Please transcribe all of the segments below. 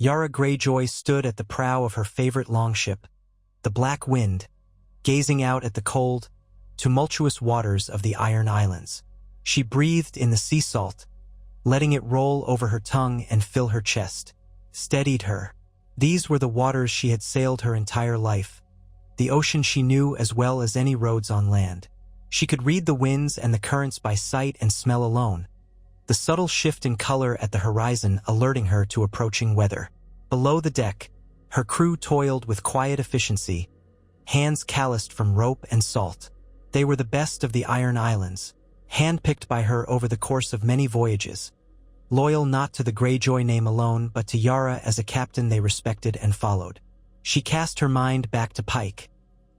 Yara Greyjoy stood at the prow of her favorite longship, the Black Wind, gazing out at the cold, tumultuous waters of the Iron Islands. She breathed in the sea salt, letting it roll over her tongue and fill her chest, steadied her. These were the waters she had sailed her entire life, the ocean she knew as well as any roads on land. She could read the winds and the currents by sight and smell alone, the subtle shift in color at the horizon alerting her to approaching weather. Below the deck, her crew toiled with quiet efficiency, hands calloused from rope and salt. They were the best of the Iron Islands, handpicked by her over the course of many voyages, loyal not to the Greyjoy name alone but to Yara as a captain they respected and followed. She cast her mind back to Pike,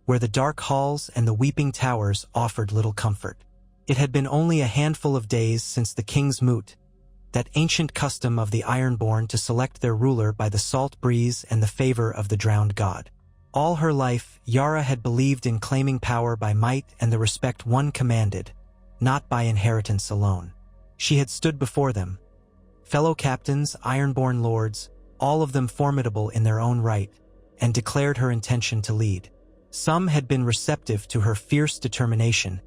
where the dark halls and the weeping towers offered little comfort. It had been only a handful of days since the King's Moot, that ancient custom of the Ironborn to select their ruler by the salt breeze and the favor of the drowned god. All her life, Yara had believed in claiming power by might and the respect one commanded, not by inheritance alone. She had stood before them, fellow captains, Ironborn lords, all of them formidable in their own right, and declared her intention to lead. Some had been receptive to her fierce determination,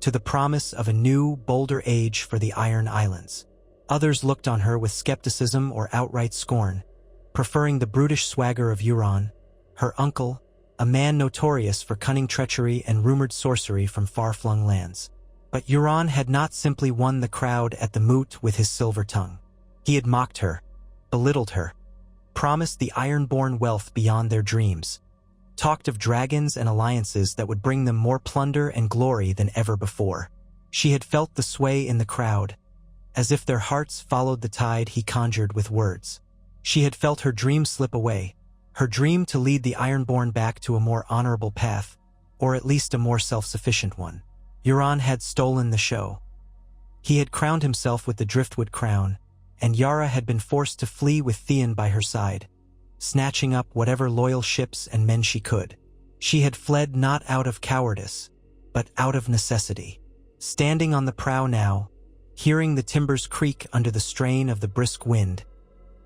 to the promise of a new, bolder age for the Iron Islands. Others looked on her with skepticism or outright scorn, preferring the brutish swagger of Euron, her uncle, a man notorious for cunning treachery and rumored sorcery from far-flung lands. But Euron had not simply won the crowd at the moot with his silver tongue. He had mocked her, belittled her, promised the Ironborn wealth beyond their dreams, talked of dragons and alliances that would bring them more plunder and glory than ever before. She had felt the sway in the crowd, as if their hearts followed the tide he conjured with words. She had felt her dream slip away, her dream to lead the Ironborn back to a more honorable path, or at least a more self-sufficient one. Euron had stolen the show. He had crowned himself with the driftwood crown, and Yara had been forced to flee with Theon by her side, snatching up whatever loyal ships and men she could. She had fled not out of cowardice, but out of necessity. Standing on the prow now, hearing the timbers creak under the strain of the brisk wind,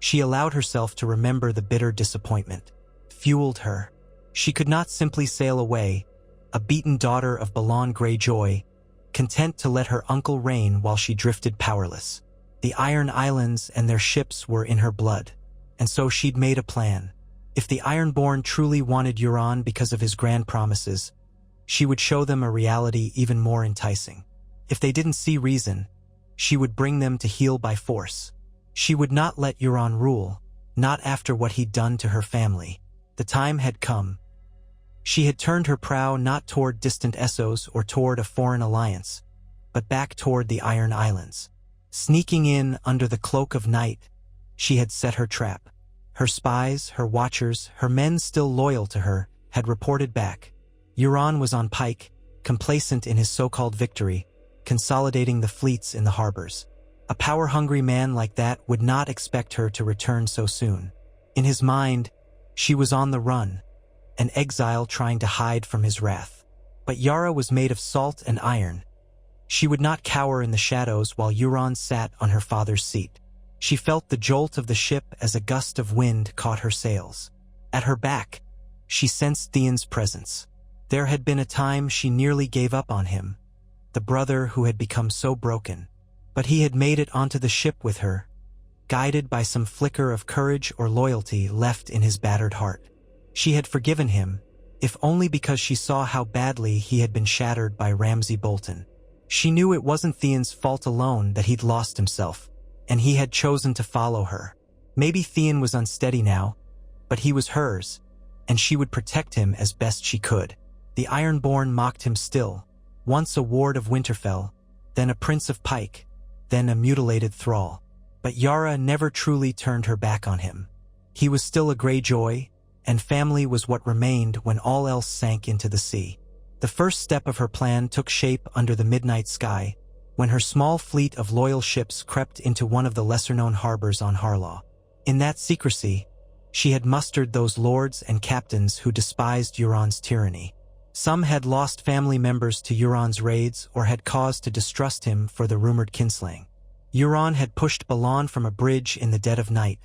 she allowed herself to remember the bitter disappointment. Fueled her. She could not simply sail away, a beaten daughter of Balon Greyjoy, content to let her uncle reign while she drifted powerless. The Iron Islands and their ships were in her blood, and so she'd made a plan. If the Ironborn truly wanted Euron because of his grand promises, she would show them a reality even more enticing. If they didn't see reason, she would bring them to heel by force. She would not let Euron rule, not after what he'd done to her family. The time had come. She had turned her prow not toward distant Essos or toward a foreign alliance, but back toward the Iron Islands. Sneaking in under the cloak of night, she had set her trap. Her spies, her watchers, her men still loyal to her, had reported back. Euron was on Pike, complacent in his so-called victory, consolidating the fleets in the harbors. A power-hungry man like that would not expect her to return so soon. In his mind, she was on the run, an exile trying to hide from his wrath. But Yara was made of salt and iron. She would not cower in the shadows while Euron sat on her father's seat. She felt the jolt of the ship as a gust of wind caught her sails. At her back, she sensed Theon's presence. There had been a time she nearly gave up on him, the brother who had become so broken. But he had made it onto the ship with her, guided by some flicker of courage or loyalty left in his battered heart. She had forgiven him, if only because she saw how badly he had been shattered by Ramsay Bolton. She knew it wasn't Theon's fault alone that he'd lost himself, and he had chosen to follow her. Maybe Theon was unsteady now, but he was hers, and she would protect him as best she could. The Ironborn mocked him still, once a ward of Winterfell, then a prince of Pike, then a mutilated thrall. But Yara never truly turned her back on him. He was still a Greyjoy, and family was what remained when all else sank into the sea. The first step of her plan took shape under the midnight sky, when her small fleet of loyal ships crept into one of the lesser-known harbors on Harlaw. In that secrecy, she had mustered those lords and captains who despised Euron's tyranny. Some had lost family members to Euron's raids or had cause to distrust him for the rumored kinslaying. Euron had pushed Balon from a bridge in the dead of night,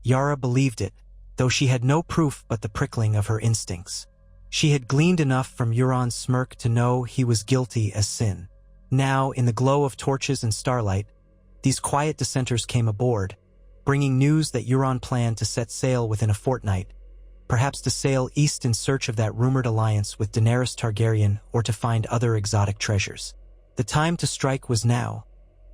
Yara believed it, though she had no proof but the prickling of her instincts. She had gleaned enough from Euron's smirk to know he was guilty as sin. Now, in the glow of torches and starlight, these quiet dissenters came aboard, bringing news that Euron planned to set sail within a fortnight, perhaps to sail east in search of that rumored alliance with Daenerys Targaryen or to find other exotic treasures. The time to strike was now,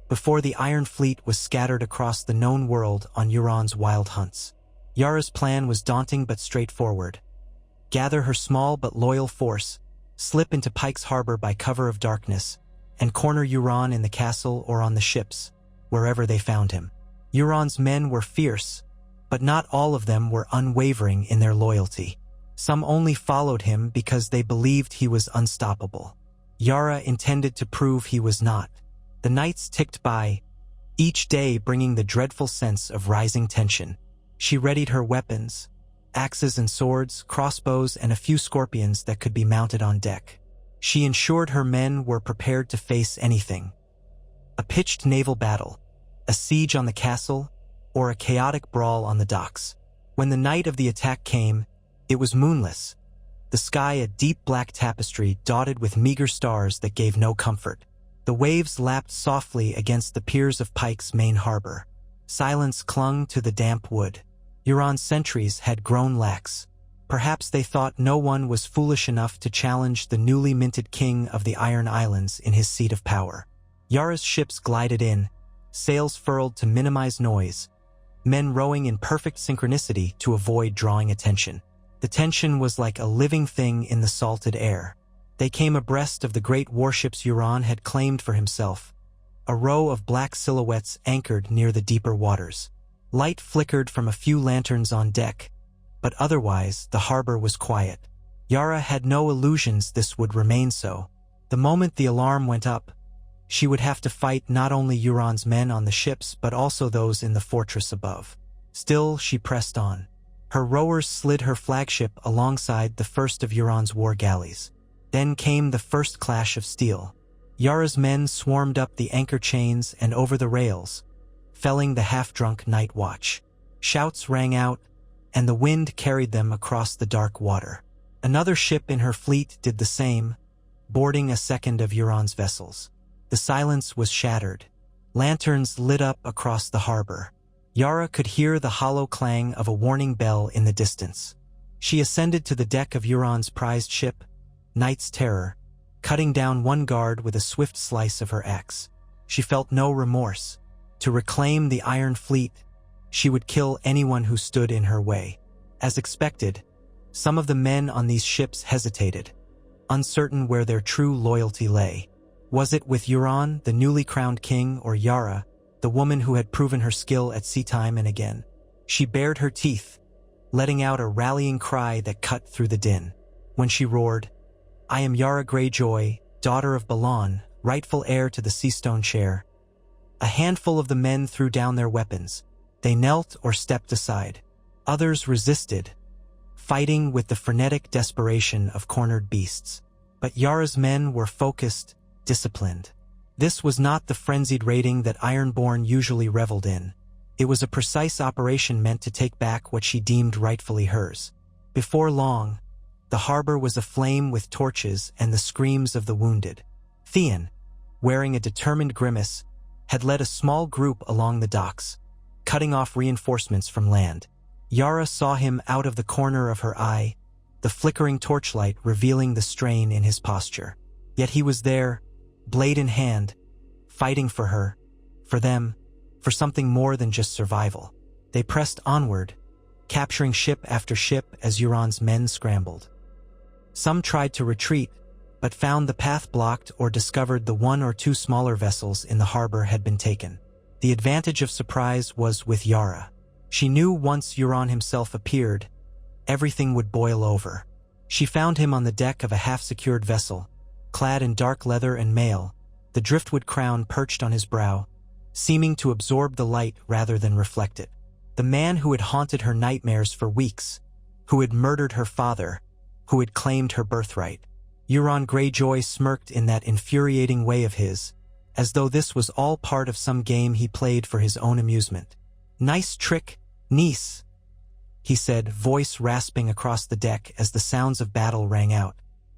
before the Iron Fleet was scattered across the known world on Euron's wild hunts. Yara's plan was daunting but straightforward. Gather her small but loyal force, slip into Pike's Harbor by cover of darkness, and corner Euron in the castle or on the ships, wherever they found him. Euron's men were fierce, but not all of them were unwavering in their loyalty. Some only followed him because they believed he was unstoppable. Yara intended to prove he was not. The nights ticked by, each day bringing the dreadful sense of rising tension. She readied her weapons, axes and swords, crossbows, and a few scorpions that could be mounted on deck. She ensured her men were prepared to face anything. A pitched naval battle, a siege on the castle, or a chaotic brawl on the docks. When the night of the attack came, it was moonless, the sky a deep black tapestry dotted with meager stars that gave no comfort. The waves lapped softly against the piers of Pike's main harbor. Silence clung to the damp wood. Euron's sentries had grown lax. Perhaps they thought no one was foolish enough to challenge the newly minted king of the Iron Islands in his seat of power. Yara's ships glided in, sails furled to minimize noise, men rowing in perfect synchronicity to avoid drawing attention. The tension was like a living thing in the salted air. They came abreast of the great warships Euron had claimed for himself, a row of black silhouettes anchored near the deeper waters. Light flickered from a few lanterns on deck, but otherwise the harbor was quiet. Yara had no illusions this would remain so. The moment the alarm went up, she would have to fight not only Euron's men on the ships but also those in the fortress above. Still, she pressed on. Her rowers slid her flagship alongside the first of Euron's war galleys. Then came the first clash of steel. Yara's men swarmed up the anchor chains and over the rails, felling the half-drunk night watch. Shouts rang out, and the wind carried them across the dark water. Another ship in her fleet did the same, boarding a second of Euron's vessels. The silence was shattered. Lanterns lit up across the harbor. Yara could hear the hollow clang of a warning bell in the distance. She ascended to the deck of Euron's prized ship, Night's Terror, cutting down one guard with a swift slice of her axe. She felt no remorse. To reclaim the Iron Fleet, she would kill anyone who stood in her way. As expected, some of the men on these ships hesitated, uncertain where their true loyalty lay. Was it with Euron, the newly crowned king, or Yara, the woman who had proven her skill at sea time and again? She bared her teeth, letting out a rallying cry that cut through the din. When she roared, "I am Yara Greyjoy, daughter of Balon, rightful heir to the Seastone chair," a handful of the men threw down their weapons. They knelt or stepped aside. Others resisted, fighting with the frenetic desperation of cornered beasts. But Yara's men were focused, disciplined. This was not the frenzied raiding that Ironborn usually reveled in. It was a precise operation meant to take back what she deemed rightfully hers. Before long, the harbor was aflame with torches and the screams of the wounded. Theon, wearing a determined grimace, had led a small group along the docks, cutting off reinforcements from land. Yara saw him out of the corner of her eye, the flickering torchlight revealing the strain in his posture. Yet he was there, blade in hand, fighting for her, for them, for something more than just survival. They pressed onward, capturing ship after ship as Euron's men scrambled. Some tried to retreat, but found the path blocked or discovered the one or two smaller vessels in the harbor had been taken. The advantage of surprise was with Yara. She knew once Euron himself appeared, everything would boil over. She found him on the deck of a half-secured vessel, clad in dark leather and mail, the driftwood crown perched on his brow, seeming to absorb the light rather than reflect it. The man who had haunted her nightmares for weeks, who had murdered her father, who had claimed her birthright. Euron Greyjoy smirked in that infuriating way of his, as though this was all part of some game he played for his own amusement. "Nice trick," "Niece," he said, voice rasping across the deck as the sounds of battle rang out.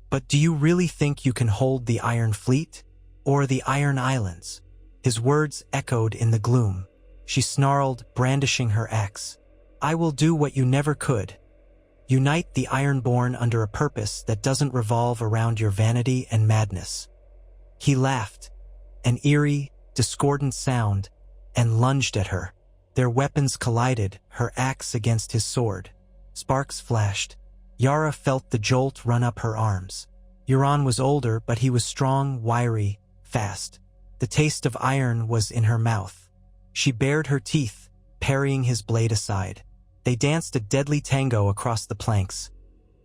"But do you really think you can hold the Iron Fleet? Or the Iron Islands?" His words echoed in the gloom. She snarled, brandishing her axe. "I will do what you never could. Unite the Ironborn under a purpose that doesn't revolve around your vanity and madness." He laughed, an eerie, discordant sound, and lunged at her. Their weapons collided, her axe against his sword. Sparks flashed. Yara felt the jolt run up her arms. Euron was older, but he was strong, wiry, fast. The taste of iron was in her mouth. She bared her teeth, parrying his blade aside. They danced a deadly tango across the planks,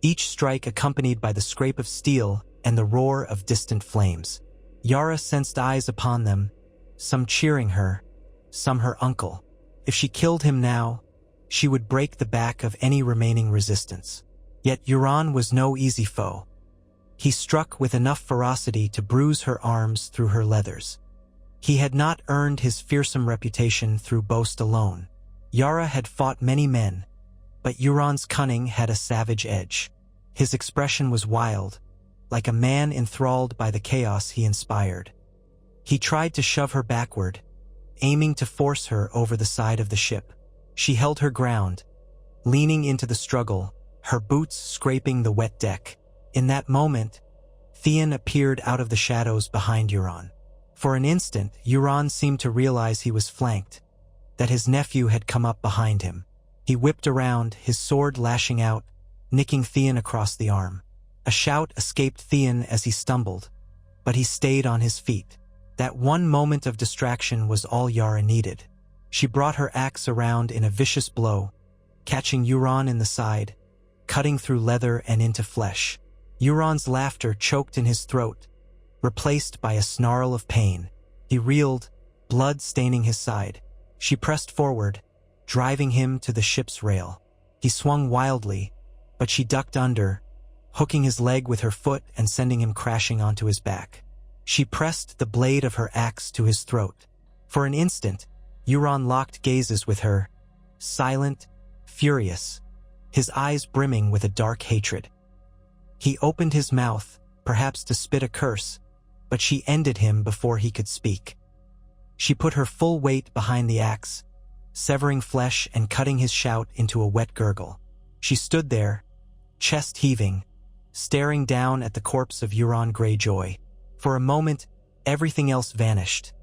each strike accompanied by the scrape of steel and the roar of distant flames. Yara sensed eyes upon them, some cheering her, some her uncle. If she killed him now, she would break the back of any remaining resistance. Yet Euron was no easy foe. He struck with enough ferocity to bruise her arms through her leathers. He had not earned his fearsome reputation through boast alone. Yara had fought many men, but Euron's cunning had a savage edge. His expression was wild, like a man enthralled by the chaos he inspired. He tried to shove her backward, aiming to force her over the side of the ship. She held her ground, leaning into the struggle, her boots scraping the wet deck. In that moment, Theon appeared out of the shadows behind Euron. For an instant, Euron seemed to realize he was flanked, that his nephew had come up behind him. He whipped around, his sword lashing out, nicking Theon across the arm. A shout escaped Theon as he stumbled, but he stayed on his feet. That one moment of distraction was all Yara needed. She brought her axe around in a vicious blow, catching Euron in the side, cutting through leather and into flesh. Euron's laughter choked in his throat, replaced by a snarl of pain. He reeled, blood staining his side. She pressed forward, driving him to the ship's rail. He swung wildly, but she ducked under, hooking his leg with her foot and sending him crashing onto his back. She pressed the blade of her axe to his throat. For an instant, Euron locked gazes with her, silent, furious, his eyes brimming with a dark hatred. He opened his mouth, perhaps to spit a curse, but she ended him before he could speak. She put her full weight behind the axe, severing flesh and cutting his shout into a wet gurgle. She stood there, chest heaving, staring down at the corpse of Euron Greyjoy. For a moment, everything else vanished.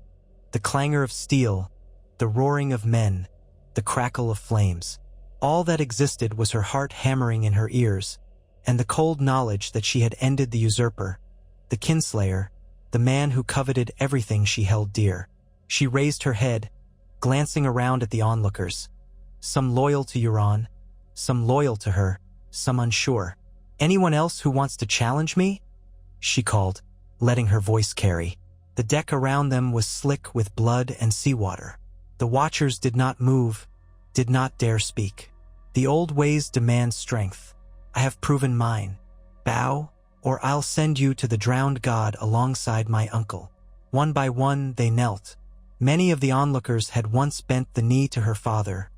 The clangor of steel, the roaring of men, the crackle of flames. All that existed was her heart hammering in her ears, and the cold knowledge that she had ended the usurper, the kinslayer, the man who coveted everything she held dear. She raised her head, glancing around at the onlookers, some loyal to Euron, some loyal to her, some unsure. "Anyone else who wants to challenge me?" she called, letting her voice carry. The deck around them was slick with blood and seawater. The watchers did not move, did not dare speak. The old ways demand strength. I have proven mine. Bow, or I'll send you to the drowned god alongside my uncle. One by one they knelt. Many of the onlookers had once bent the knee to her father,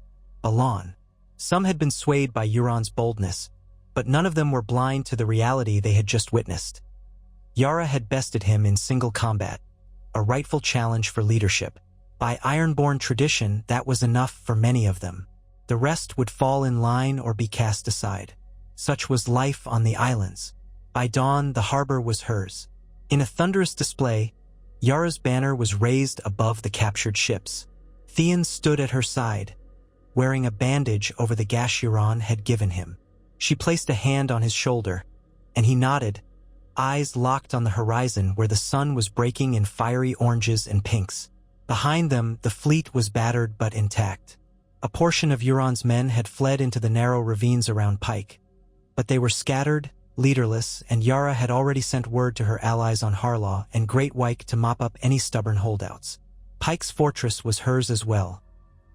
Balon. Some had been swayed by Euron's boldness, but none of them were blind to the reality they had just witnessed. Yara had bested him in single combat, a rightful challenge for leadership. By Ironborn tradition, that was enough for many of them. The rest would fall in line or be cast aside. Such was life on the islands. By dawn, the harbor was hers. In a thunderous display, Yara's banner was raised above the captured ships. Theon stood at her side, wearing a bandage over the gash Euron had given him. She placed a hand on his shoulder, and he nodded, eyes locked on the horizon where the sun was breaking in fiery oranges and pinks. Behind them, the fleet was battered but intact. A portion of Euron's men had fled into the narrow ravines around Pike, but they were scattered, leaderless, and Yara had already sent word to her allies on Harlaw and Great Wyke to mop up any stubborn holdouts. Pike's fortress was hers as well.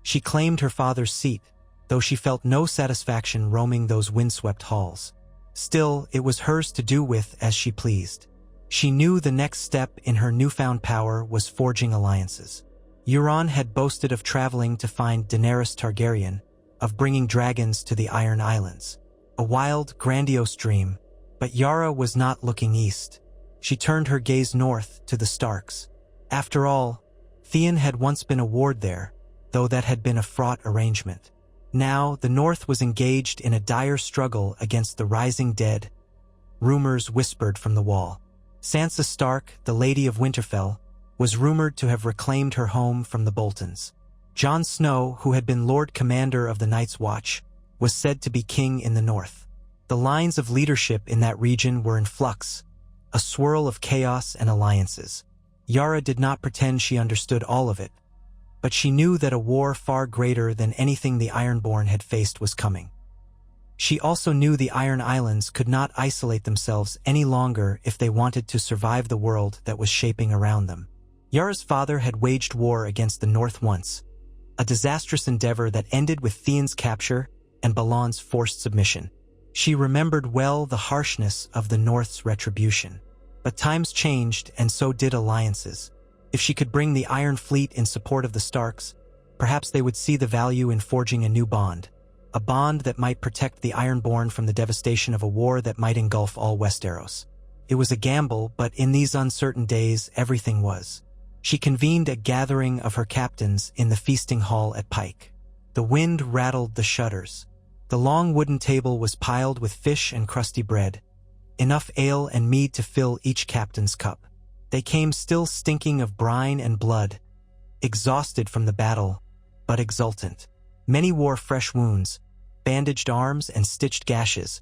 She claimed her father's seat, though she felt no satisfaction roaming those windswept halls. Still, it was hers to do with as she pleased. She knew the next step in her newfound power was forging alliances. Euron had boasted of traveling to find Daenerys Targaryen, of bringing dragons to the Iron Islands. A wild, grandiose dream, but Yara was not looking east. She turned her gaze north to the Starks. After all, Theon had once been a ward there, though that had been a fraught arrangement. Now, the North was engaged in a dire struggle against the rising dead. Rumors whispered from the wall. Sansa Stark, the Lady of Winterfell, was rumored to have reclaimed her home from the Boltons. Jon Snow, who had been Lord Commander of the Night's Watch, was said to be king in the north. The lines of leadership in that region were in flux, a swirl of chaos and alliances. Yara did not pretend she understood all of it, but she knew that a war far greater than anything the Ironborn had faced was coming. She also knew the Iron Islands could not isolate themselves any longer if they wanted to survive the world that was shaping around them. Yara's father had waged war against the North once, a disastrous endeavor that ended with Theon's capture and Balon's forced submission. She remembered well the harshness of the North's retribution. But times changed, and so did alliances. If she could bring the Iron Fleet in support of the Starks, perhaps they would see the value in forging a new bond. A bond that might protect the Ironborn from the devastation of a war that might engulf all Westeros. It was a gamble, but in these uncertain days, everything was. She convened a gathering of her captains in the feasting hall at Pike. The wind rattled the shutters. The long wooden table was piled with fish and crusty bread, enough ale and mead to fill each captain's cup. They came still stinking of brine and blood, exhausted from the battle, but exultant. Many wore fresh wounds, bandaged arms and stitched gashes,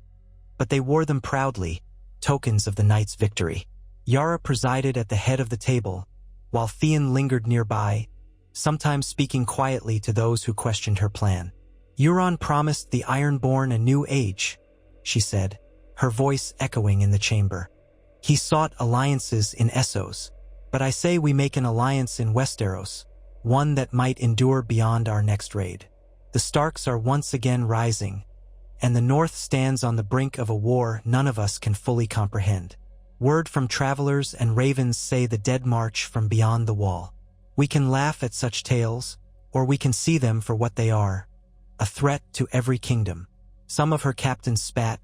but they wore them proudly, tokens of the night's victory. Yara presided at the head of the table, while Theon lingered nearby, sometimes speaking quietly to those who questioned her plan. Euron promised the Ironborn a new age, she said, her voice echoing in the chamber. He sought alliances in Essos, but I say we make an alliance in Westeros, one that might endure beyond our next raid. The Starks are once again rising, and the North stands on the brink of a war none of us can fully comprehend. Word from travelers and ravens say the dead march from beyond the wall. We can laugh at such tales, or we can see them for what they are, a threat to every kingdom. Some of her captains spat,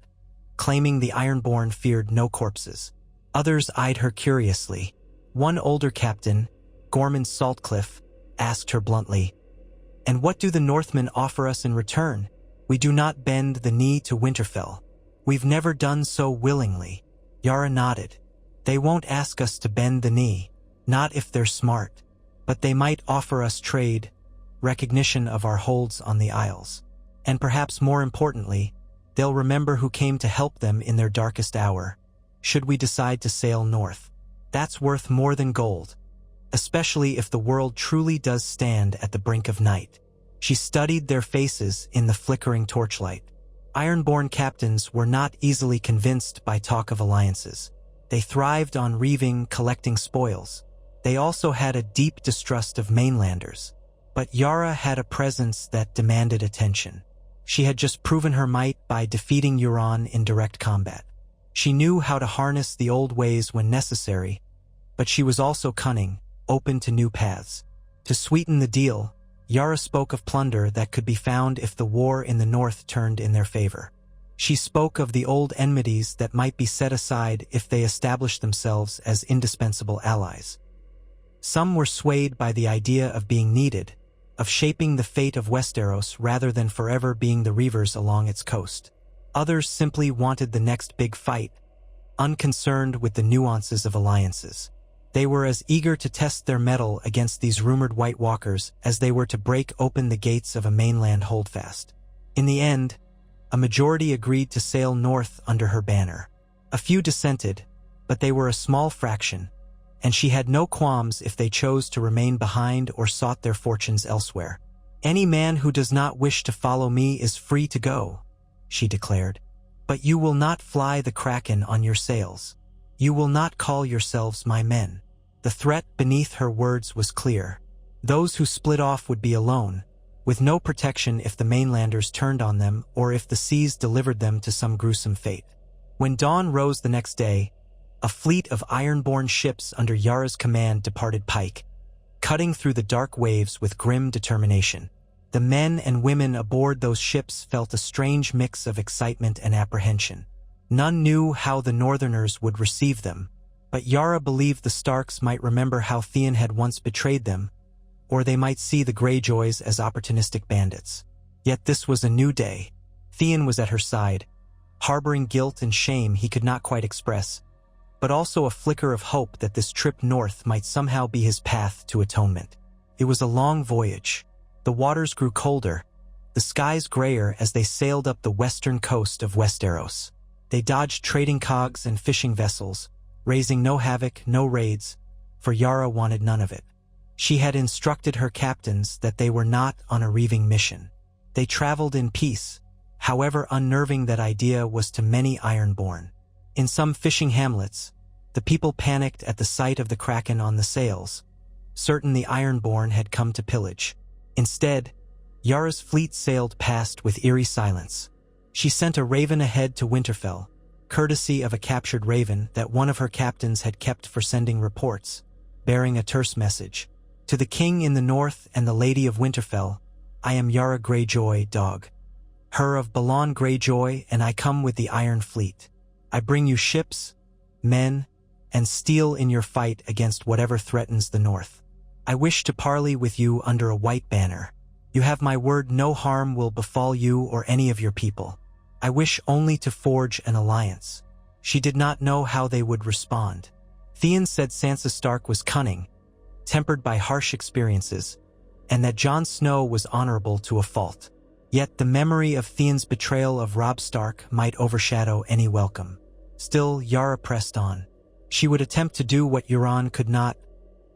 claiming the Ironborn feared no corpses. Others eyed her curiously. One older captain, Gorman Saltcliffe, asked her bluntly, "And what do the Northmen offer us in return? We do not bend the knee to Winterfell. We've never done so willingly." Yara nodded. "They won't ask us to bend the knee, not if they're smart, but they might offer us trade, recognition of our holds on the Isles. And perhaps more importantly, they'll remember who came to help them in their darkest hour, should we decide to sail north. That's worth more than gold, especially if the world truly does stand at the brink of night." She studied their faces in the flickering torchlight. Ironborn captains were not easily convinced by talk of alliances. They thrived on reaving, collecting spoils. They also had a deep distrust of mainlanders. But Yara had a presence that demanded attention. She had just proven her might by defeating Euron in direct combat. She knew how to harness the old ways when necessary, but she was also cunning, open to new paths. To sweeten the deal, Yara spoke of plunder that could be found if the war in the north turned in their favor. She spoke of the old enmities that might be set aside if they established themselves as indispensable allies. Some were swayed by the idea of being needed, of shaping the fate of Westeros rather than forever being the reavers along its coast. Others simply wanted the next big fight, unconcerned with the nuances of alliances. They were as eager to test their mettle against these rumored White Walkers as they were to break open the gates of a mainland holdfast. In the end, a majority agreed to sail north under her banner. A few dissented, but they were a small fraction, and she had no qualms if they chose to remain behind or sought their fortunes elsewhere. "Any man who does not wish to follow me is free to go," she declared. "But you will not fly the Kraken on your sails. You will not call yourselves my men." The threat beneath her words was clear. Those who split off would be alone, with no protection if the mainlanders turned on them or if the seas delivered them to some gruesome fate. When dawn rose the next day, a fleet of ironborn ships under Yara's command departed Pike, cutting through the dark waves with grim determination. The men and women aboard those ships felt a strange mix of excitement and apprehension. None knew how the Northerners would receive them, but Yara believed the Starks might remember how Theon had once betrayed them, or they might see the Greyjoys as opportunistic bandits. Yet this was a new day. Theon was at her side, harboring guilt and shame he could not quite express, but also a flicker of hope that this trip north might somehow be his path to atonement. It was a long voyage. The waters grew colder, the skies grayer as they sailed up the western coast of Westeros. They dodged trading cogs and fishing vessels, raising no havoc, no raids, for Yara wanted none of it. She had instructed her captains that they were not on a reaving mission. They traveled in peace, however unnerving that idea was to many Ironborn. In some fishing hamlets, the people panicked at the sight of the Kraken on the sails, certain the Ironborn had come to pillage. Instead, Yara's fleet sailed past with eerie silence. She sent a raven ahead to Winterfell, courtesy of a captured raven that one of her captains had kept for sending reports, bearing a terse message. To the king in the north and the lady of Winterfell, I am Yara Greyjoy, dog. Her of Balon Greyjoy, and I come with the Iron Fleet. I bring you ships, men, and steel in your fight against whatever threatens the north. I wish to parley with you under a white banner. You have my word no harm will befall you or any of your people. I wish only to forge an alliance. She did not know how they would respond. Theon said Sansa Stark was cunning, tempered by harsh experiences, and that Jon Snow was honorable to a fault. Yet the memory of Theon's betrayal of Robb Stark might overshadow any welcome. Still, Yara pressed on. She would attempt to do what Euron could not,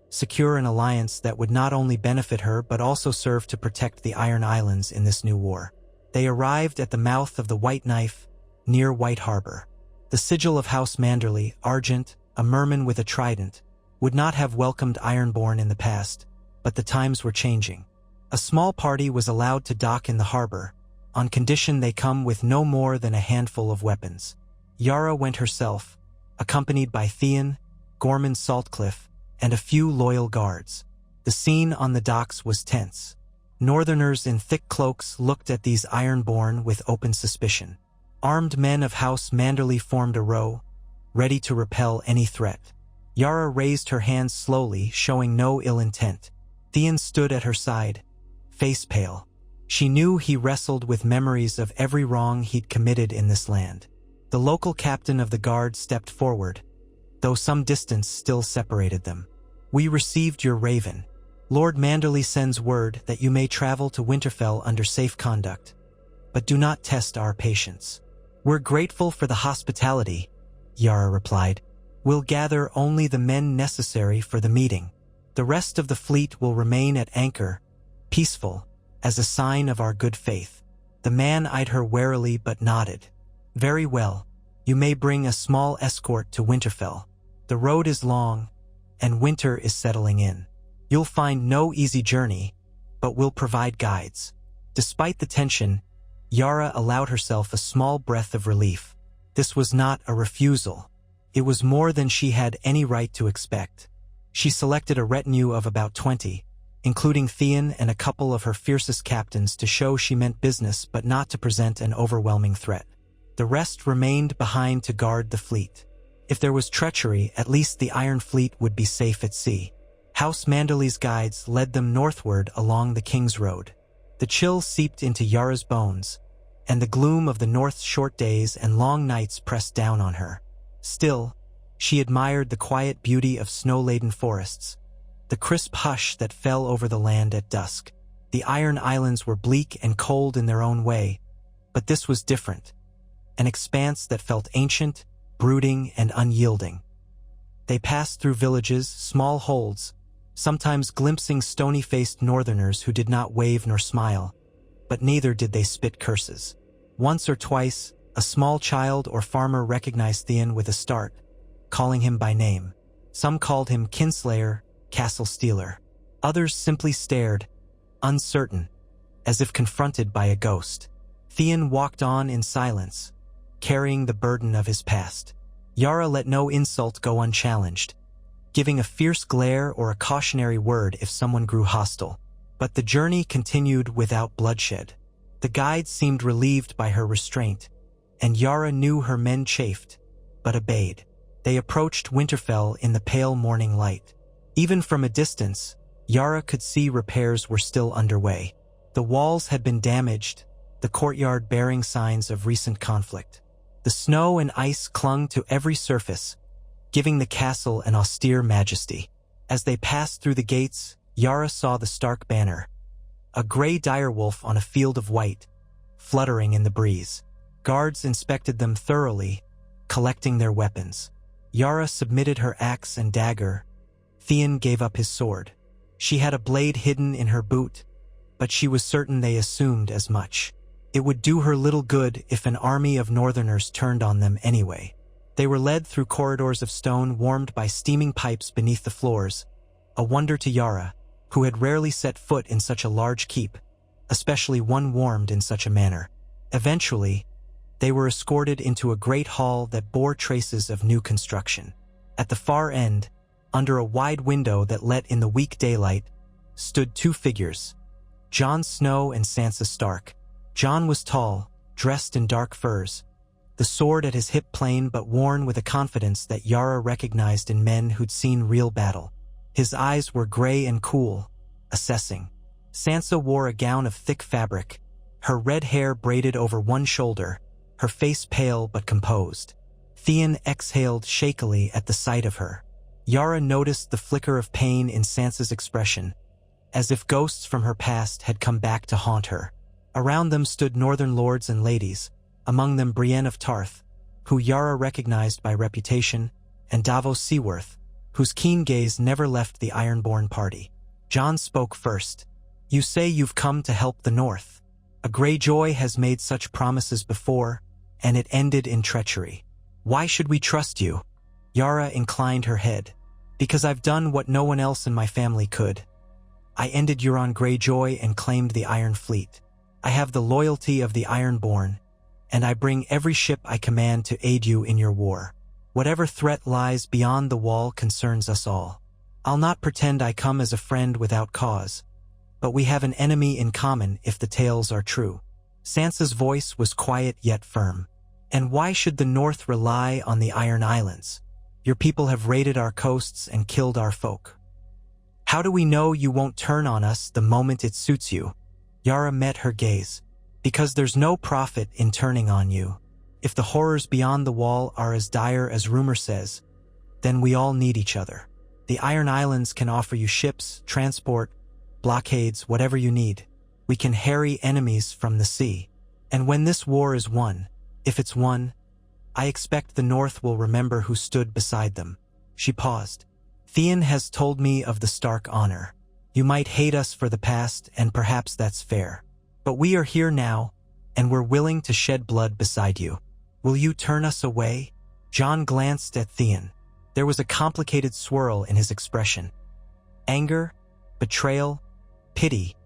secure an alliance that would not only benefit her but also serve to protect the Iron Islands in this new war. They arrived at the mouth of the White Knife, near White Harbor. The sigil of House Manderly, Argent, a merman with a trident, would not have welcomed Ironborn in the past, but the times were changing. A small party was allowed to dock in the harbor, on condition they come with no more than a handful of weapons. Yara went herself, accompanied by Theon, Gorman Saltcliffe, and a few loyal guards. The scene on the docks was tense. Northerners in thick cloaks looked at these Ironborn with open suspicion. Armed men of House Manderly formed a row, ready to repel any threat. Yara raised her hands slowly, showing no ill intent. Theon stood at her side, face pale. She knew he wrestled with memories of every wrong he'd committed in this land. The local captain of the guard stepped forward, though some distance still separated them. We received your raven. Lord Manderly sends word that you may travel to Winterfell under safe conduct, but do not test our patience. We're grateful for the hospitality, Yara replied. We'll gather only the men necessary for the meeting. The rest of the fleet will remain at anchor, peaceful, as a sign of our good faith. The man eyed her warily but nodded. Very well. You may bring a small escort to Winterfell. The road is long, and winter is settling in. You'll find no easy journey, but we'll provide guides. Despite the tension, Yara allowed herself a small breath of relief. This was not a refusal. It was more than she had any right to expect. She selected a retinue of about 20, including Theon and a couple of her fiercest captains to show she meant business but not to present an overwhelming threat. The rest remained behind to guard the fleet. If there was treachery, at least the Iron Fleet would be safe at sea. House Manderly's guides led them northward along the King's Road. The chill seeped into Yara's bones, and the gloom of the north's short days and long nights pressed down on her. Still, she admired the quiet beauty of snow-laden forests, the crisp hush that fell over the land at dusk. The Iron Islands were bleak and cold in their own way, but this was different. An expanse that felt ancient, brooding, and unyielding. They passed through villages, small holds, sometimes glimpsing stony-faced northerners who did not wave nor smile, but neither did they spit curses. Once or twice, a small child or farmer recognized Theon with a start, calling him by name. Some called him Kinslayer, Castle Stealer. Others simply stared, uncertain, as if confronted by a ghost. Theon walked on in silence, carrying the burden of his past. Yara let no insult go unchallenged, giving a fierce glare or a cautionary word if someone grew hostile. But the journey continued without bloodshed. The guides seemed relieved by her restraint, and Yara knew her men chafed, but obeyed. They approached Winterfell in the pale morning light. Even from a distance, Yara could see repairs were still underway. The walls had been damaged, the courtyard bearing signs of recent conflict. The snow and ice clung to every surface, giving the castle an austere majesty. As they passed through the gates, Yara saw the Stark banner, a gray direwolf on a field of white, fluttering in the breeze. Guards inspected them thoroughly, collecting their weapons. Yara submitted her axe and dagger. Theon gave up his sword. She had a blade hidden in her boot, but she was certain they assumed as much. It would do her little good if an army of northerners turned on them anyway. They were led through corridors of stone warmed by steaming pipes beneath the floors, a wonder to Yara, who had rarely set foot in such a large keep, especially one warmed in such a manner. Eventually, they were escorted into a great hall that bore traces of new construction. At the far end, under a wide window that let in the weak daylight, stood two figures, Jon Snow and Sansa Stark. Jon was tall, dressed in dark furs, the sword at his hip plain but worn with a confidence that Yara recognized in men who'd seen real battle. His eyes were gray and cool, assessing. Sansa wore a gown of thick fabric, her red hair braided over one shoulder, her face pale but composed. Theon exhaled shakily at the sight of her. Yara noticed the flicker of pain in Sansa's expression, as if ghosts from her past had come back to haunt her. Around them stood northern lords and ladies, among them Brienne of Tarth, who Yara recognized by reputation, and Davos Seaworth, whose keen gaze never left the Ironborn party. Jon spoke first. "You say you've come to help the North. A Greyjoy has made such promises before, and it ended in treachery. Why should we trust you?" Yara inclined her head. "Because I've done what no one else in my family could. I ended Euron Greyjoy and claimed the Iron Fleet. I have the loyalty of the Ironborn, and I bring every ship I command to aid you in your war. Whatever threat lies beyond the wall concerns us all. I'll not pretend I come as a friend without cause, but we have an enemy in common if the tales are true." Sansa's voice was quiet yet firm. "And why should the North rely on the Iron Islands? Your people have raided our coasts and killed our folk. How do we know you won't turn on us the moment it suits you?" Yara met her gaze. "Because there's no profit in turning on you. If the horrors beyond the wall are as dire as rumor says, then we all need each other. The Iron Islands can offer you ships, transport, blockades, whatever you need. We can harry enemies from the sea. And when this war is won, if it's won, I expect the North will remember who stood beside them." She paused. "Theon has told me of the Stark honor. You might hate us for the past, and perhaps that's fair. But we are here now, and we're willing to shed blood beside you. Will you turn us away?" Jon glanced at Theon. There was a complicated swirl in his expression. Anger, betrayal, pity,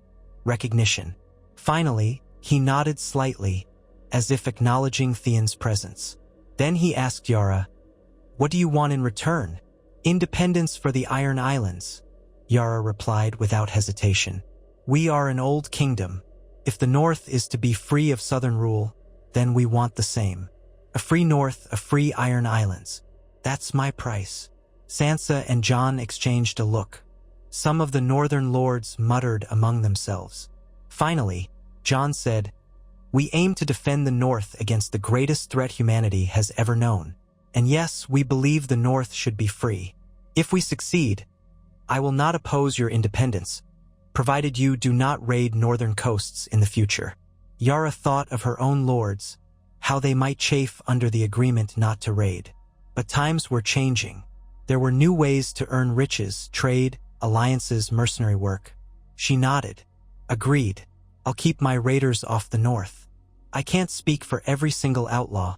recognition. Finally, he nodded slightly, as if acknowledging Theon's presence. Then he asked Yara, "What do you want in return?" "Independence for the Iron Islands," Yara replied without hesitation. "We are an old kingdom. If the North is to be free of Southern rule, then we want the same. A free North, a free Iron Islands. That's my price." Sansa and Jon exchanged a look. Some of the northern lords muttered among themselves. Finally, Jon said, "We aim to defend the North against the greatest threat humanity has ever known. And yes, we believe the North should be free. If we succeed, I will not oppose your independence, provided you do not raid northern coasts in the future." Yara thought of her own lords, how they might chafe under the agreement not to raid. But times were changing. There were new ways to earn riches, trade, alliances, mercenary work. She nodded. "Agreed. I'll keep my raiders off the North. I can't speak for every single outlaw,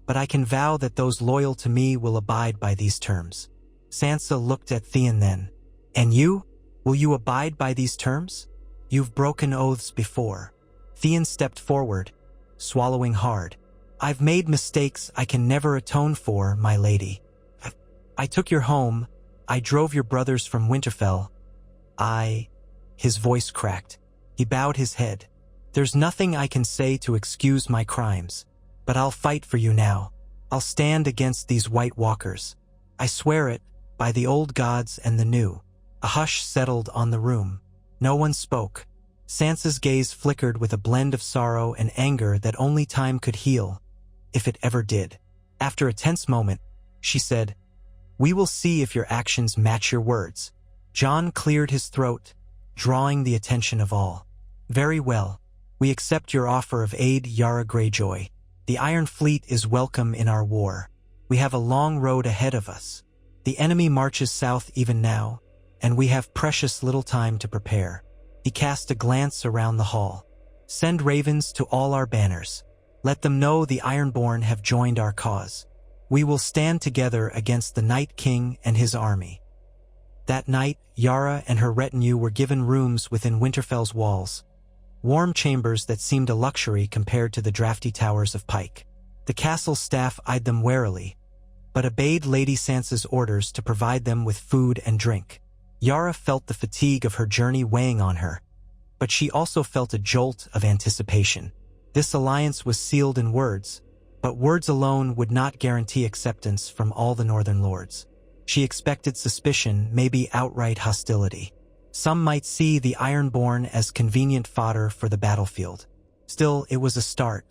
but I can vow that those loyal to me will abide by these terms." Sansa looked at Theon then. "And you? Will you abide by these terms? You've broken oaths before." Theon stepped forward, swallowing hard. "I've made mistakes I can never atone for, my lady. I took your home. I drove your brothers from Winterfell. I His voice cracked. He bowed his head. "There's nothing I can say to excuse my crimes, but I'll fight for you now. I'll stand against these White Walkers. I swear it, by the old gods and the new." A hush settled on the room. No one spoke. Sansa's gaze flickered with a blend of sorrow and anger that only time could heal, if it ever did. After a tense moment, she said, "We will see if your actions match your words." Jon cleared his throat, drawing the attention of all. "Very well. We accept your offer of aid, Yara Greyjoy. The Iron Fleet is welcome in our war. We have a long road ahead of us. The enemy marches south even now, and we have precious little time to prepare." He cast a glance around the hall. "Send ravens to all our banners. Let them know the Ironborn have joined our cause. We will stand together against the Night King and his army." That night, Yara and her retinue were given rooms within Winterfell's walls, warm chambers that seemed a luxury compared to the drafty towers of Pike. The castle staff eyed them warily, but obeyed Lady Sansa's orders to provide them with food and drink. Yara felt the fatigue of her journey weighing on her, but she also felt a jolt of anticipation. This alliance was sealed in words, but words alone would not guarantee acceptance from all the Northern Lords. She expected suspicion, maybe outright hostility. Some might see the Ironborn as convenient fodder for the battlefield. Still, it was a start.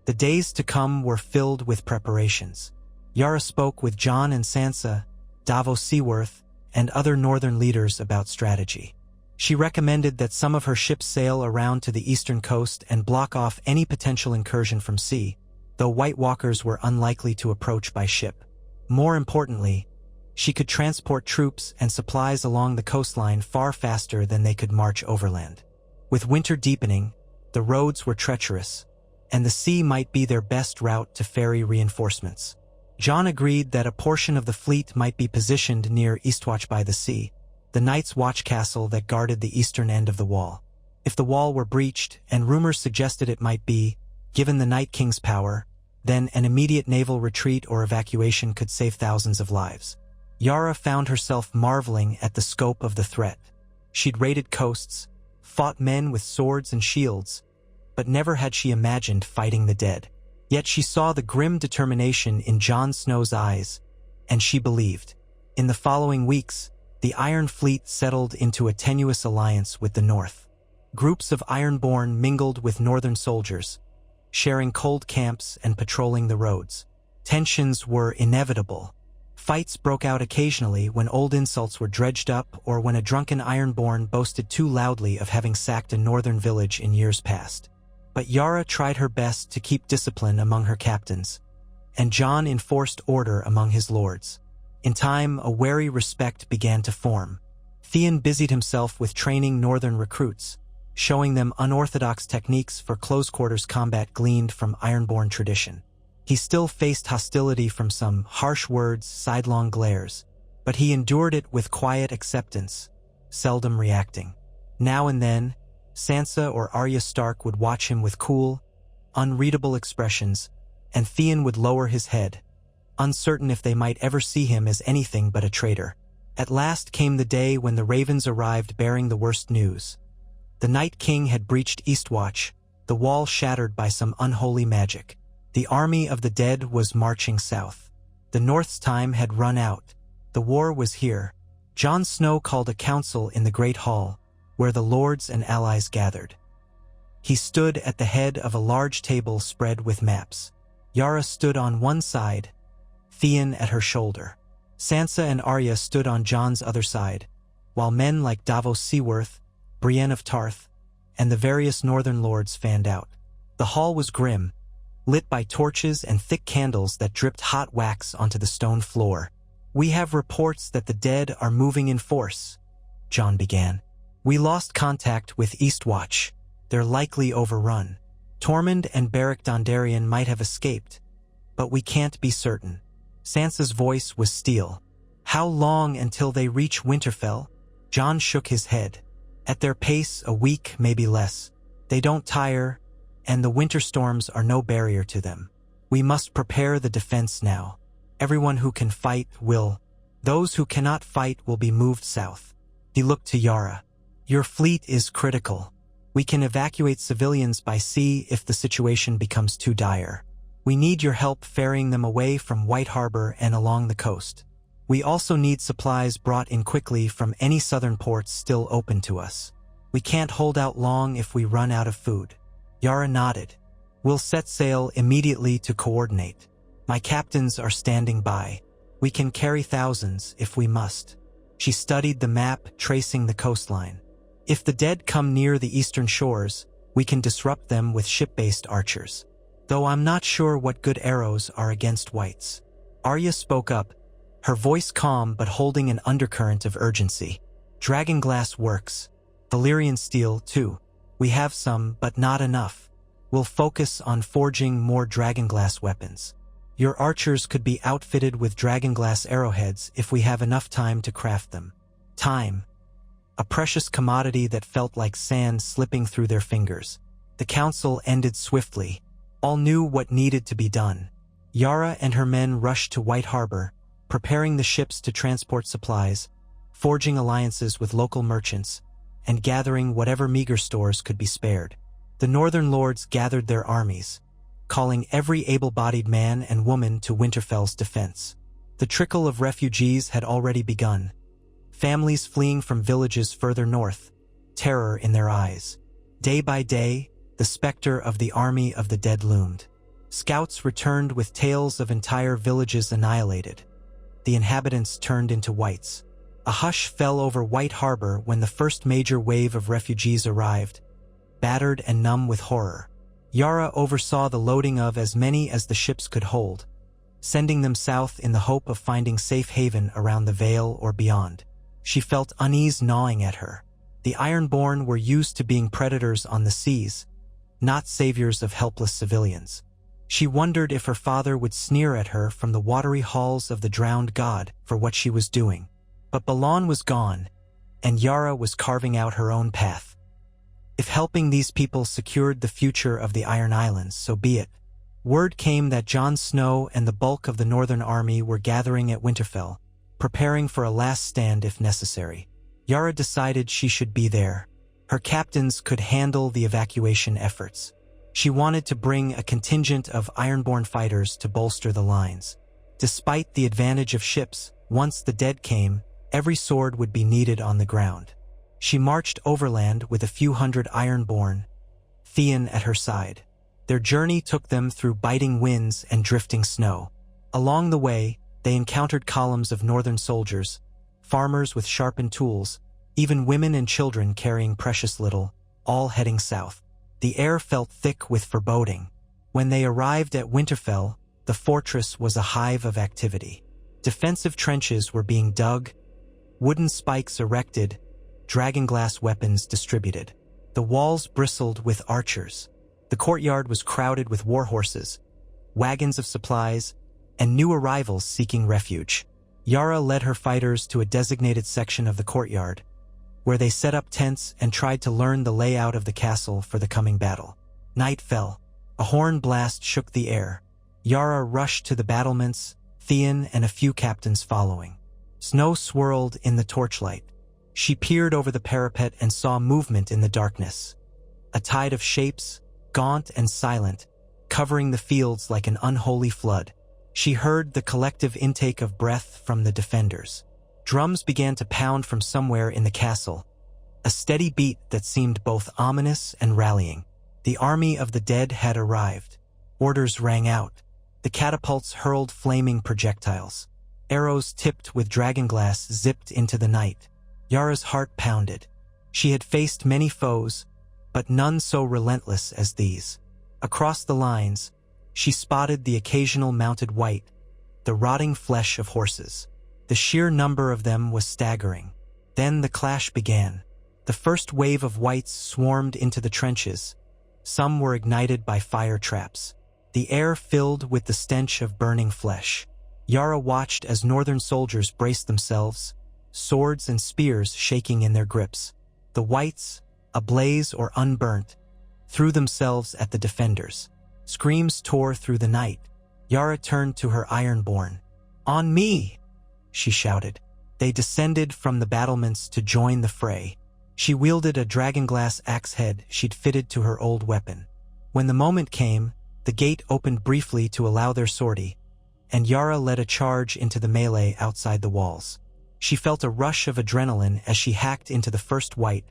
The days to come were filled with preparations. Yara spoke with Jon and Sansa, Davos Seaworth, and other northern leaders about strategy. She recommended that some of her ships sail around to the eastern coast and block off any potential incursion from sea, though White Walkers were unlikely to approach by ship. More importantly, she could transport troops and supplies along the coastline far faster than they could march overland. With winter deepening, the roads were treacherous, and the sea might be their best route to ferry reinforcements. Jon agreed that a portion of the fleet might be positioned near Eastwatch by the Sea, the Night's Watch castle that guarded the eastern end of the wall. If the wall were breached, and rumors suggested it might be, given the Night King's power, then an immediate naval retreat or evacuation could save thousands of lives. Yara found herself marveling at the scope of the threat. She'd raided coasts, fought men with swords and shields, but never had she imagined fighting the dead. Yet she saw the grim determination in Jon Snow's eyes, and she believed. In the following weeks, the Iron Fleet settled into a tenuous alliance with the North. Groups of Ironborn mingled with Northern soldiers, sharing cold camps and patrolling the roads. Tensions were inevitable. Fights broke out occasionally when old insults were dredged up or when a drunken Ironborn boasted too loudly of having sacked a northern village in years past. But Yara tried her best to keep discipline among her captains, and Jon enforced order among his lords. In time, a wary respect began to form. Theon busied himself with training northern recruits, showing them unorthodox techniques for close-quarters combat gleaned from Ironborn tradition. He still faced hostility from some harsh words, sidelong glares, but he endured it with quiet acceptance, seldom reacting. Now and then, Sansa or Arya Stark would watch him with cool, unreadable expressions, and Theon would lower his head, uncertain if they might ever see him as anything but a traitor. At last came the day when the ravens arrived bearing the worst news. The Night King had breached Eastwatch, the wall shattered by some unholy magic. The army of the dead was marching south. The North's time had run out. The war was here. Jon Snow called a council in the Great Hall, where the lords and allies gathered. He stood at the head of a large table spread with maps. Yara stood on one side, Theon at her shoulder. Sansa and Arya stood on Jon's other side, while men like Davos Seaworth, Brienne of Tarth, and the various northern lords fanned out. The hall was grim, lit by torches and thick candles that dripped hot wax onto the stone floor. "We have reports that the dead are moving in force," Jon began. "We lost contact with Eastwatch. They're likely overrun. Tormund and Beric Dondarrion might have escaped, but we can't be certain." Sansa's voice was steel. "How long until they reach Winterfell?" Jon shook his head. "At their pace, a week, maybe less. They don't tire, and the winter storms are no barrier to them. We must prepare the defense now. Everyone who can fight will. Those who cannot fight will be moved south." He looked to Yara. Your fleet is critical. We can evacuate civilians by sea if the situation becomes too dire. We need your help ferrying them away from White Harbor and along the coast. We also need supplies brought in quickly from any southern ports still open to us. We can't hold out long if we run out of food. Yara nodded. We'll set sail immediately to coordinate. My captains are standing by. We can carry thousands if we must. She studied the map, tracing the coastline. If the dead come near the eastern shores, we can disrupt them with ship-based archers. Though I'm not sure what good arrows are against whites. Arya spoke up, her voice calm but holding an undercurrent of urgency. Dragonglass works. Valyrian steel, too. We have some, but not enough. We'll focus on forging more dragonglass weapons. Your archers could be outfitted with dragonglass arrowheads if we have enough time to craft them. Time. A precious commodity that felt like sand slipping through their fingers. The council ended swiftly. All knew what needed to be done. Yara and her men rushed to White Harbor, preparing the ships to transport supplies, forging alliances with local merchants, and gathering whatever meager stores could be spared. The northern lords gathered their armies, calling every able-bodied man and woman to Winterfell's defense. The trickle of refugees had already begun. Families fleeing from villages further north, terror in their eyes. Day by day, the specter of the army of the dead loomed. Scouts returned with tales of entire villages annihilated. The inhabitants turned into whites. A hush fell over White Harbor when the first major wave of refugees arrived, battered and numb with horror. Yara oversaw the loading of as many as the ships could hold, sending them south in the hope of finding safe haven around the Vale or beyond. She felt unease gnawing at her. The Ironborn were used to being predators on the seas, not saviors of helpless civilians. She wondered if her father would sneer at her from the watery halls of the drowned god for what she was doing. But Balan was gone, and Yara was carving out her own path. If helping these people secured the future of the Iron Islands, so be it. Word came that Jon Snow and the bulk of the Northern Army were gathering at Winterfell, preparing for a last stand if necessary. Yara decided she should be there. Her captains could handle the evacuation efforts. She wanted to bring a contingent of Ironborn fighters to bolster the lines. Despite the advantage of ships, once the dead came, every sword would be needed on the ground. She marched overland with a few hundred Ironborn, Theon at her side. Their journey took them through biting winds and drifting snow. Along the way, they encountered columns of northern soldiers, farmers with sharpened tools, even women and children carrying precious little, all heading south. The air felt thick with foreboding. When they arrived at Winterfell, the fortress was a hive of activity. Defensive trenches were being dug, wooden spikes erected, dragonglass weapons distributed. The walls bristled with archers. The courtyard was crowded with war horses, wagons of supplies, and new arrivals seeking refuge. Yara led her fighters to a designated section of the courtyard, where they set up tents and tried to learn the layout of the castle for the coming battle. Night fell. A horn blast shook the air. Yara rushed to the battlements, Theon and a few captains following. Snow swirled in the torchlight. She peered over the parapet and saw movement in the darkness. A tide of shapes, gaunt and silent, covering the fields like an unholy flood. She heard the collective intake of breath from the defenders. Drums began to pound from somewhere in the castle, a steady beat that seemed both ominous and rallying. The army of the dead had arrived. Orders rang out. The catapults hurled flaming projectiles. Arrows tipped with dragonglass zipped into the night. Yara's heart pounded. She had faced many foes, but none so relentless as these. Across the lines, she spotted the occasional mounted wight, the rotting flesh of horses. The sheer number of them was staggering. Then the clash began. The first wave of whites swarmed into the trenches. Some were ignited by fire traps. The air filled with the stench of burning flesh. Yara watched as northern soldiers braced themselves, swords and spears shaking in their grips. The whites, ablaze or unburnt, threw themselves at the defenders. Screams tore through the night. Yara turned to her Ironborn. "On me!" she shouted. They descended from the battlements to join the fray. She wielded a dragonglass axe head she'd fitted to her old weapon. When the moment came, the gate opened briefly to allow their sortie, and Yara led a charge into the melee outside the walls. She felt a rush of adrenaline as she hacked into the first wight,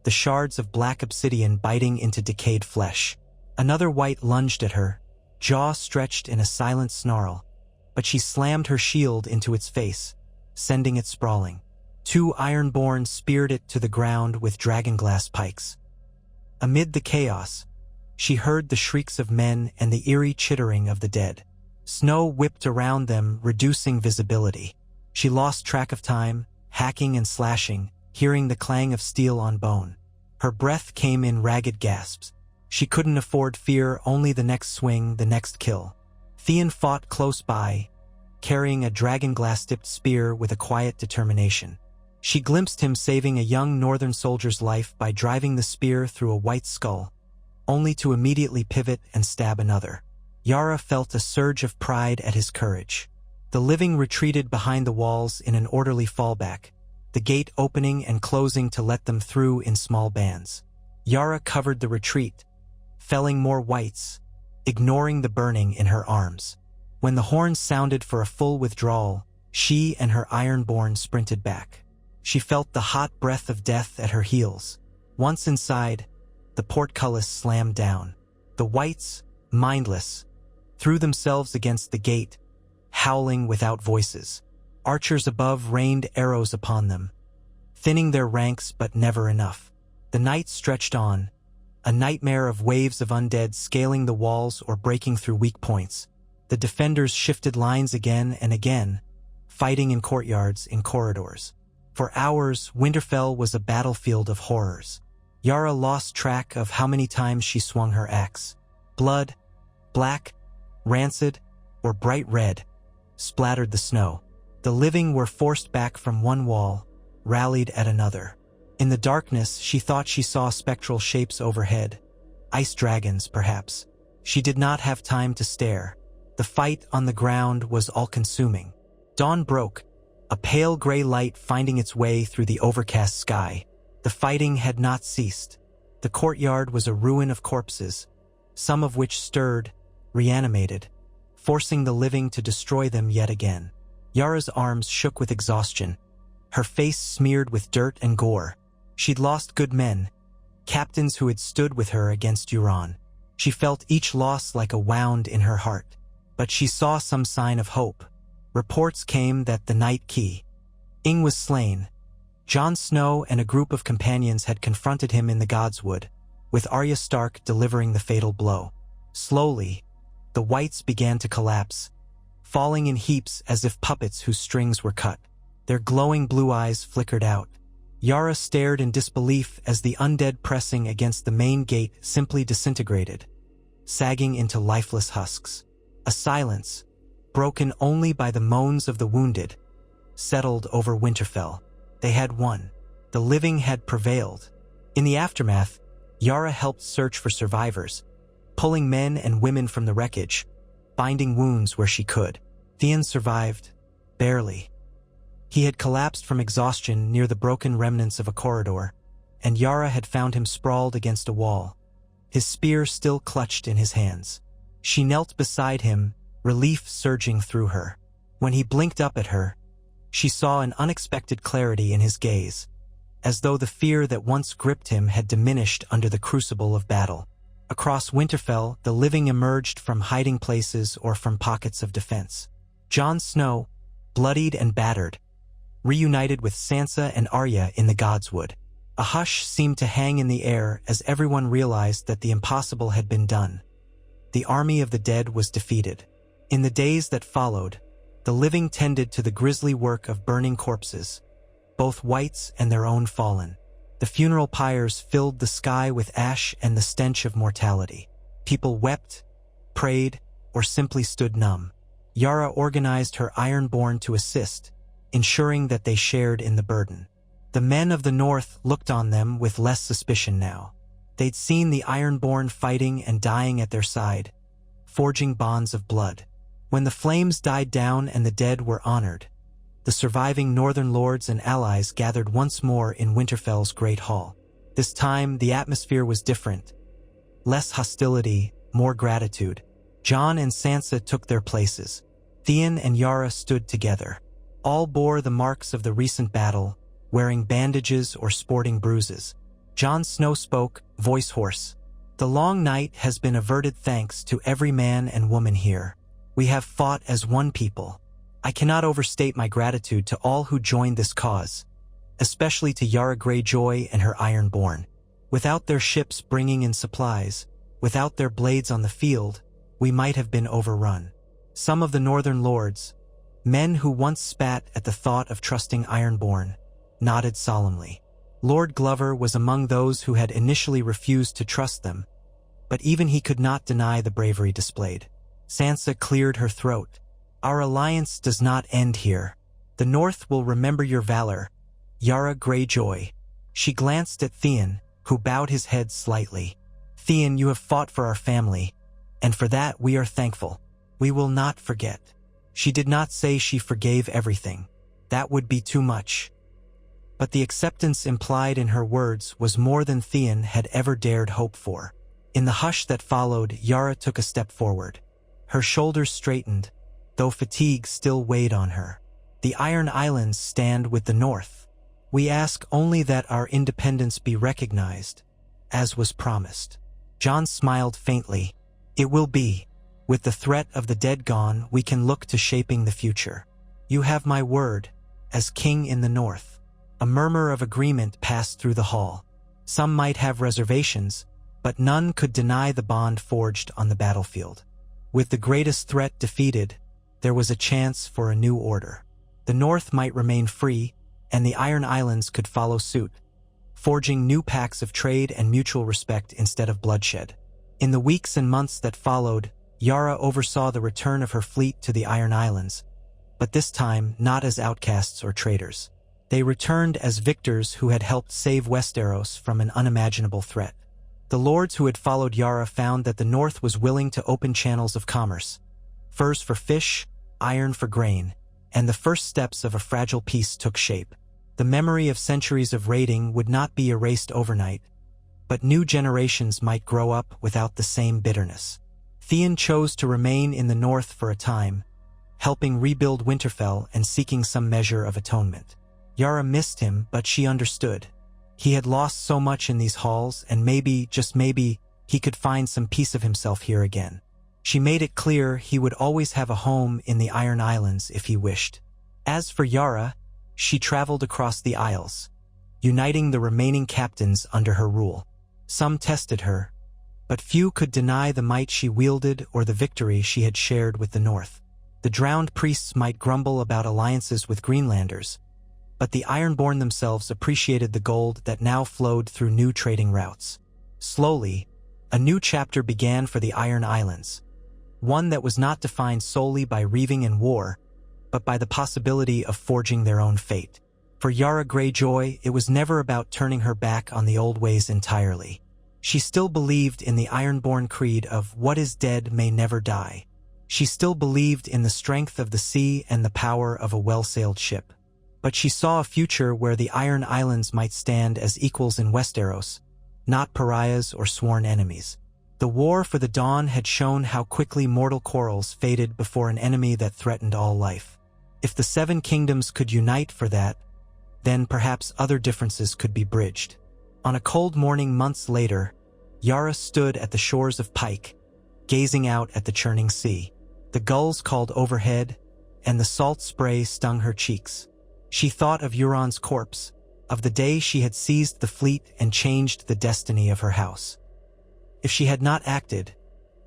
the shards of black obsidian biting into decayed flesh. Another wight lunged at her, jaw stretched in a silent snarl, but she slammed her shield into its face, sending it sprawling. Two Ironborn speared it to the ground with dragonglass pikes. Amid the chaos, she heard the shrieks of men and the eerie chittering of the dead. Snow whipped around them, reducing visibility. She lost track of time, hacking and slashing, hearing the clang of steel on bone. Her breath came in ragged gasps. She couldn't afford fear, only the next swing, the next kill. Theon fought close by, carrying a dragonglass-tipped spear with a quiet determination. She glimpsed him saving a young northern soldier's life by driving the spear through a white skull, only to immediately pivot and stab another. Yara felt a surge of pride at his courage. The living retreated behind the walls in an orderly fallback, the gate opening and closing to let them through in small bands. Yara covered the retreat, felling more wights, ignoring the burning in her arms. When the horns sounded for a full withdrawal, she and her Ironborn sprinted back. She felt the hot breath of death at her heels. Once inside, the portcullis slammed down. The wights, mindless, threw themselves against the gate, howling without voices. Archers above rained arrows upon them, thinning their ranks but never enough. The night stretched on, a nightmare of waves of undead scaling the walls or breaking through weak points. The defenders shifted lines again and again, fighting in courtyards, in corridors. For hours, Winterfell was a battlefield of horrors. Yara lost track of how many times she swung her axe. Blood, black, rancid, or bright red, splattered the snow. The living were forced back from one wall, rallied at another. In the darkness, she thought she saw spectral shapes overhead. Ice dragons, perhaps. She did not have time to stare. The fight on the ground was all-consuming. Dawn broke, a pale gray light finding its way through the overcast sky. The fighting had not ceased. The courtyard was a ruin of corpses, some of which stirred, reanimated, forcing the living to destroy them yet again. Yara's arms shook with exhaustion, her face smeared with dirt and gore. She'd lost good men, captains who had stood with her against Euron. She felt each loss like a wound in her heart. But she saw some sign of hope. Reports came that the Night Key, Ing, was slain. Jon Snow and a group of companions had confronted him in the Godswood, with Arya Stark delivering the fatal blow. Slowly, the wights began to collapse, falling in heaps as if puppets whose strings were cut. Their glowing blue eyes flickered out. Yara stared in disbelief as the undead pressing against the main gate simply disintegrated, sagging into lifeless husks. A silence, broken only by the moans of the wounded, settled over Winterfell. They had won. The living had prevailed. In the aftermath, Yara helped search for survivors, pulling men and women from the wreckage, binding wounds where she could. Theon survived, barely. He had collapsed from exhaustion near the broken remnants of a corridor, and Yara had found him sprawled against a wall, his spear still clutched in his hands. She knelt beside him, relief surging through her. When he blinked up at her, she saw an unexpected clarity in his gaze, as though the fear that once gripped him had diminished under the crucible of battle. Across Winterfell, the living emerged from hiding places or from pockets of defense. Jon Snow, bloodied and battered, reunited with Sansa and Arya in the Godswood. A hush seemed to hang in the air as everyone realized that the impossible had been done. The army of the dead was defeated. In the days that followed, the living tended to the grisly work of burning corpses, both wights and their own fallen. The funeral pyres filled the sky with ash and the stench of mortality. People wept, prayed, or simply stood numb. Yara organized her Ironborn to assist, ensuring that they shared in the burden. The men of the north looked on them with less suspicion now. They'd seen the Ironborn fighting and dying at their side, forging bonds of blood. When the flames died down and the dead were honored, the surviving northern lords and allies gathered once more in Winterfell's Great Hall. This time, the atmosphere was different. Less hostility, more gratitude. Jon and Sansa took their places. Theon and Yara stood together. All bore the marks of the recent battle, wearing bandages or sporting bruises. Jon Snow spoke, voice hoarse. "The long night has been averted thanks to every man and woman here. We have fought as one people. I cannot overstate my gratitude to all who joined this cause, especially to Yara Greyjoy and her Ironborn. Without their ships bringing in supplies, without their blades on the field, we might have been overrun." Some of the northern lords, men who once spat at the thought of trusting Ironborn, nodded solemnly. Lord Glover was among those who had initially refused to trust them, but even he could not deny the bravery displayed. Sansa cleared her throat. "Our alliance does not end here. The North will remember your valor, Yara Greyjoy." She glanced at Theon, who bowed his head slightly. "Theon, you have fought for our family, and for that we are thankful. We will not forget." She did not say she forgave everything. That would be too much. But the acceptance implied in her words was more than Theon had ever dared hope for. In the hush that followed, Yara took a step forward. Her shoulders straightened, though fatigue still weighed on her. "The Iron Islands stand with the North. We ask only that our independence be recognized, as was promised." Jon smiled faintly. "It will be. With the threat of the dead gone, we can look to shaping the future. You have my word, as king in the North." A murmur of agreement passed through the hall. Some might have reservations, but none could deny the bond forged on the battlefield. With the greatest threat defeated, there was a chance for a new order. The North might remain free, and the Iron Islands could follow suit, forging new pacts of trade and mutual respect instead of bloodshed. In the weeks and months that followed, Yara oversaw the return of her fleet to the Iron Islands, but this time not as outcasts or traitors. They returned as victors who had helped save Westeros from an unimaginable threat. The lords who had followed Yara found that the North was willing to open channels of commerce, furs for fish, iron for grain, and the first steps of a fragile peace took shape. The memory of centuries of raiding would not be erased overnight, but new generations might grow up without the same bitterness. Theon chose to remain in the North for a time, helping rebuild Winterfell and seeking some measure of atonement. Yara missed him, but she understood. He had lost so much in these halls, and maybe, just maybe, he could find some piece of himself here again. She made it clear he would always have a home in the Iron Islands if he wished. As for Yara, she traveled across the Isles, uniting the remaining captains under her rule. Some tested her, but few could deny the might she wielded or the victory she had shared with the North. The drowned priests might grumble about alliances with Greenlanders, but the Ironborn themselves appreciated the gold that now flowed through new trading routes. Slowly, a new chapter began for the Iron Islands, one that was not defined solely by reaving and war, but by the possibility of forging their own fate. For Yara Greyjoy, it was never about turning her back on the old ways entirely. She still believed in the Ironborn creed of "what is dead may never die." She still believed in the strength of the sea and the power of a well-sailed ship. But she saw a future where the Iron Islands might stand as equals in Westeros, not pariahs or sworn enemies. The War for the Dawn had shown how quickly mortal quarrels faded before an enemy that threatened all life. If the Seven Kingdoms could unite for that, then perhaps other differences could be bridged. On a cold morning months later, Yara stood at the shores of Pike, gazing out at the churning sea. The gulls called overhead, and the salt spray stung her cheeks. She thought of Euron's corpse, of the day she had seized the fleet and changed the destiny of her house. If she had not acted,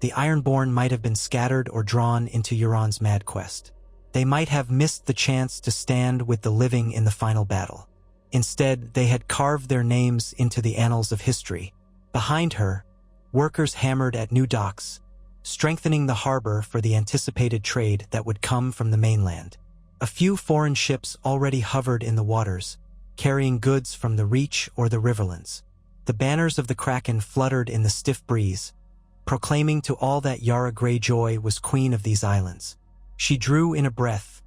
the Ironborn might have been scattered or drawn into Euron's mad quest. They might have missed the chance to stand with the living in the final battle. Instead, they had carved their names into the annals of history. Behind her, workers hammered at new docks, strengthening the harbor for the anticipated trade that would come from the mainland. A few foreign ships already hovered in the waters, carrying goods from the Reach or the Riverlands. The banners of the Kraken fluttered in the stiff breeze, proclaiming to all that Yara Greyjoy was queen of these islands. She drew in a breath,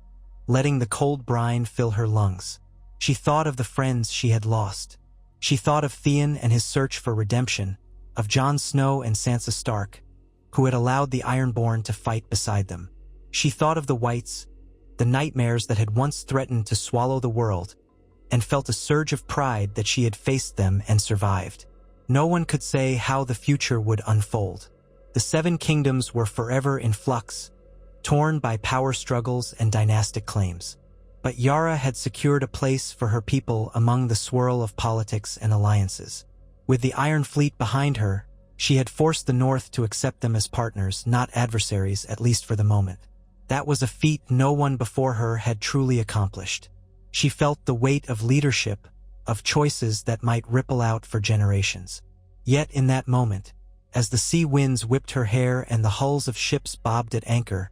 letting the cold brine fill her lungs. She thought of the friends she had lost. She thought of Theon and his search for redemption, of Jon Snow and Sansa Stark, who had allowed the Ironborn to fight beside them. She thought of the Whites, the nightmares that had once threatened to swallow the world, and felt a surge of pride that she had faced them and survived. No one could say how the future would unfold. The Seven Kingdoms were forever in flux, torn by power struggles and dynastic claims. But Yara had secured a place for her people among the swirl of politics and alliances. With the Iron Fleet behind her, she had forced the North to accept them as partners, not adversaries, at least for the moment. That was a feat no one before her had truly accomplished. She felt the weight of leadership, of choices that might ripple out for generations. Yet in that moment, as the sea winds whipped her hair and the hulls of ships bobbed at anchor,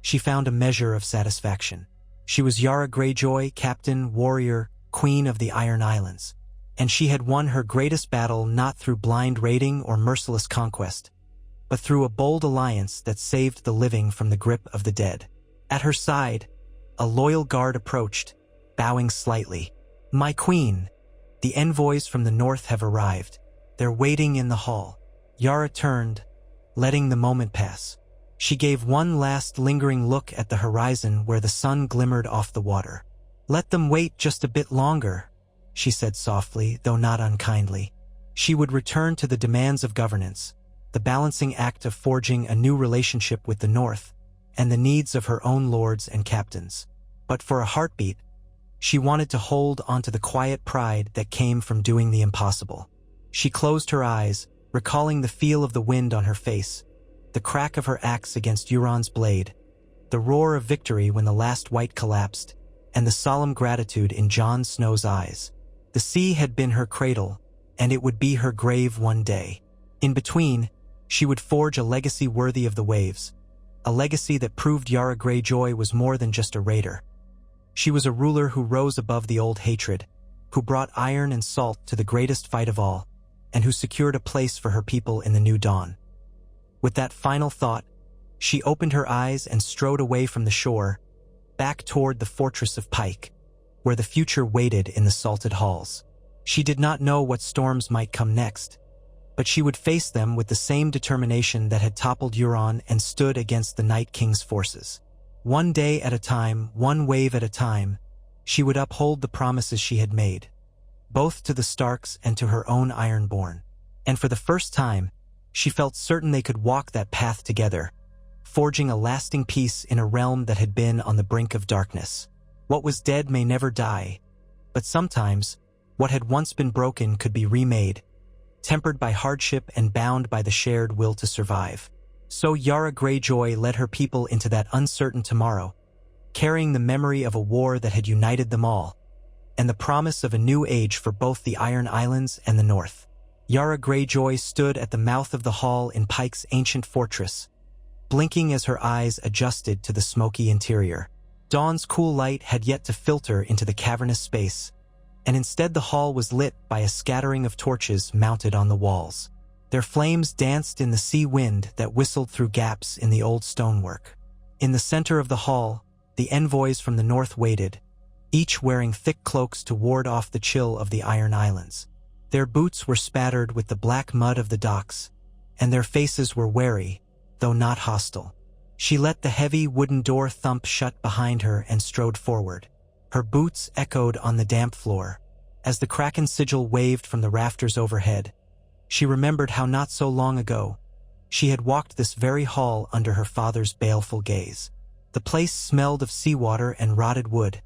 she found a measure of satisfaction. She was Yara Greyjoy, captain, warrior, queen of the Iron Islands. And she had won her greatest battle not through blind raiding or merciless conquest, but through a bold alliance that saved the living from the grip of the dead. At her side, a loyal guard approached, bowing slightly. "My queen, the envoys from the north have arrived. They're waiting in the hall." Yara turned, letting the moment pass. She gave one last lingering look at the horizon where the sun glimmered off the water. "Let them wait just a bit longer," she said softly, though not unkindly. She would return to the demands of governance, the balancing act of forging a new relationship with the North, and the needs of her own lords and captains. But for a heartbeat, she wanted to hold onto the quiet pride that came from doing the impossible. She closed her eyes, recalling the feel of the wind on her face, the crack of her axe against Euron's blade, the roar of victory when the last White collapsed, and the solemn gratitude in Jon Snow's eyes. The sea had been her cradle, and it would be her grave one day. In between, she would forge a legacy worthy of the waves, a legacy that proved Yara Greyjoy was more than just a raider. She was a ruler who rose above the old hatred, who brought iron and salt to the greatest fight of all, and who secured a place for her people in the new dawn. With that final thought, she opened her eyes and strode away from the shore, back toward the fortress of Pike, where the future waited in the salted halls. She did not know what storms might come next, but she would face them with the same determination that had toppled Euron and stood against the Night King's forces. One day at a time, one wave at a time, she would uphold the promises she had made, both to the Starks and to her own Ironborn. And for the first time, she felt certain they could walk that path together, forging a lasting peace in a realm that had been on the brink of darkness. What was dead may never die, but sometimes, what had once been broken could be remade, tempered by hardship and bound by the shared will to survive. So Yara Greyjoy led her people into that uncertain tomorrow, carrying the memory of a war that had united them all, and the promise of a new age for both the Iron Islands and the North. Yara Greyjoy stood at the mouth of the hall in Pike's ancient fortress, blinking as her eyes adjusted to the smoky interior. Dawn's cool light had yet to filter into the cavernous space, and instead the hall was lit by a scattering of torches mounted on the walls. Their flames danced in the sea wind that whistled through gaps in the old stonework. In the center of the hall, the envoys from the north waited, each wearing thick cloaks to ward off the chill of the Iron Islands. Their boots were spattered with the black mud of the docks, and their faces were wary, though not hostile. She let the heavy wooden door thump shut behind her and strode forward. Her boots echoed on the damp floor. As the kraken sigil waved from the rafters overhead, she remembered how not so long ago she had walked this very hall under her father's baleful gaze. The place smelled of seawater and rotted wood,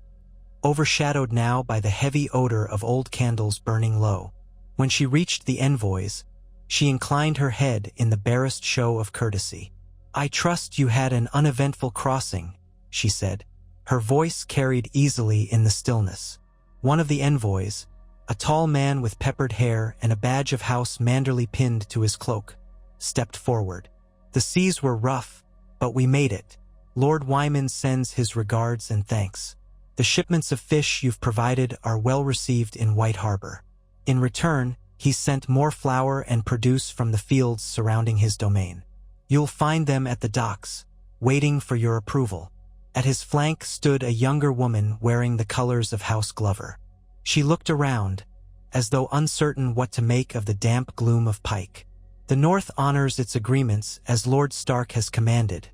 overshadowed now by the heavy odor of old candles burning low. When she reached the envoys, she inclined her head in the barest show of courtesy. "I trust you had an uneventful crossing," she said. Her voice carried easily in the stillness. One of the envoys, a tall man with peppered hair and a badge of House Manderly pinned to his cloak, stepped forward. "The seas were rough, but we made it. Lord Wyman sends his regards and thanks. The shipments of fish you've provided are well received in White Harbor. In return, he sent more flour and produce from the fields surrounding his domain. You'll find them at the docks, waiting for your approval." At his flank stood a younger woman wearing the colors of House Glover. She looked around, as though uncertain what to make of the damp gloom of Pike. "The North honors its agreements as Lord Stark has commanded,"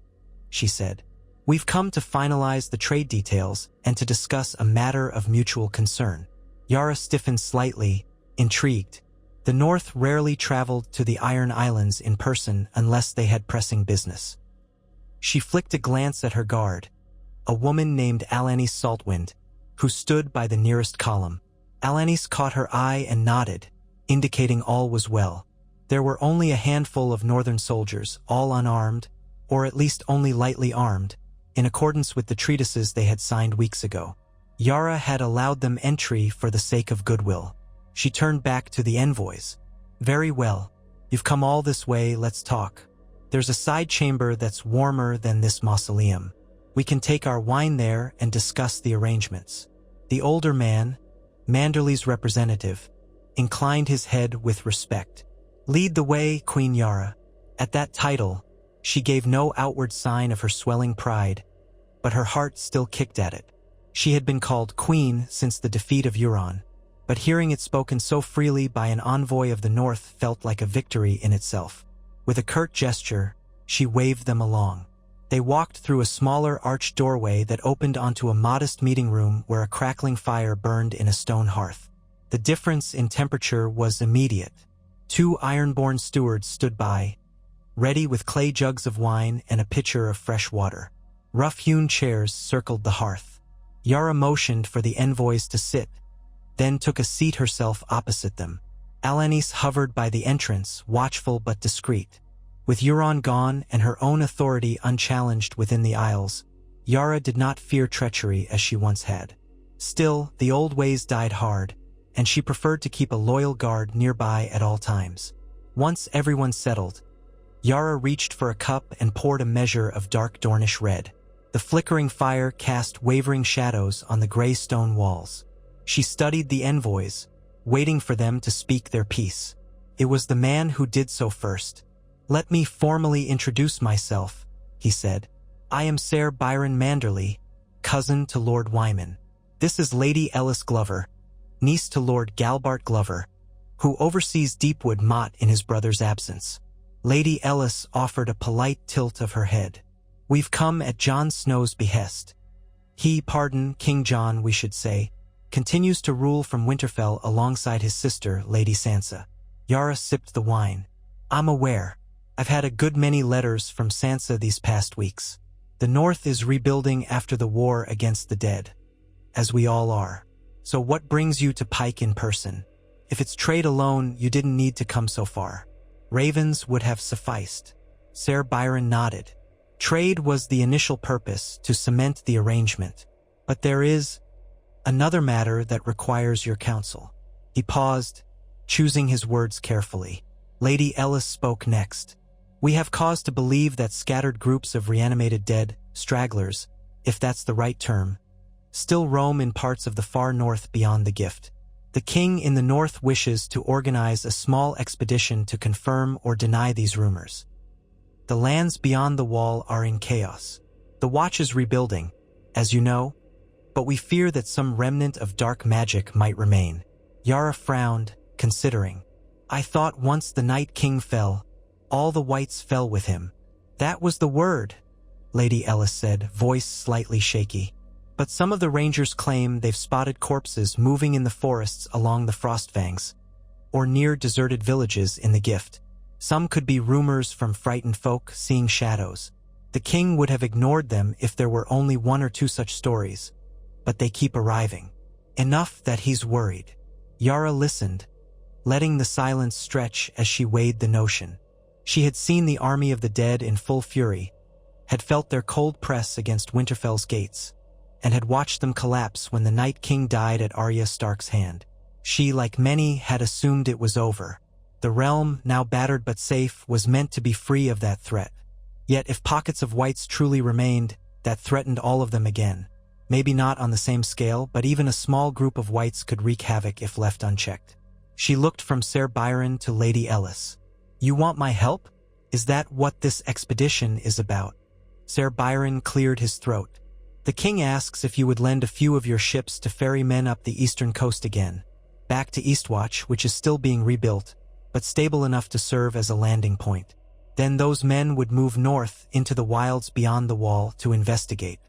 she said. "We've come to finalize the trade details and to discuss a matter of mutual concern." Yara stiffened slightly, intrigued. The North rarely traveled to the Iron Islands in person unless they had pressing business. She flicked a glance at her guard, a woman named Alanis Saltwind, who stood by the nearest column. Alanis caught her eye and nodded, indicating all was well. There were only a handful of northern soldiers, all unarmed, or at least only lightly armed, in accordance with the treatises they had signed weeks ago. Yara had allowed them entry for the sake of goodwill. She turned back to the envoys. "Very well. You've come all this way, let's talk. There's a side chamber that's warmer than this mausoleum. We can take our wine there and discuss the arrangements." The older man, Manderley's representative, inclined his head with respect. "Lead the way, Queen Yara." At that title, she gave no outward sign of her swelling pride, but her heart still kicked at it. She had been called Queen since the defeat of Euron, but hearing it spoken so freely by an envoy of the North felt like a victory in itself. With a curt gesture, she waved them along. They walked through a smaller arched doorway that opened onto a modest meeting room where a crackling fire burned in a stone hearth. The difference in temperature was immediate. 2 ironborn stewards stood by, ready with clay jugs of wine and a pitcher of fresh water. Rough-hewn chairs circled the hearth. Yara motioned for the envoys to sit, then took a seat herself opposite them. Alanis hovered by the entrance, watchful but discreet. With Euron gone and her own authority unchallenged within the Isles, Yara did not fear treachery as she once had. Still, the old ways died hard, and she preferred to keep a loyal guard nearby at all times. Once everyone settled, Yara reached for a cup and poured a measure of dark Dornish red. The flickering fire cast wavering shadows on the gray stone walls. She studied the envoys, waiting for them to speak their piece. It was the man who did so first. "Let me formally introduce myself," he said. "I am Ser Byron Manderley, cousin to Lord Wyman. This is Lady Ellis Glover, niece to Lord Galbart Glover, who oversees Deepwood Motte in his brother's absence." Lady Ellis offered a polite tilt of her head. "We've come at Jon Snow's behest. King Jon, we should say, continues to rule from Winterfell alongside his sister, Lady Sansa." Yara sipped the wine. "I'm aware. I've had a good many letters from Sansa these past weeks. The North is rebuilding after the war against the dead, as we all are. So what brings you to Pike in person? If it's trade alone, you didn't need to come so far. Ravens would have sufficed." Ser Byron nodded. "Trade was the initial purpose, to cement the arrangement. But there is another matter that requires your counsel." He paused, choosing his words carefully. Lady Ellis spoke next. "We have cause to believe that scattered groups of reanimated dead, stragglers, if that's the right term, still roam in parts of the far north beyond the Gift. The king in the north wishes to organize a small expedition to confirm or deny these rumors. The lands beyond the wall are in chaos. The Watch is rebuilding, as you know, but we fear that some remnant of dark magic might remain." Yara frowned, considering. "I thought once the Night King fell, all the whites fell with him." "That was the word," Lady Ellis said, voice slightly shaky. "But some of the rangers claim they've spotted corpses moving in the forests along the Frostfangs, or near deserted villages in the Gift. Some could be rumors from frightened folk seeing shadows. The king would have ignored them if there were only 1 or 2 such stories, but they keep arriving. Enough that he's worried." Yara listened, letting the silence stretch as she weighed the notion. She had seen the army of the dead in full fury, had felt their cold press against Winterfell's gates, and had watched them collapse when the Night King died at Arya Stark's hand. She, like many, had assumed it was over. The realm, now battered but safe, was meant to be free of that threat. Yet if pockets of whites truly remained, that threatened all of them again. Maybe not on the same scale, but even a small group of whites could wreak havoc if left unchecked. She looked from Ser Byron to Lady Ellis. "You want my help? Is that what this expedition is about?" Ser Byron cleared his throat. The king asks if you would lend a few of your ships to ferry men up the eastern coast again, back to Eastwatch, which is still being rebuilt, but stable enough to serve as a landing point. Then those men would move north into the wilds beyond the wall to investigate.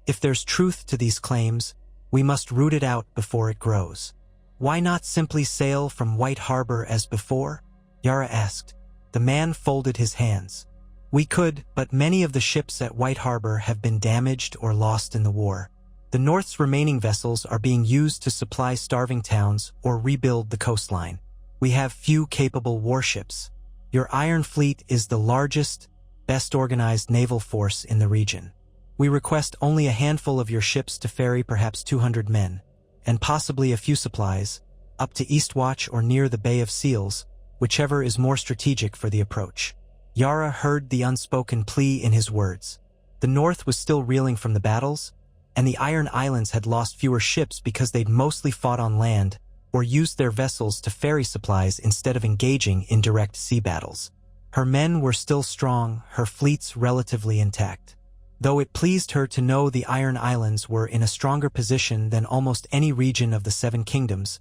If there's truth to these claims, we must root it out before it grows. Why not simply sail from White Harbor as before? Yara asked. The man folded his hands. We could, but many of the ships at White Harbor have been damaged or lost in the war. The North's remaining vessels are being used to supply starving towns or rebuild the coastline. We have few capable warships. Your Iron Fleet is the largest, best organized naval force in the region. We request only a handful of your ships to ferry perhaps 200 men, and possibly a few supplies, up to Eastwatch or near the Bay of Seals, whichever is more strategic for the approach. Yara heard the unspoken plea in his words. The North was still reeling from the battles, and the Iron Islands had lost fewer ships because they'd mostly fought on land or used their vessels to ferry supplies instead of engaging in direct sea battles. Her men were still strong, her fleets relatively intact. Though it pleased her to know the Iron Islands were in a stronger position than almost any region of the Seven Kingdoms,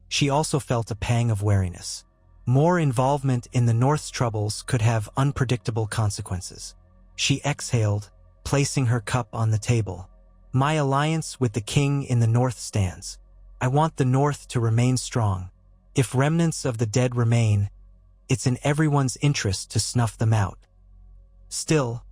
she also felt a pang of wariness. More involvement in the North's troubles could have unpredictable consequences. She exhaled, placing her cup on the table. My alliance with the king in the North stands. I want the North to remain strong. If remnants of the dead remain, it's in everyone's interest to snuff them out. Still,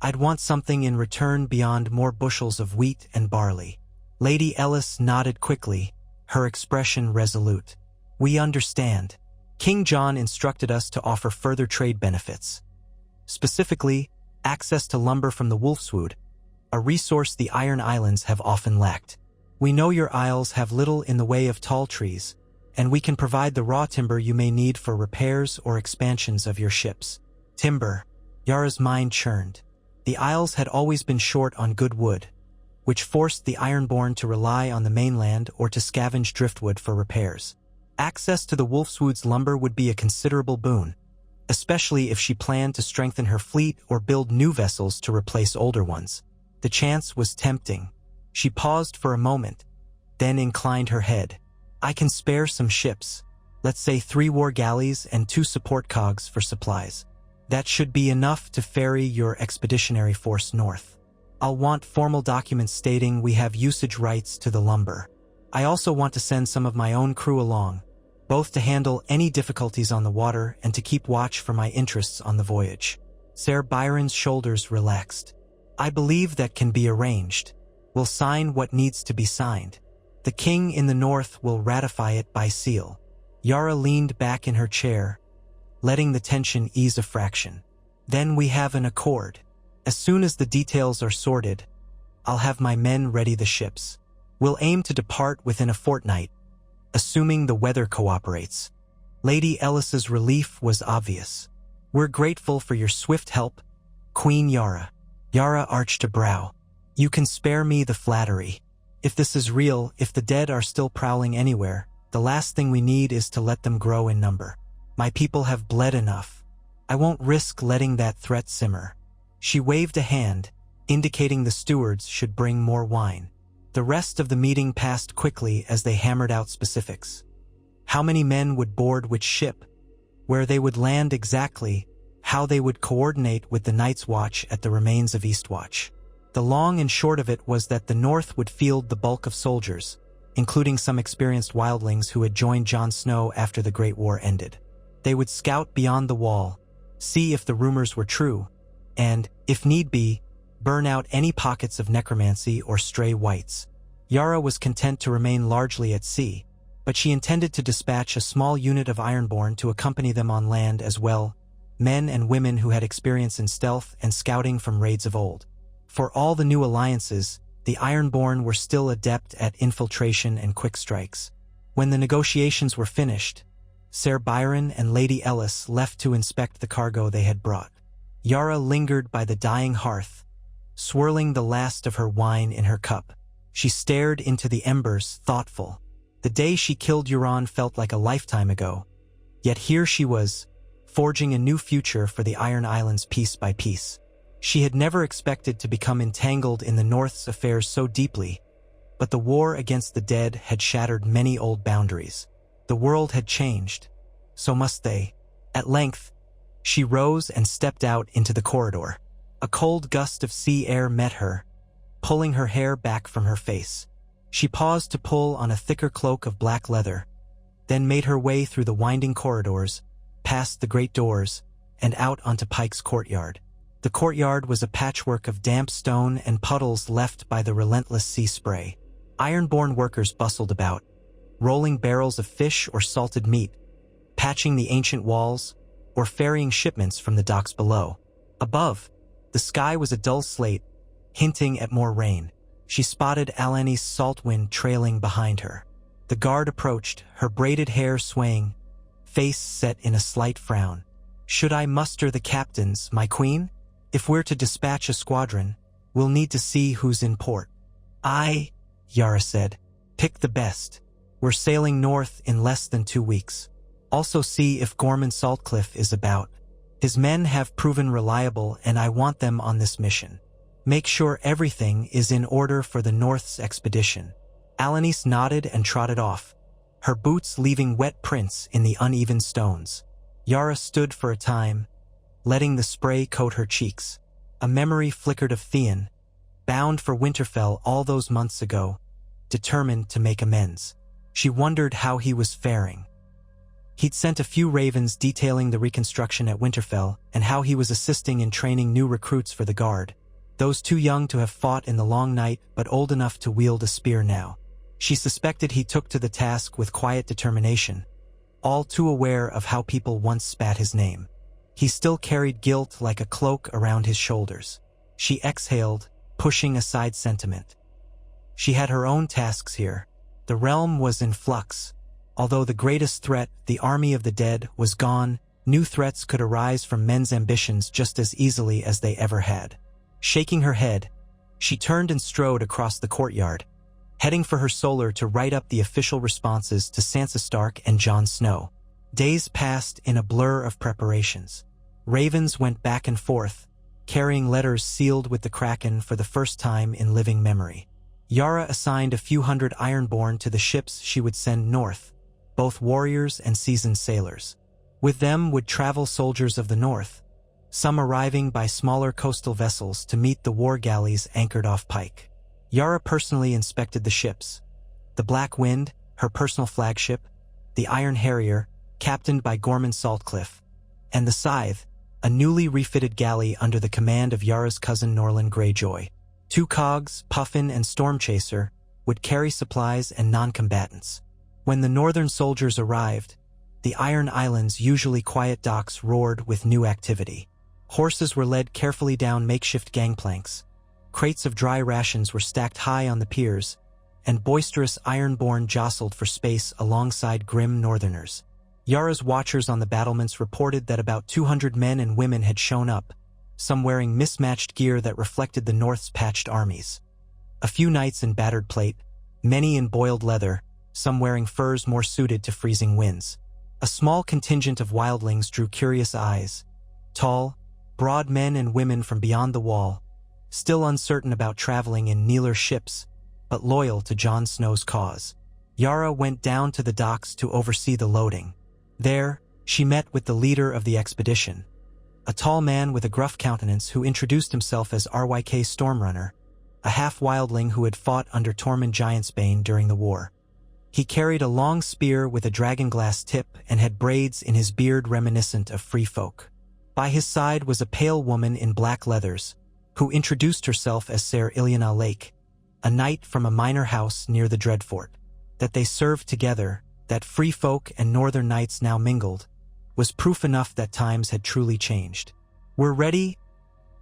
I'd want something in return beyond more bushels of wheat and barley. Lady Ellis nodded quickly, her expression resolute. We understand. King John instructed us to offer further trade benefits. Specifically, access to lumber from the Wolfswood, a resource the Iron Islands have often lacked. We know your isles have little in the way of tall trees, and we can provide the raw timber you may need for repairs or expansions of your ships. Timber. Yara's mind churned. The Isles had always been short on good wood, which forced the Ironborn to rely on the mainland or to scavenge driftwood for repairs. Access to the Wolfswood's lumber would be a considerable boon, especially if she planned to strengthen her fleet or build new vessels to replace older ones. The chance was tempting. She paused for a moment, then inclined her head. I can spare some ships, let's say 3 war galleys and 2 support cogs for supplies. That should be enough to ferry your expeditionary force north. I'll want formal documents stating we have usage rights to the lumber. I also want to send some of my own crew along, both to handle any difficulties on the water and to keep watch for my interests on the voyage. Ser Byron's shoulders relaxed. I believe that can be arranged. We'll sign what needs to be signed. The king in the north will ratify it by seal. Yara leaned back in her chair, letting the tension ease a fraction. Then we have an accord. As soon as the details are sorted, I'll have my men ready the ships. We'll aim to depart within a fortnight, assuming the weather cooperates. Lady Ellis's relief was obvious. We're grateful for your swift help, Queen Yara. Yara arched a brow. You can spare me the flattery. If this is real, if the dead are still prowling anywhere, the last thing we need is to let them grow in number. My people have bled enough. I won't risk letting that threat simmer. She waved a hand, indicating the stewards should bring more wine. The rest of the meeting passed quickly as they hammered out specifics. How many men would board which ship, where they would land exactly, how they would coordinate with the Night's Watch at the remains of Eastwatch. The long and short of it was that the North would field the bulk of soldiers, including some experienced wildlings who had joined Jon Snow after the Great War ended. They would scout beyond the wall, see if the rumors were true, and, if need be, burn out any pockets of necromancy or stray whites. Yara was content to remain largely at sea, but she intended to dispatch a small unit of Ironborn to accompany them on land as well, men and women who had experience in stealth and scouting from raids of old. For all the new alliances, the Ironborn were still adept at infiltration and quick strikes. When the negotiations were finished, Ser Byron and Lady Ellis left to inspect the cargo they had brought. Yara lingered by the dying hearth, swirling the last of her wine in her cup. She stared into the embers, thoughtful. The day she killed Euron felt like a lifetime ago, yet here she was, forging a new future for the Iron Islands piece by piece. She had never expected to become entangled in the North's affairs so deeply, but the war against the dead had shattered many old boundaries. The world had changed. So must they. At length, she rose and stepped out into the corridor. A cold gust of sea air met her, pulling her hair back from her face. She paused to pull on a thicker cloak of black leather, then made her way through the winding corridors, past the great doors, and out onto Pike's courtyard. The courtyard was a patchwork of damp stone and puddles left by the relentless sea spray. Ironborn workers bustled about, rolling barrels of fish or salted meat, patching the ancient walls, or ferrying shipments from the docks below. Above, the sky was a dull slate, hinting at more rain. She spotted Alani's salt wind trailing behind her. The guard approached, her braided hair swaying, face set in a slight frown. "Should I muster the captains, my queen? If we're to dispatch a squadron, we'll need to see who's in port." "Aye," Yara said. "Pick the best. We're sailing north in less than 2 weeks. Also see if Gorman Saltcliffe is about. His men have proven reliable and I want them on this mission. Make sure everything is in order for the North's expedition." Alanis nodded and trotted off, her boots leaving wet prints in the uneven stones. Yara stood for a time, letting the spray coat her cheeks. A memory flickered of Theon, bound for Winterfell all those months ago, determined to make amends. She wondered how he was faring. He'd sent a few ravens detailing the reconstruction at Winterfell and how he was assisting in training new recruits for the guard, those too young to have fought in the long night but old enough to wield a spear now. She suspected he took to the task with quiet determination, all too aware of how people once spat his name. He still carried guilt like a cloak around his shoulders. She exhaled, pushing aside sentiment. She had her own tasks here. The realm was in flux. Although the greatest threat, the army of the dead, was gone, new threats could arise from men's ambitions just as easily as they ever had. Shaking her head, she turned and strode across the courtyard, heading for her solar to write up the official responses to Sansa Stark and Jon Snow. Days passed in a blur of preparations. Ravens went back and forth, carrying letters sealed with the Kraken for the first time in living memory. Yara assigned a few hundred Ironborn to the ships she would send north, both warriors and seasoned sailors. With them would travel soldiers of the north, some arriving by smaller coastal vessels to meet the war galleys anchored off Pike. Yara personally inspected the ships. The Black Wind, her personal flagship, the Iron Harrier, captained by Gorman Saltcliffe, and the Scythe, a newly refitted galley under the command of Yara's cousin Norland Greyjoy. 2 cogs, Puffin and Stormchaser, would carry supplies and non-combatants. When the northern soldiers arrived, the Iron Islands' usually quiet docks roared with new activity. Horses were led carefully down makeshift gangplanks, crates of dry rations were stacked high on the piers, and boisterous Ironborn jostled for space alongside grim northerners. Yara's watchers on the battlements reported that about 200 men and women had shown up, some wearing mismatched gear that reflected the North's patched armies. A few knights in battered plate, many in boiled leather, some wearing furs more suited to freezing winds. A small contingent of wildlings drew curious eyes, tall, broad men and women from beyond the wall, still uncertain about traveling in Neeler ships, but loyal to Jon Snow's cause. Yara went down to the docks to oversee the loading. There, she met with the leader of the expedition, a tall man with a gruff countenance who introduced himself as RYK Stormrunner, a half-wildling who had fought under Tormund Giantsbane during the war. He carried a long spear with a dragonglass tip and had braids in his beard reminiscent of free folk. By his side was a pale woman in black leathers, who introduced herself as Ser Ilyana Lake, a knight from a minor house near the Dreadfort. That they served together, that free folk and northern knights now mingled, was proof enough that times had truly changed. "We're ready,"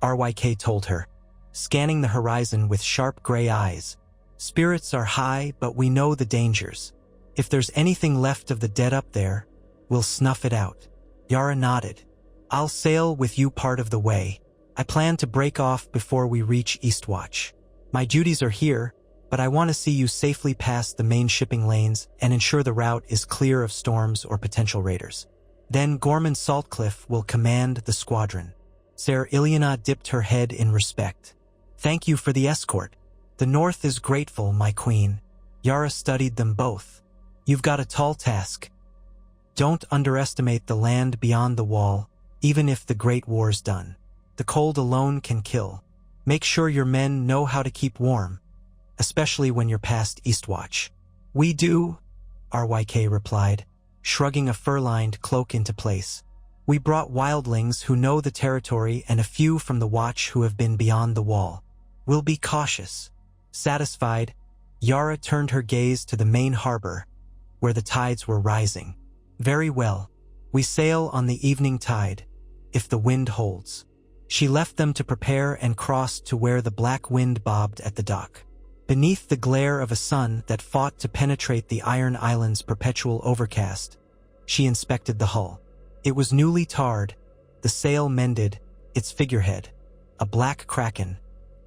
RYK told her, scanning the horizon with sharp gray eyes. "Spirits are high, but we know the dangers. If there's anything left of the dead up there, we'll snuff it out." Yara nodded. "I'll sail with you part of the way. I plan to break off before we reach Eastwatch. My duties are here, but I want to see you safely past the main shipping lanes and ensure the route is clear of storms or potential raiders. Then Gorman Saltcliffe will command the squadron." Ser Ilyana dipped her head in respect. "Thank you for the escort. The North is grateful, my queen." Yara studied them both. "You've got a tall task. Don't underestimate the land beyond the wall, even if the Great War's done. The cold alone can kill. Make sure your men know how to keep warm, especially when you're past Eastwatch." "We do," RYK replied, shrugging a fur-lined cloak into place. "We brought wildlings who know the territory and a few from the Watch who have been beyond the wall. We'll be cautious." Satisfied, Yara turned her gaze to the main harbor, where the tides were rising. "Very well. We sail on the evening tide, if the wind holds." She left them to prepare and crossed to where the black wind bobbed at the dock. Beneath the glare of a sun that fought to penetrate the Iron Island's perpetual overcast, she inspected the hull. It was newly tarred, the sail mended, its figurehead, a black kraken,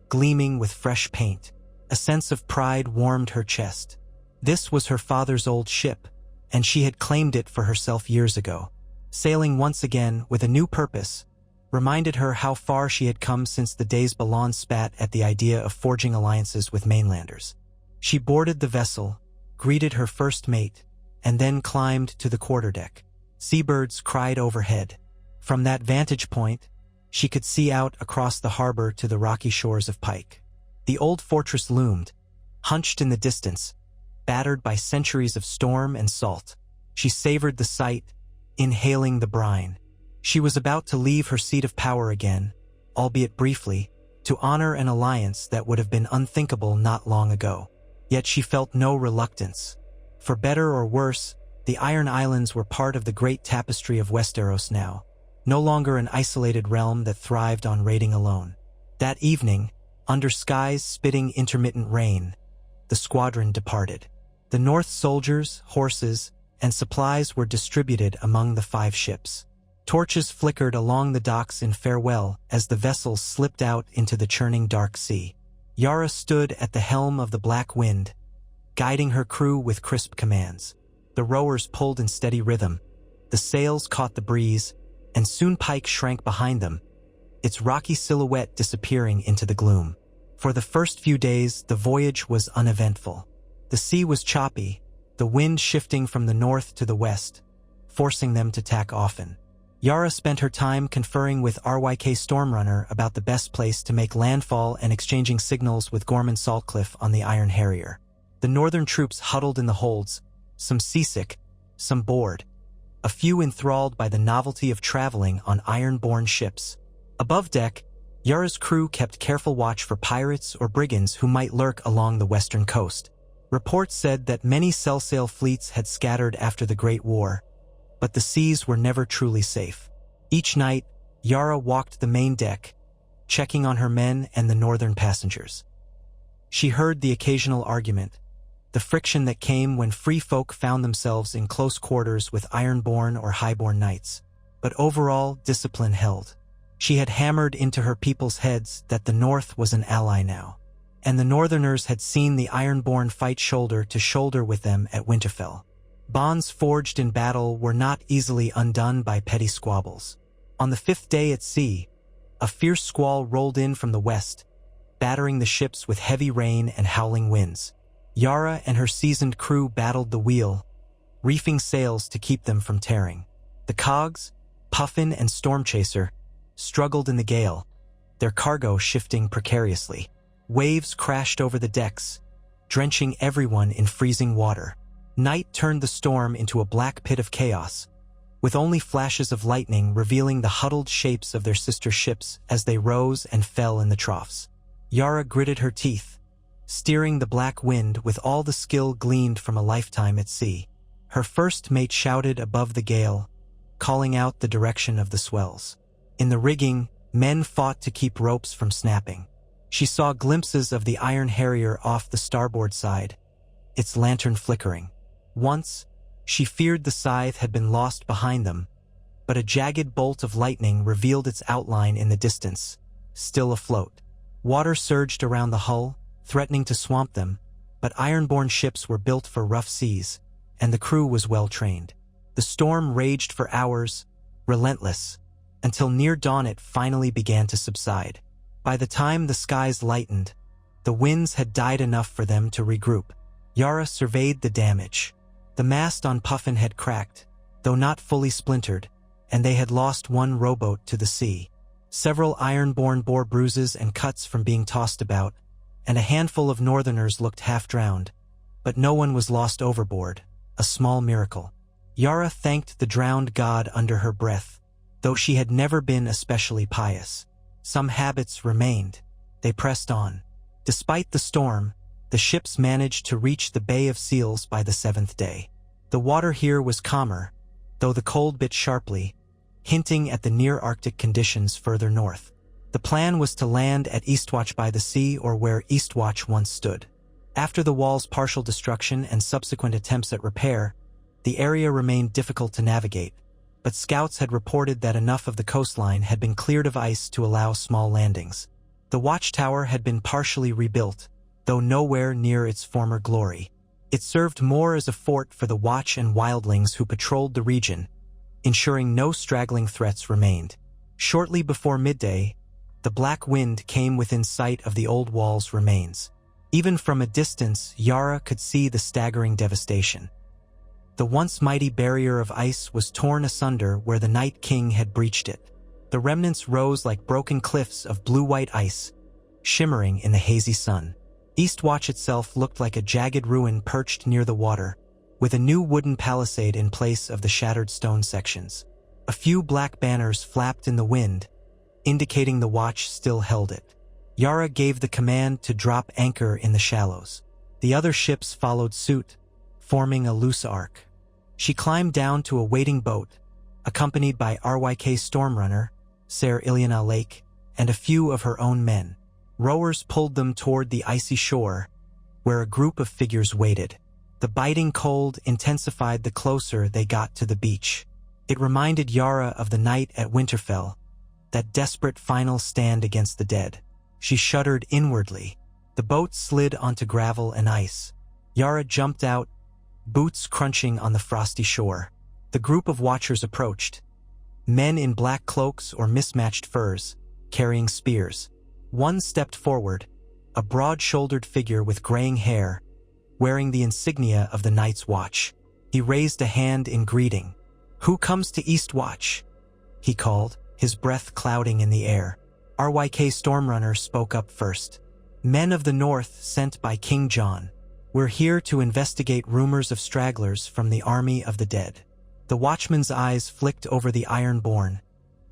gleaming with fresh paint. A sense of pride warmed her chest. This was her father's old ship, and she had claimed it for herself years ago. Sailing once again with a new purpose reminded her how far she had come since the days Balan spat at the idea of forging alliances with mainlanders. She boarded the vessel, greeted her first mate, and then climbed to the quarterdeck. Seabirds cried overhead. From that vantage point, she could see out across the harbor to the rocky shores of Pike. The old fortress loomed, hunched in the distance, battered by centuries of storm and salt. She savored the sight, inhaling the brine. She was about to leave her seat of power again, albeit briefly, to honor an alliance that would have been unthinkable not long ago. Yet she felt no reluctance. For better or worse, the Iron Islands were part of the great tapestry of Westeros now, no longer an isolated realm that thrived on raiding alone. That evening, under skies spitting intermittent rain, the squadron departed. The North soldiers, horses, and supplies were distributed among the 5 ships. Torches flickered along the docks in farewell as the vessels slipped out into the churning dark sea. Yara stood at the helm of the Black Wind, guiding her crew with crisp commands. The rowers pulled in steady rhythm. The sails caught the breeze, and soon Pike shrank behind them, its rocky silhouette disappearing into the gloom. For the first few days, the voyage was uneventful. The sea was choppy, the wind shifting from the north to the west, forcing them to tack often. Yara spent her time conferring with RYK Stormrunner about the best place to make landfall and exchanging signals with Gorman Saltcliffe on the Iron Harrier. The northern troops huddled in the holds, some seasick, some bored, a few enthralled by the novelty of traveling on iron-borne ships. Above deck, Yara's crew kept careful watch for pirates or brigands who might lurk along the western coast. Reports said that many Cell-Sail fleets had scattered after the Great War, but the seas were never truly safe. Each night, Yara walked the main deck, checking on her men and the northern passengers. She heard the occasional argument, the friction that came when free folk found themselves in close quarters with iron-born or highborn knights. But overall, discipline held. She had hammered into her people's heads that the North was an ally now, and the Northerners had seen the iron-born fight shoulder to shoulder with them at Winterfell. Bonds forged in battle were not easily undone by petty squabbles. On the 5th day at sea, a fierce squall rolled in from the west, battering the ships with heavy rain and howling winds. Yara and her seasoned crew battled the wheel, reefing sails to keep them from tearing. The cogs, Puffin and Stormchaser, struggled in the gale, their cargo shifting precariously. Waves crashed over the decks, drenching everyone in freezing water. Night turned the storm into a black pit of chaos, with only flashes of lightning revealing the huddled shapes of their sister ships as they rose and fell in the troughs. Yara gritted her teeth, steering the Black Wind with all the skill gleaned from a lifetime at sea. Her first mate shouted above the gale, calling out the direction of the swells. In the rigging, men fought to keep ropes from snapping. She saw glimpses of the Iron Harrier off the starboard side, its lantern flickering. Once, she feared the scythe had been lost behind them, but a jagged bolt of lightning revealed its outline in the distance, still afloat. Water surged around the hull, threatening to swamp them, but iron-borne ships were built for rough seas, and the crew was well trained. The storm raged for hours, relentless, until near dawn it finally began to subside. By the time the skies lightened, the winds had died enough for them to regroup. Yara surveyed the damage. The mast on Puffin had cracked, though not fully splintered, and they had lost one rowboat to the sea. Several Ironborn bore bruises and cuts from being tossed about, and a handful of Northerners looked half-drowned. But no one was lost overboard, a small miracle. Yara thanked the drowned god under her breath, though she had never been especially pious. Some habits remained. They pressed on. Despite the storm, the ships managed to reach the Bay of Seals by the 7th day. The water here was calmer, though the cold bit sharply, hinting at the near-Arctic conditions further north. The plan was to land at Eastwatch by the sea, or where Eastwatch once stood. After the wall's partial destruction and subsequent attempts at repair, the area remained difficult to navigate, but scouts had reported that enough of the coastline had been cleared of ice to allow small landings. The watchtower had been partially rebuilt, though nowhere near its former glory. It served more as a fort for the Watch and wildlings who patrolled the region, ensuring no straggling threats remained. Shortly before midday, the black wind came within sight of the old wall's remains. Even from a distance, Yara could see the staggering devastation. The once mighty barrier of ice was torn asunder where the Night King had breached it. The remnants rose like broken cliffs of blue-white ice, shimmering in the hazy sun. Eastwatch itself looked like a jagged ruin perched near the water, with a new wooden palisade in place of the shattered stone sections. A few black banners flapped in the wind, indicating the watch still held it. Yara gave the command to drop anchor in the shallows. The other ships followed suit, forming a loose arc. She climbed down to a waiting boat, accompanied by RYK Stormrunner, Ser Ilyana Lake, and a few of her own men. Rowers pulled them toward the icy shore, where a group of figures waited. The biting cold intensified the closer they got to the beach. It reminded Yara of the night at Winterfell, that desperate final stand against the dead. She shuddered inwardly. The boat slid onto gravel and ice. Yara jumped out, boots crunching on the frosty shore. The group of watchers approached, men in black cloaks or mismatched furs, carrying spears. One stepped forward, a broad-shouldered figure with graying hair, wearing the insignia of the Night's Watch. He raised a hand in greeting. "Who comes to Eastwatch?" he called, his breath clouding in the air. RYK Stormrunner spoke up first. "Men of the North sent by King John. We're here to investigate rumors of stragglers from the army of the dead." The watchman's eyes flicked over the Ironborn,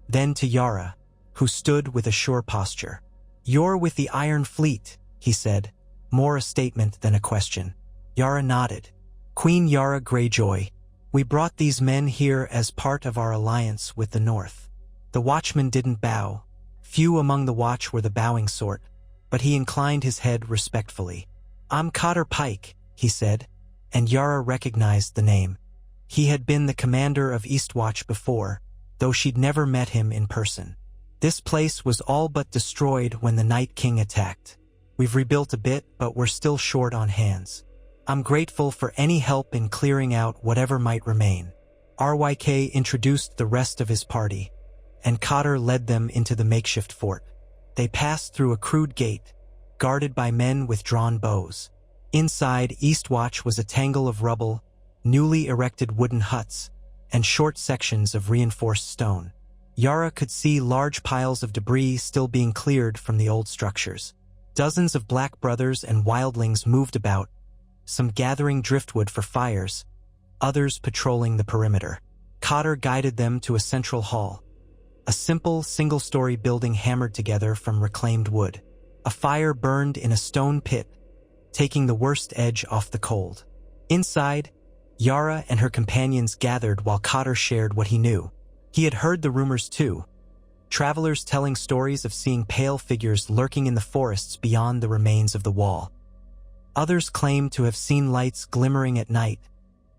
then to Yara, who stood with a sure posture. "You're with the Iron Fleet," he said, more a statement than a question. Yara nodded. "Queen Yara Greyjoy, we brought these men here as part of our alliance with the North." The watchman didn't bow. Few among the watch were the bowing sort, but he inclined his head respectfully. "I'm Cotter Pike," he said, and Yara recognized the name. He had been the commander of Eastwatch before, though she'd never met him in person. "This place was all but destroyed when the Night King attacked. We've rebuilt a bit, but we're still short on hands. I'm grateful for any help in clearing out whatever might remain." RYK introduced the rest of his party, and Cotter led them into the makeshift fort. They passed through a crude gate, guarded by men with drawn bows. Inside, Eastwatch was a tangle of rubble, newly erected wooden huts, and short sections of reinforced stone. Yara could see large piles of debris still being cleared from the old structures. Dozens of black brothers and wildlings moved about, some gathering driftwood for fires, others patrolling the perimeter. Cotter guided them to a central hall, a simple single-story building hammered together from reclaimed wood. A fire burned in a stone pit, taking the worst edge off the cold. Inside, Yara and her companions gathered while Cotter shared what he knew. He had heard the rumors too, travelers telling stories of seeing pale figures lurking in the forests beyond the remains of the wall. Others claimed to have seen lights glimmering at night,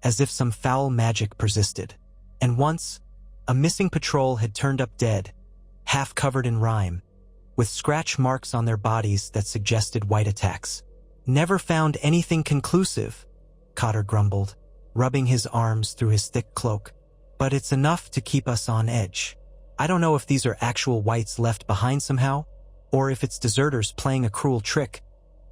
as if some foul magic persisted. And once, a missing patrol had turned up dead, half covered in rime, with scratch marks on their bodies that suggested white attacks. "Never found anything conclusive," Cotter grumbled, rubbing his arms through his thick cloak. "But it's enough to keep us on edge." I don't know if these are actual whites left behind somehow, or if it's deserters playing a cruel trick,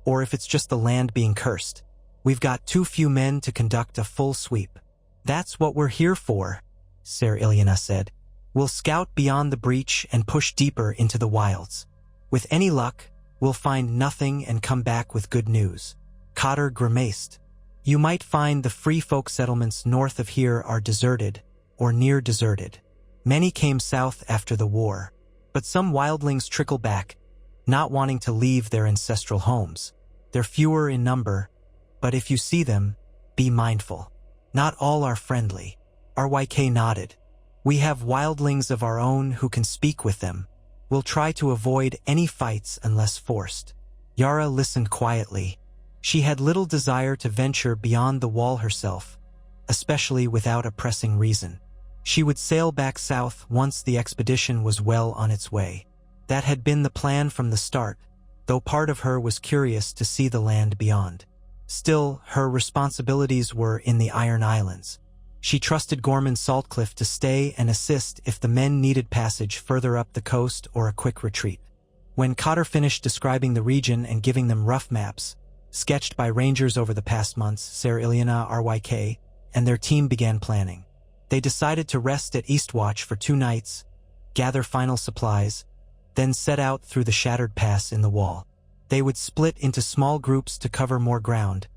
or if it's just the land being cursed. We've got too few men to conduct a full sweep. That's what we're here for, Ser Ilyana said. We'll scout beyond the breach and push deeper into the wilds. With any luck, we'll find nothing and come back with good news. Cotter grimaced. You might find the free folk settlements north of here are deserted, or near deserted. Many came south after the war, but some wildlings trickle back, not wanting to leave their ancestral homes. They're fewer in number, but if you see them, be mindful. Not all are friendly. RYK nodded. We have wildlings of our own who can speak with them. We'll try to avoid any fights unless forced. Yara listened quietly. She had little desire to venture beyond the wall herself, especially without a pressing reason. She would sail back south once the expedition was well on its way. That had been the plan from the start, though part of her was curious to see the land beyond. Still, her responsibilities were in the Iron Islands. She trusted Gorman Saltcliffe to stay and assist if the men needed passage further up the coast or a quick retreat. When Cotter finished describing the region and giving them rough maps, sketched by rangers over the past months, Ser Ilyana, RYK, and their team began planning. They decided to rest at Eastwatch for 2 nights, gather final supplies, then set out through the shattered pass in the wall. They would split into small groups to cover more ground,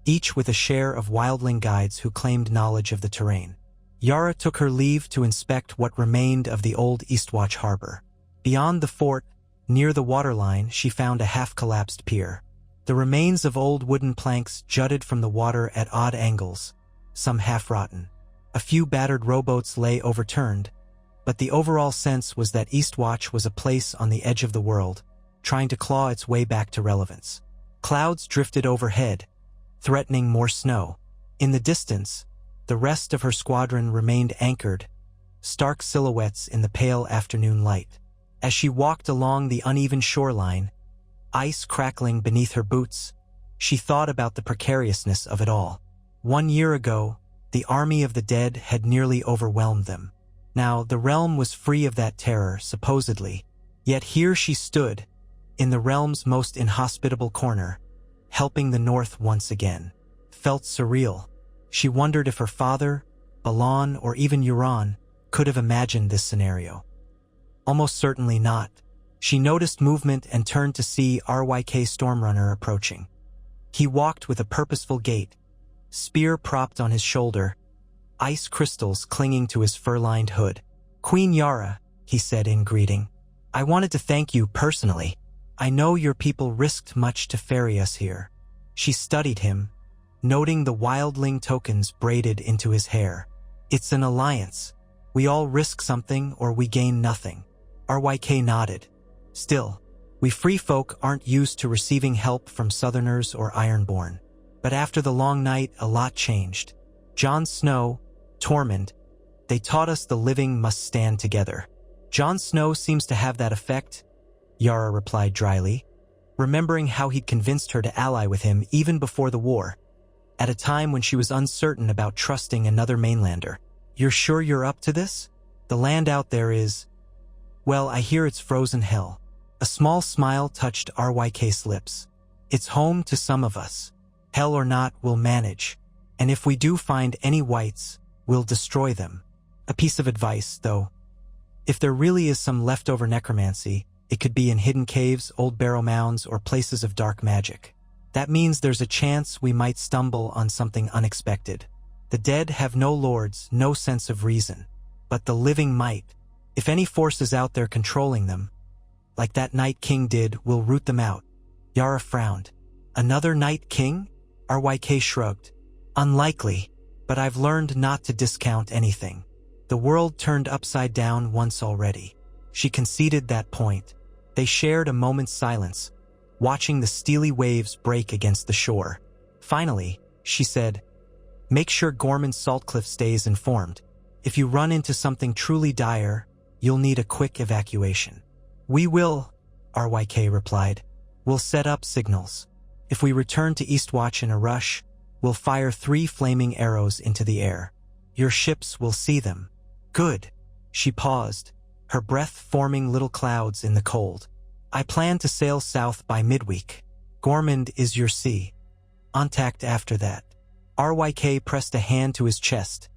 each with a share of wildling guides who claimed knowledge of the terrain. Yara took her leave to inspect what remained of the old Eastwatch harbor. Beyond the fort, near the waterline, she found a half-collapsed pier. The remains of old wooden planks jutted from the water at odd angles, some half-rotten. A few battered rowboats lay overturned, but the overall sense was that Eastwatch was a place on the edge of the world, trying to claw its way back to relevance. Clouds drifted overhead, threatening more snow. In the distance, the rest of her squadron remained anchored, stark silhouettes in the pale afternoon light. As she walked along the uneven shoreline, ice crackling beneath her boots, she thought about the precariousness of it all. 1 year ago, the army of the dead had nearly overwhelmed them. Now, the realm was free of that terror, supposedly. Yet here she stood, in the realm's most inhospitable corner, helping the North once again. Felt surreal. She wondered if her father, Balan, or even Euron could have imagined this scenario. Almost certainly not. She noticed movement and turned to see RYK Stormrunner approaching. He walked with a purposeful gait, spear propped on his shoulder, ice crystals clinging to his fur-lined hood. "Queen Yara," he said in greeting, "I wanted to thank you personally. I know your people risked much to ferry us here." She studied him, noting the wildling tokens braided into his hair. "It's an alliance. We all risk something or we gain nothing." RYK nodded. "Still, we free folk aren't used to receiving help from Southerners or Ironborn. But after the long night, a lot changed. Jon Snow, Tormund, they taught us the living must stand together." "Jon Snow seems to have that effect," Yara replied dryly, remembering how he'd convinced her to ally with him even before the war, at a time when she was uncertain about trusting another mainlander. "You're sure you're up to this? The land out there is... well, I hear it's frozen hell." A small smile touched RYK's lips. "It's home to some of us. Hell or not, we'll manage. And if we do find any whites, we'll destroy them. A piece of advice, though. If there really is some leftover necromancy, it could be in hidden caves, old barrow mounds, or places of dark magic. That means there's a chance we might stumble on something unexpected. The dead have no lords, no sense of reason. But the living might. If any force is out there controlling them, like that Night King did, we'll root them out." Yara frowned. "Another Night King?" RYK shrugged. "Unlikely, but I've learned not to discount anything. The world turned upside down once already." She conceded that point. They shared a moment's silence, watching the steely waves break against the shore. Finally, she said, "Make sure Gorman Saltcliffe stays informed. If you run into something truly dire, you'll need a quick evacuation." "We will," RYK replied. "We'll set up signals. If we return to Eastwatch in a rush, we'll fire 3 flaming arrows into the air. Your ships will see them." "Good." She paused, her breath forming little clouds in the cold. "I plan to sail south by midweek. Gormund is your sea. Contact after that." RYK pressed a hand to his chest,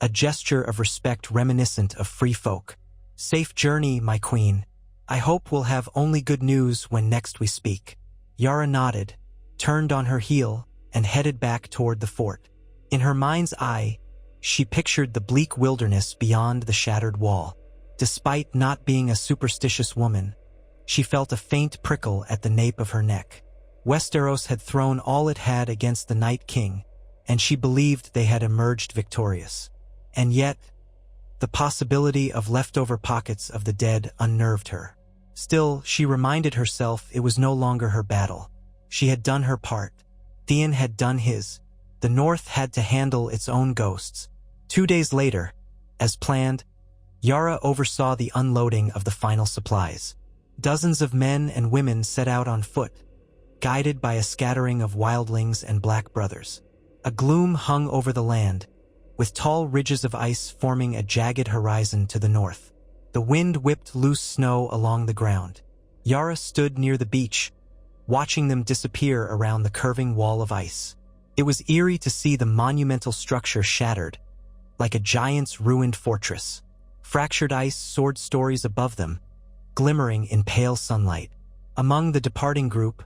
a gesture of respect reminiscent of free folk. "Safe journey, my queen. I hope we'll have only good news when next we speak." Yara nodded, turned on her heel, and headed back toward the fort. In her mind's eye, she pictured the bleak wilderness beyond the shattered wall. Despite not being a superstitious woman, she felt a faint prickle at the nape of her neck. Westeros had thrown all it had against the Night King, and she believed they had emerged victorious. And yet, the possibility of leftover pockets of the dead unnerved her. Still, she reminded herself it was no longer her battle. She had done her part. Theon had done his. The North had to handle its own ghosts. 2 days later, as planned, Yara oversaw the unloading of the final supplies. Dozens of men and women set out on foot, guided by a scattering of wildlings and black brothers. A gloom hung over the land, with tall ridges of ice forming a jagged horizon to the north. The wind whipped loose snow along the ground. Yara stood near the beach, watching them disappear around the curving wall of ice. It was eerie to see the monumental structure shattered, like a giant's ruined fortress. Fractured ice soared stories above them, glimmering in pale sunlight. Among the departing group,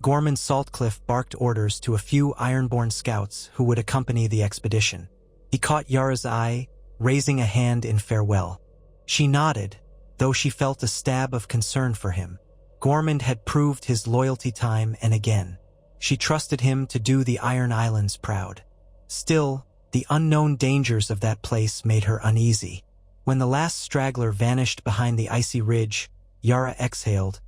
Gormund Saltcliffe barked orders to a few Ironborn scouts who would accompany the expedition. He caught Yara's eye, raising a hand in farewell. She nodded, though she felt a stab of concern for him. Gormund had proved his loyalty time and again. She trusted him to do the Iron Islands proud. Still, the unknown dangers of that place made her uneasy. When the last straggler vanished behind the icy ridge, Yara exhaled,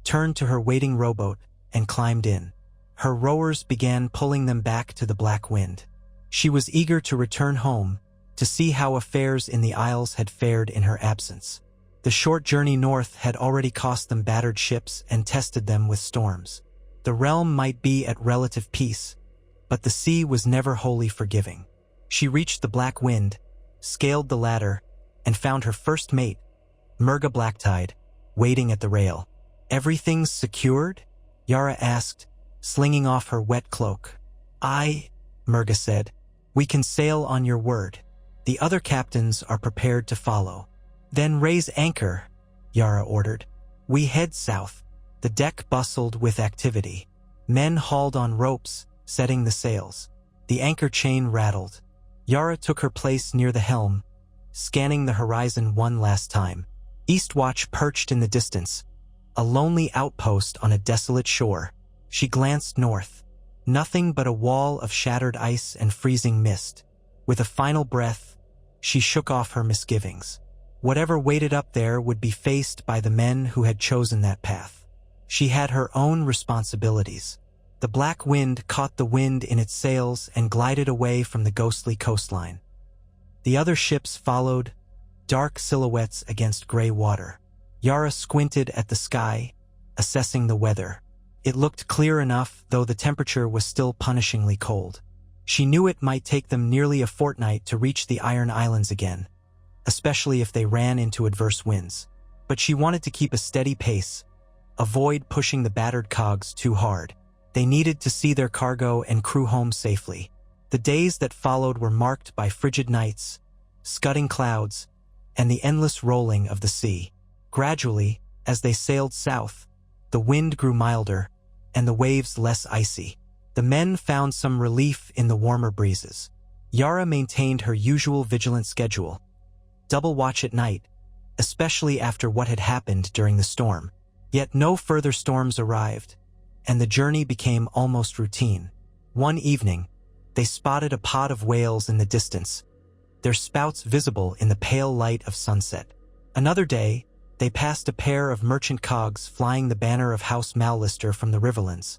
turned to her waiting rowboat, and climbed in. Her rowers began pulling them back to the black wind. She was eager to return home, to see how affairs in the Isles had fared in her absence. The short journey north had already cost them battered ships and tested them with storms. The realm might be at relative peace, but the sea was never wholly forgiving. She reached the black wind, scaled the ladder, and found her first mate, Murga Blacktide, waiting at the rail. "Everything's secured?" Yara asked, slinging off her wet cloak. "Aye," Murga said. "We can sail on your word. The other captains are prepared to follow." "Then raise anchor," Yara ordered. "We head south." The deck bustled with activity. Men hauled on ropes, setting the sails. The anchor chain rattled. Yara took her place near the helm, scanning the horizon one last time. Eastwatch perched in the distance, a lonely outpost on a desolate shore. She glanced north. Nothing but a wall of shattered ice and freezing mist. With a final breath, she shook off her misgivings. Whatever waited up there would be faced by the men who had chosen that path. She had her own responsibilities. The black wind caught the wind in its sails and glided away from the ghostly coastline. The other ships followed, dark silhouettes against gray water. Yara squinted at the sky, assessing the weather. It looked clear enough, though the temperature was still punishingly cold. She knew it might take them nearly a fortnight to reach the Iron Islands again, especially if they ran into adverse winds. But she wanted to keep a steady pace, avoid pushing the battered cogs too hard. They needed to see their cargo and crew home safely. The days that followed were marked by frigid nights, scudding clouds, and the endless rolling of the sea. Gradually, as they sailed south, the wind grew milder, and the waves less icy. The men found some relief in the warmer breezes. Yara maintained her usual vigilant schedule, double watch at night, especially after what had happened during the storm. Yet no further storms arrived, and the journey became almost routine. One evening, they spotted a pod of whales in the distance, their spouts visible in the pale light of sunset. Another day, they passed a pair of merchant cogs flying the banner of House Mallister from the Riverlands,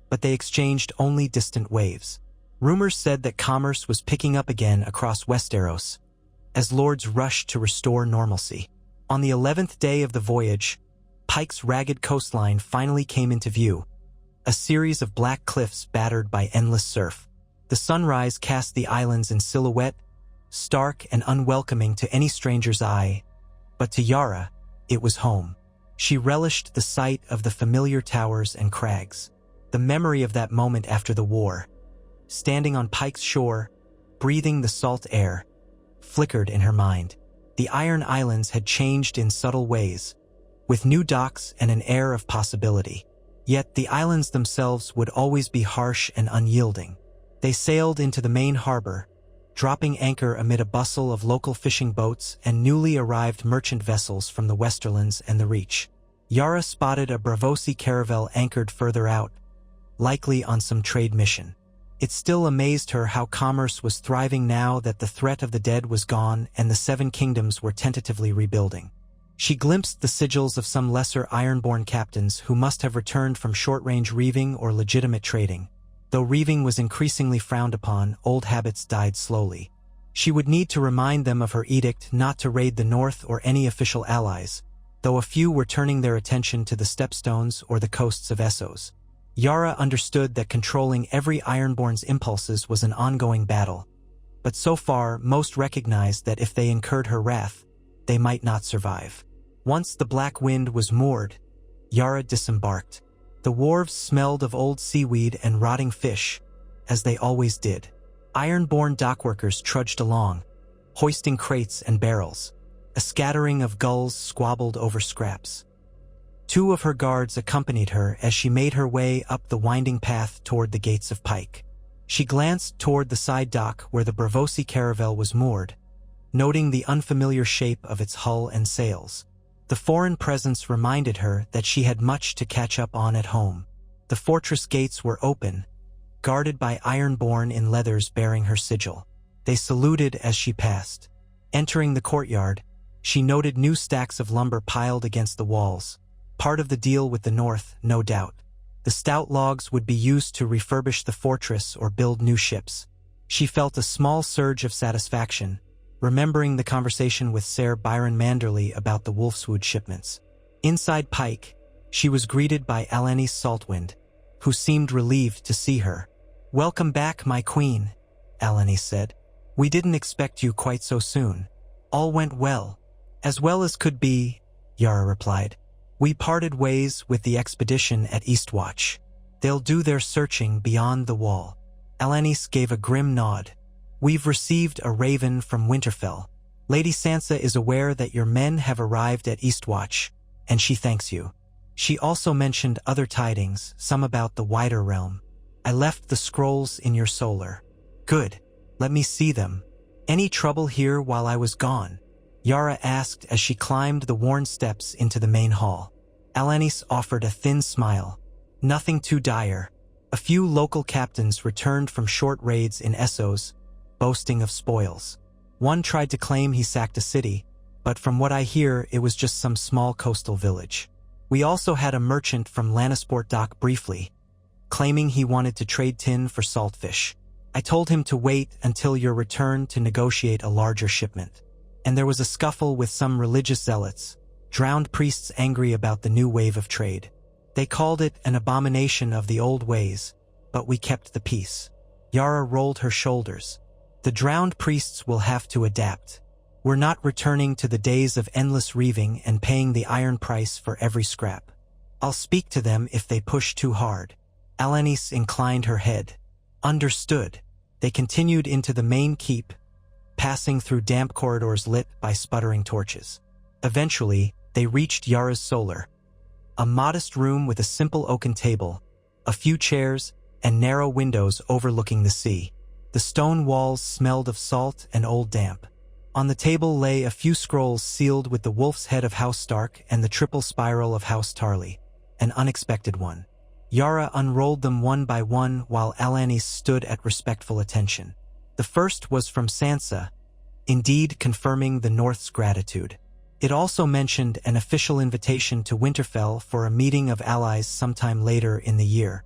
but they exchanged only distant waves. Rumors said that commerce was picking up again across Westeros, as lords rushed to restore normalcy. On the 11th day of the voyage, Pike's ragged coastline finally came into view, a series of black cliffs battered by endless surf. The sunrise cast the islands in silhouette, stark and unwelcoming to any stranger's eye, but to Yara, It was home. She relished the sight of the familiar towers and crags. The memory of that moment after the war, standing on Pike's shore, breathing the salt air, flickered in her mind. The Iron Islands had changed in subtle ways, with new docks and an air of possibility. Yet the islands themselves would always be harsh and unyielding. They sailed into the main harbor, dropping anchor amid a bustle of local fishing boats and newly arrived merchant vessels from the Westerlands and the Reach. Yara spotted a Braavosi caravel anchored further out, likely on some trade mission. It still amazed her how commerce was thriving now that the threat of the dead was gone and the Seven Kingdoms were tentatively rebuilding. She glimpsed the sigils of some lesser ironborn captains who must have returned from short-range reaving or legitimate trading. Though reaving was increasingly frowned upon, old habits died slowly. She would need to remind them of her edict not to raid the North or any official allies, though a few were turning their attention to the Stepstones or the coasts of Essos. Yara understood that controlling every Ironborn's impulses was an ongoing battle, but so far most recognized that if they incurred her wrath, they might not survive. Once the Black Wind was moored, Yara disembarked. The wharves smelled of old seaweed and rotting fish, as they always did. Ironborn dockworkers trudged along, hoisting crates and barrels. A scattering of gulls squabbled over scraps. Two of her guards accompanied her as she made her way up the winding path toward the gates of Pike. She glanced toward the side dock where the Braavosi caravel was moored, noting the unfamiliar shape of its hull and sails. The foreign presence reminded her that she had much to catch up on at home. The fortress gates were open, guarded by Ironborn in leathers bearing her sigil. They saluted as she passed. Entering the courtyard, she noted new stacks of lumber piled against the walls. Part of the deal with the North, no doubt. The stout logs would be used to refurbish the fortress or build new ships. She felt a small surge of satisfaction, remembering the conversation with Ser Byron Manderley about the Wolfswood shipments. Inside Pike, she was greeted by Alanis Saltwind, who seemed relieved to see her. "Welcome back, my queen," Alanis said. "We didn't expect you quite so soon." "All went well. As well as could be," Yara replied. "We parted ways with the expedition at Eastwatch. They'll do their searching beyond the wall." Alanis gave a grim nod. "We've received a raven from Winterfell. Lady Sansa is aware that your men have arrived at Eastwatch, and she thanks you. She also mentioned other tidings, some about the wider realm. I left the scrolls in your solar." "Good. Let me see them. Any trouble here while I was gone?" Yara asked as she climbed the worn steps into the main hall. Alanis offered a thin smile. "Nothing too dire. A few local captains returned from short raids in Essos, boasting of spoils. One tried to claim he sacked a city, but from what I hear, it was just some small coastal village. We also had a merchant from Lannisport dock briefly, claiming he wanted to trade tin for saltfish. I told him to wait until your return to negotiate a larger shipment. And there was a scuffle with some religious zealots, drowned priests angry about the new wave of trade. They called it an abomination of the old ways, but we kept the peace." Yara rolled her shoulders. "The drowned priests will have to adapt. We're not returning to the days of endless reaving and paying the iron price for every scrap. I'll speak to them if they push too hard." Alanis inclined her head. "Understood." They continued into the main keep, passing through damp corridors lit by sputtering torches. Eventually, they reached Yara's solar, a modest room with a simple oaken table, a few chairs, and narrow windows overlooking the sea. The stone walls smelled of salt and old damp. On the table lay a few scrolls sealed with the wolf's head of House Stark and the triple spiral of House Tarly, an unexpected one. Yara unrolled them one by one while Alanis stood at respectful attention. The first was from Sansa, indeed confirming the North's gratitude. It also mentioned an official invitation to Winterfell for a meeting of allies sometime later in the year.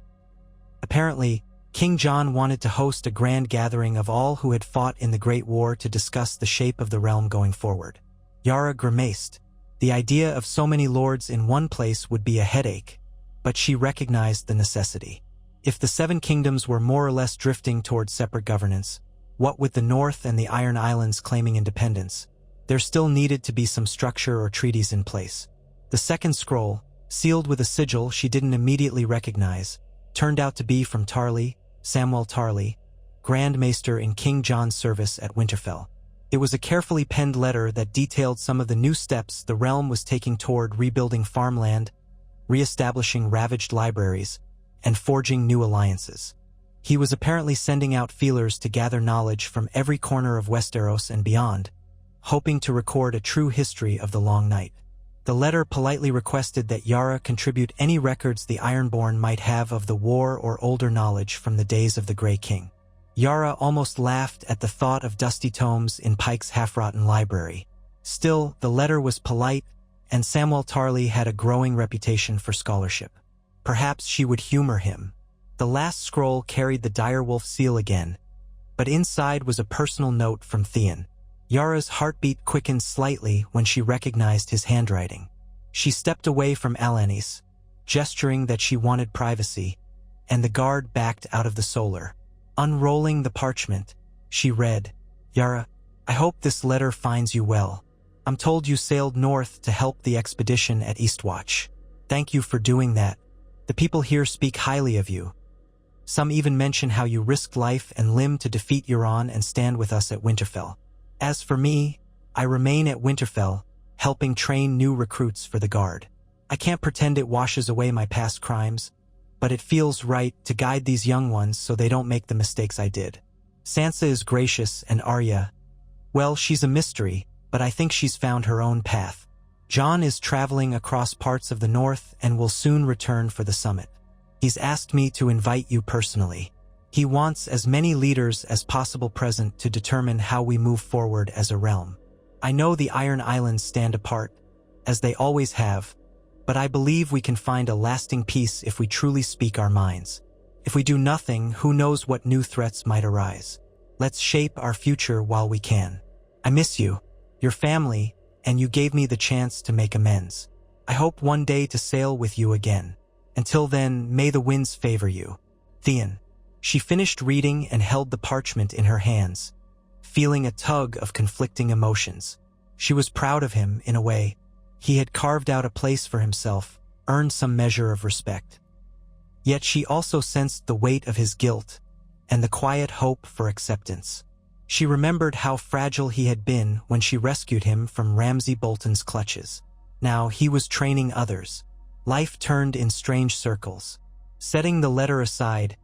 Apparently, King John wanted to host a grand gathering of all who had fought in the Great War to discuss the shape of the realm going forward. Yara grimaced. The idea of so many lords in one place would be a headache, but she recognized the necessity. If the Seven Kingdoms were more or less drifting towards separate governance, what with the North and the Iron Islands claiming independence, There still needed to be some structure or treaties in place. The second scroll, sealed with a sigil she didn't immediately recognize, turned out to be from Tarly, Samwell Tarly, Grand Maester in King John's service at Winterfell. It was a carefully penned letter that detailed some of the new steps the realm was taking toward rebuilding farmland, re-establishing ravaged libraries, and forging new alliances. He was apparently sending out feelers to gather knowledge from every corner of Westeros and beyond, hoping to record a true history of the Long Night. The letter politely requested that Yara contribute any records the Ironborn might have of the war or older knowledge from the days of the Grey King. Yara almost laughed at the thought of dusty tomes in Pike's half-rotten library. Still, the letter was polite, and Samwell Tarly had a growing reputation for scholarship. Perhaps she would humor him. The last scroll carried the direwolf seal again, but inside was a personal note from Theon. Yara's heartbeat quickened slightly when she recognized his handwriting. She stepped away from Alanis, gesturing that she wanted privacy, and the guard backed out of the solar. Unrolling the parchment, she read, "Yara, I hope this letter finds you well. I'm told you sailed north to help the expedition at Eastwatch. Thank you for doing that. The people here speak highly of you. Some even mention how you risked life and limb to defeat Euron and stand with us at Winterfell. As for me, I remain at Winterfell, helping train new recruits for the Guard. I can't pretend it washes away my past crimes, but it feels right to guide these young ones so they don't make the mistakes I did. Sansa is gracious, and Arya, well, she's a mystery, but I think she's found her own path. Jon is traveling across parts of the north and will soon return for the summit. He's asked me to invite you personally. He wants as many leaders as possible present to determine how we move forward as a realm. I know the Iron Islands stand apart, as they always have, but I believe we can find a lasting peace if we truly speak our minds. If we do nothing, who knows what new threats might arise. Let's shape our future while we can. I miss you, your family, and you gave me the chance to make amends. I hope one day to sail with you again. Until then, may the winds favor you. Theon." She finished reading and held the parchment in her hands, feeling a tug of conflicting emotions. She was proud of him, in a way. He had carved out a place for himself, earned some measure of respect. Yet she also sensed the weight of his guilt and the quiet hope for acceptance. She remembered how fragile he had been when she rescued him from Ramsay Bolton's clutches. Now he was training others. Life turned in strange circles. Setting the letter aside,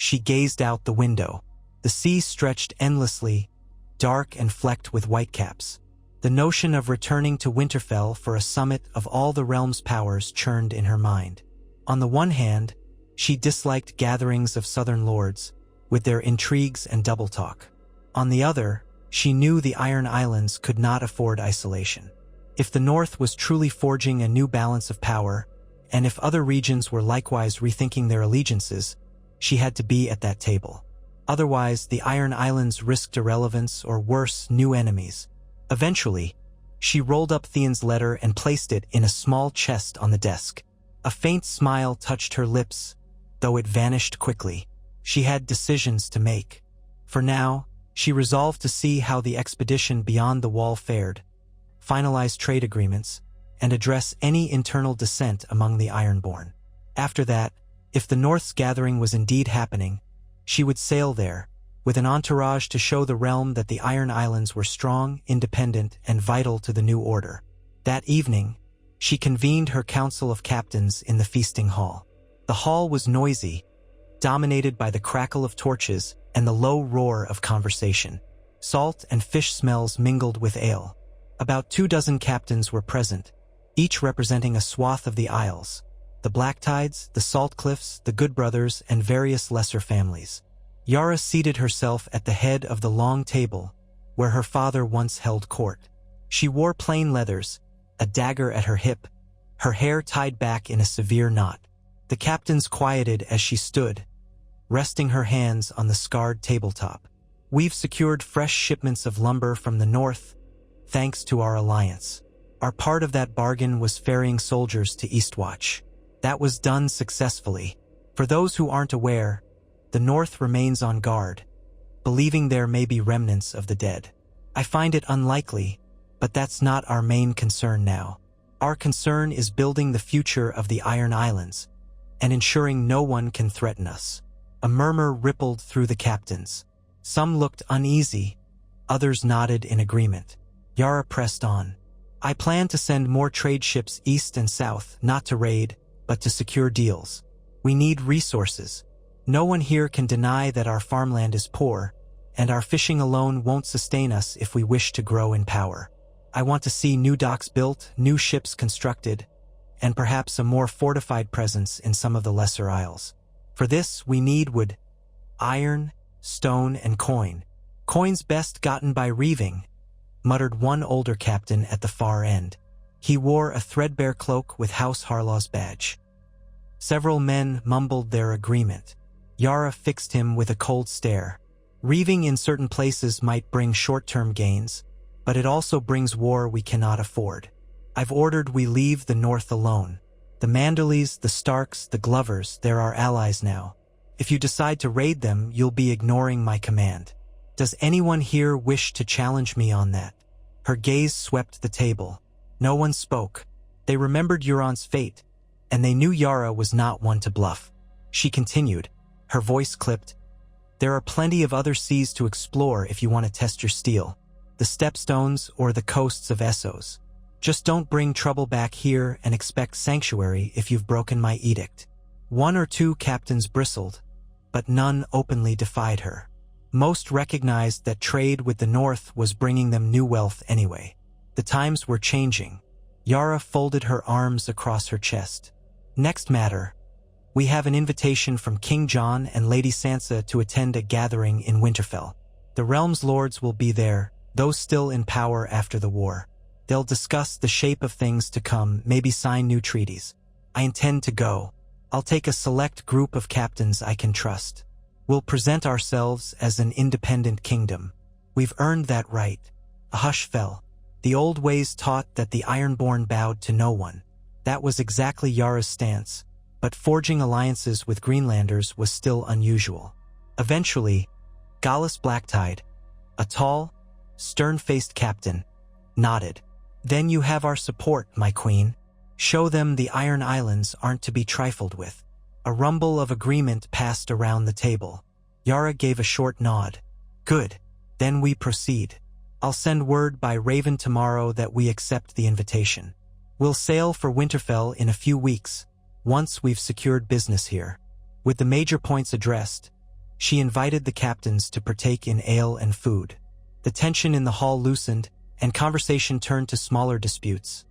she gazed out the window. The sea stretched endlessly, dark and flecked with whitecaps. The notion of returning to Winterfell for a summit of all the realm's powers churned in her mind. On the one hand, she disliked gatherings of southern lords, with their intrigues and double talk. On the other, she knew the Iron Islands could not afford isolation. If the North was truly forging a new balance of power, and if other regions were likewise rethinking their allegiances, she had to be at that table. Otherwise, the Iron Islands risked irrelevance or worse, new enemies. Eventually, she rolled up Theon's letter and placed it in a small chest on the desk. A faint smile touched her lips, though it vanished quickly. She had decisions to make. For now, she resolved to see how the expedition beyond the wall fared, finalize trade agreements, and address any internal dissent among the Ironborn. After that, if the North's gathering was indeed happening, she would sail there, with an entourage to show the realm that the Iron Islands were strong, independent, and vital to the new order. That evening, she convened her council of captains in the feasting hall. The hall was noisy, dominated by the crackle of torches and the low roar of conversation. Salt and fish smells mingled with ale. About 24 captains were present, each representing a swath of the Isles. The Blacktides, the Saltcliffs, the Good Brothers, and various lesser families. Yara seated herself at the head of the long table, where her father once held court. She wore plain leathers, a dagger at her hip, her hair tied back in a severe knot. The captains quieted as she stood, resting her hands on the scarred tabletop. "We've secured fresh shipments of lumber from the north, thanks to our alliance. Our part of that bargain was ferrying soldiers to Eastwatch. That was done successfully. For those who aren't aware, the North remains on guard, believing there may be remnants of the dead. I find it unlikely, But that's not our main concern now. Our concern is building the future of the Iron Islands and ensuring no one can threaten us. A murmur rippled through the captains. Some looked uneasy, others nodded in agreement. Yara pressed on. I plan to send more trade ships east and south, not to raid, but to secure deals. We need resources. No one here can deny that our farmland is poor, and our fishing alone won't sustain us if we wish to grow in power. I want to see new docks built, new ships constructed, and perhaps a more fortified presence in some of the lesser isles. For this, we need wood, iron, stone, and coin. Coins best gotten by reaving, muttered one older captain at the far end. He wore a threadbare cloak with House Harlaw's badge. Several men mumbled their agreement. Yara fixed him with a cold stare. Reaving in certain places might bring short-term gains, but it also brings war we cannot afford. I've ordered we leave the north alone. The Manderleys, the Starks, the Glovers, they're our allies now. If you decide to raid them, you'll be ignoring my command. Does anyone here wish to challenge me on that? Her gaze swept the table. No one spoke. They remembered Euron's fate, and they knew Yara was not one to bluff. She continued, her voice clipped. There are plenty of other seas to explore if you want to test your steel. The Stepstones or the coasts of Essos. Just don't bring trouble back here and expect sanctuary if you've broken my edict. One or two captains bristled, but none openly defied her. Most recognized that trade with the North was bringing them new wealth anyway. The times were changing. Yara folded her arms across her chest. Next matter. We have an invitation from King Jon and Lady Sansa to attend a gathering in Winterfell. The realm's lords will be there, those still in power after the war. They'll discuss the shape of things to come, maybe sign new treaties. I intend to go. I'll take a select group of captains I can trust. We'll present ourselves as an independent kingdom. We've earned that right. A hush fell. The old ways taught that the Ironborn bowed to no one. That was exactly Yara's stance, but forging alliances with Greenlanders was still unusual. Eventually, Gallus Blacktide, a tall, stern-faced captain, nodded. Then you have our support, my queen. Show them the Iron Islands aren't to be trifled with. A rumble of agreement passed around the table. Yara gave a short nod. Good. Then we proceed. I'll send word by Raven tomorrow that we accept the invitation. We'll sail for Winterfell in a few weeks, once we've secured business here. With the major points addressed, she invited the captains to partake in ale and food. The tension in the hall loosened, and conversation turned to smaller disputes.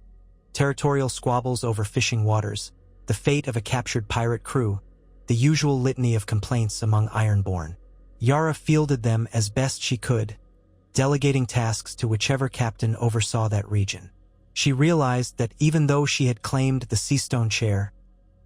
Territorial squabbles over fishing waters, the fate of a captured pirate crew, the usual litany of complaints among Ironborn. Yara fielded them as best she could, delegating tasks to whichever captain oversaw that region. She realized that even though she had claimed the Seastone chair,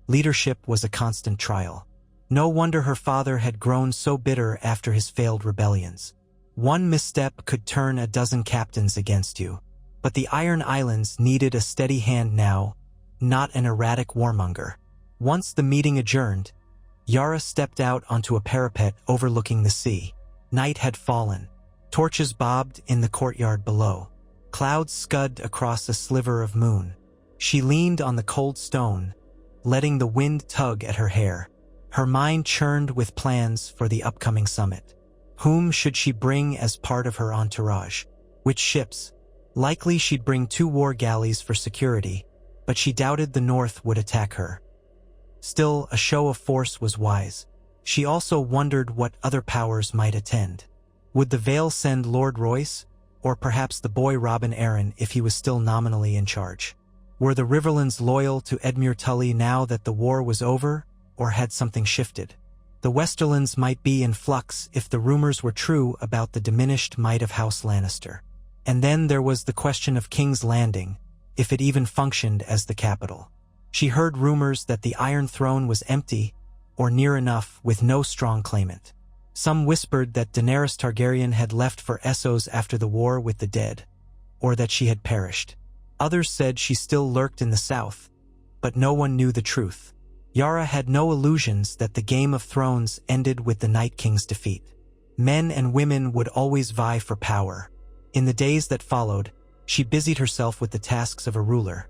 leadership was a constant trial. No wonder her father had grown so bitter after his failed rebellions. One misstep could turn a dozen captains against you. But the Iron Islands needed a steady hand now, not an erratic warmonger. Once the meeting adjourned, Yara stepped out onto a parapet overlooking the sea. Night had fallen. Torches bobbed in the courtyard below. Clouds scud across a sliver of moon. She leaned on the cold stone, letting the wind tug at her hair. Her mind churned with plans for the upcoming summit. Whom should she bring as part of her entourage? Which ships? Likely she'd bring 2 war galleys for security, but she doubted the North would attack her. Still, a show of force was wise. She also wondered what other powers might attend. Would the Vale send Lord Royce, or perhaps the boy Robin Arryn if he was still nominally in charge? Were the Riverlands loyal to Edmure Tully now that the war was over, or had something shifted? The Westerlands might be in flux if the rumors were true about the diminished might of House Lannister. And then there was the question of King's Landing, if it even functioned as the capital. She heard rumors that the Iron Throne was empty, or near enough, with no strong claimant. Some whispered that Daenerys Targaryen had left for Essos after the war with the dead, or that she had perished. Others said she still lurked in the south, but no one knew the truth. Yara had no illusions that the Game of Thrones ended with the Night King's defeat. Men and women would always vie for power. In the days that followed, She busied herself with the tasks of a ruler,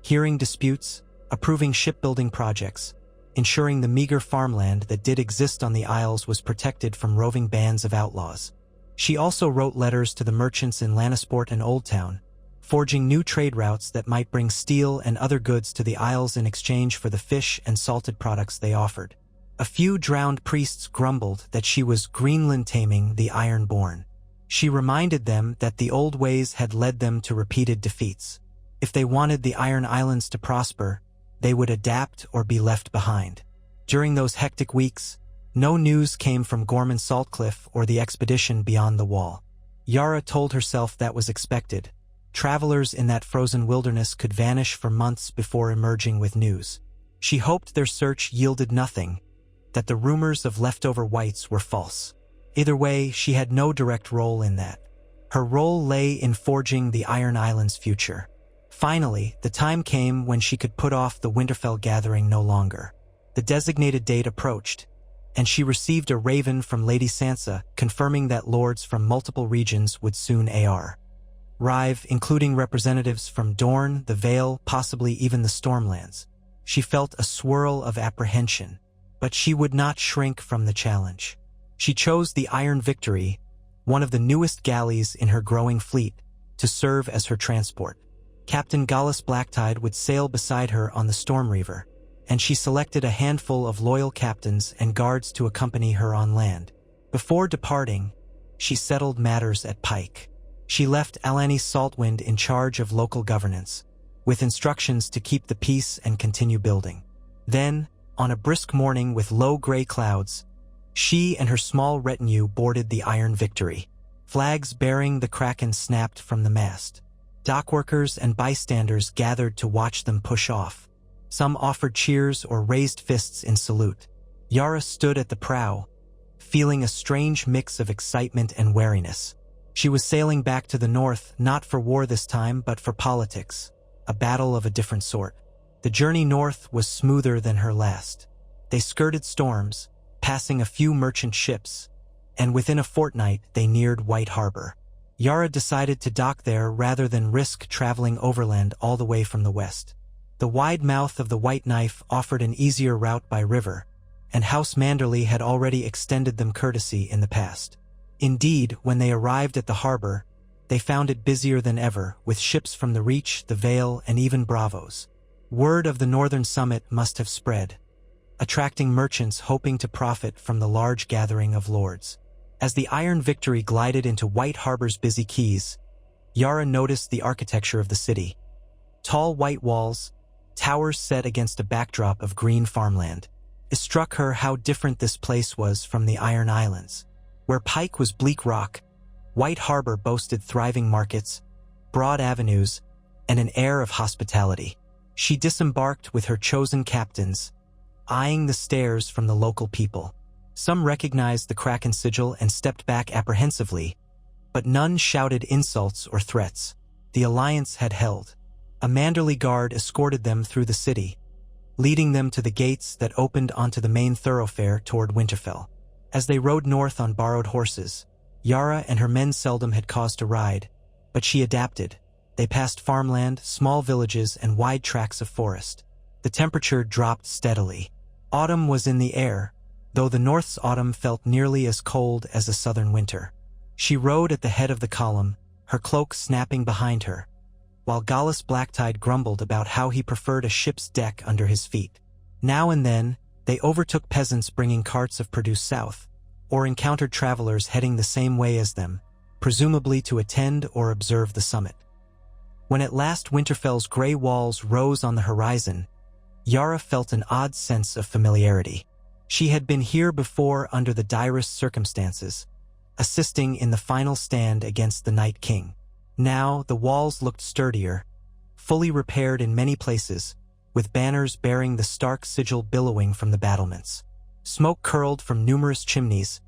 hearing disputes, approving shipbuilding projects, ensuring the meager farmland that did exist on the Isles was protected from roving bands of outlaws. She also wrote letters to the merchants in Lannisport and Old Town, forging new trade routes that might bring steel and other goods to the Isles in exchange for the fish and salted products they offered. A few drowned priests grumbled that she was Greenland taming the Ironborn. She reminded them that the old ways had led them to repeated defeats. If they wanted the Iron Islands to prosper, they would adapt or be left behind. During those hectic weeks, no news came from Gorman Saltcliffe or the expedition beyond the Wall. Yara told herself that was expected. Travelers in that frozen wilderness could vanish for months before emerging with news. She hoped their search yielded nothing, that the rumors of leftover whites were false. Either way, she had no direct role in that. Her role lay in forging the Iron Islands' future. Finally, the time came when she could put off the Winterfell gathering no longer. The designated date approached, and she received a raven from Lady Sansa confirming that lords from multiple regions would soon arrive, including representatives from Dorne, the Vale, possibly even the Stormlands. She felt a swirl of apprehension, but she would not shrink from the challenge. She chose the Iron Victory, one of the newest galleys in her growing fleet, to serve as her transport. Captain Gallus Blacktide would sail beside her on the Storm Reaver, and she selected a handful of loyal captains and guards to accompany her on land. Before departing, she settled matters at Pike. She left Alani Saltwind in charge of local governance, with instructions to keep the peace and continue building. Then, on a brisk morning with low gray clouds, she and her small retinue boarded the Iron Victory. Flags bearing the Kraken snapped from the mast. Dockworkers and bystanders gathered to watch them push off. Some offered cheers or raised fists in salute. Yara stood at the prow, feeling a strange mix of excitement and wariness. She was sailing back to the north, not for war this time, but for politics, a battle of a different sort. The journey north was smoother than her last. They skirted storms, passing a few merchant ships, and within a fortnight they neared White Harbor. Yara decided to dock there rather than risk traveling overland all the way from the west. The wide mouth of the White Knife offered an easier route by river, and House Manderley had already extended them courtesy in the past. Indeed, when they arrived at the harbor, they found it busier than ever, with ships from the Reach, the Vale, and even Bravos. Word of the northern summit must have spread, attracting merchants hoping to profit from the large gathering of lords. As the Iron Victory glided into White Harbor's busy quays, Yara noticed the architecture of the city. Tall white walls, towers set against a backdrop of green farmland. It struck her how different this place was from the Iron Islands. Where Pike was bleak rock, White Harbor boasted thriving markets, broad avenues, and an air of hospitality. She disembarked with her chosen captains, eyeing the stares from the local people. Some recognized the Kraken sigil and stepped back apprehensively, but none shouted insults or threats. The alliance had held. A Manderley guard escorted them through the city, leading them to the gates that opened onto the main thoroughfare toward Winterfell. As they rode north on borrowed horses, Yara and her men seldom had cause to ride, but she adapted. They passed farmland, small villages, and wide tracts of forest. The temperature dropped steadily. Autumn was in the air, though the north's autumn felt nearly as cold as a southern winter. She rode at the head of the column, her cloak snapping behind her, while Gallus Blacktide grumbled about how he preferred a ship's deck under his feet. Now and then, they overtook peasants bringing carts of produce south, or encountered travelers heading the same way as them, presumably to attend or observe the summit. When at last Winterfell's gray walls rose on the horizon, Yara felt an odd sense of familiarity. She had been here before under the direst circumstances, assisting in the final stand against the Night King. Now the walls looked sturdier, fully repaired in many places, with banners bearing the stark sigil billowing from the battlements. Smoke curled from numerous chimneys,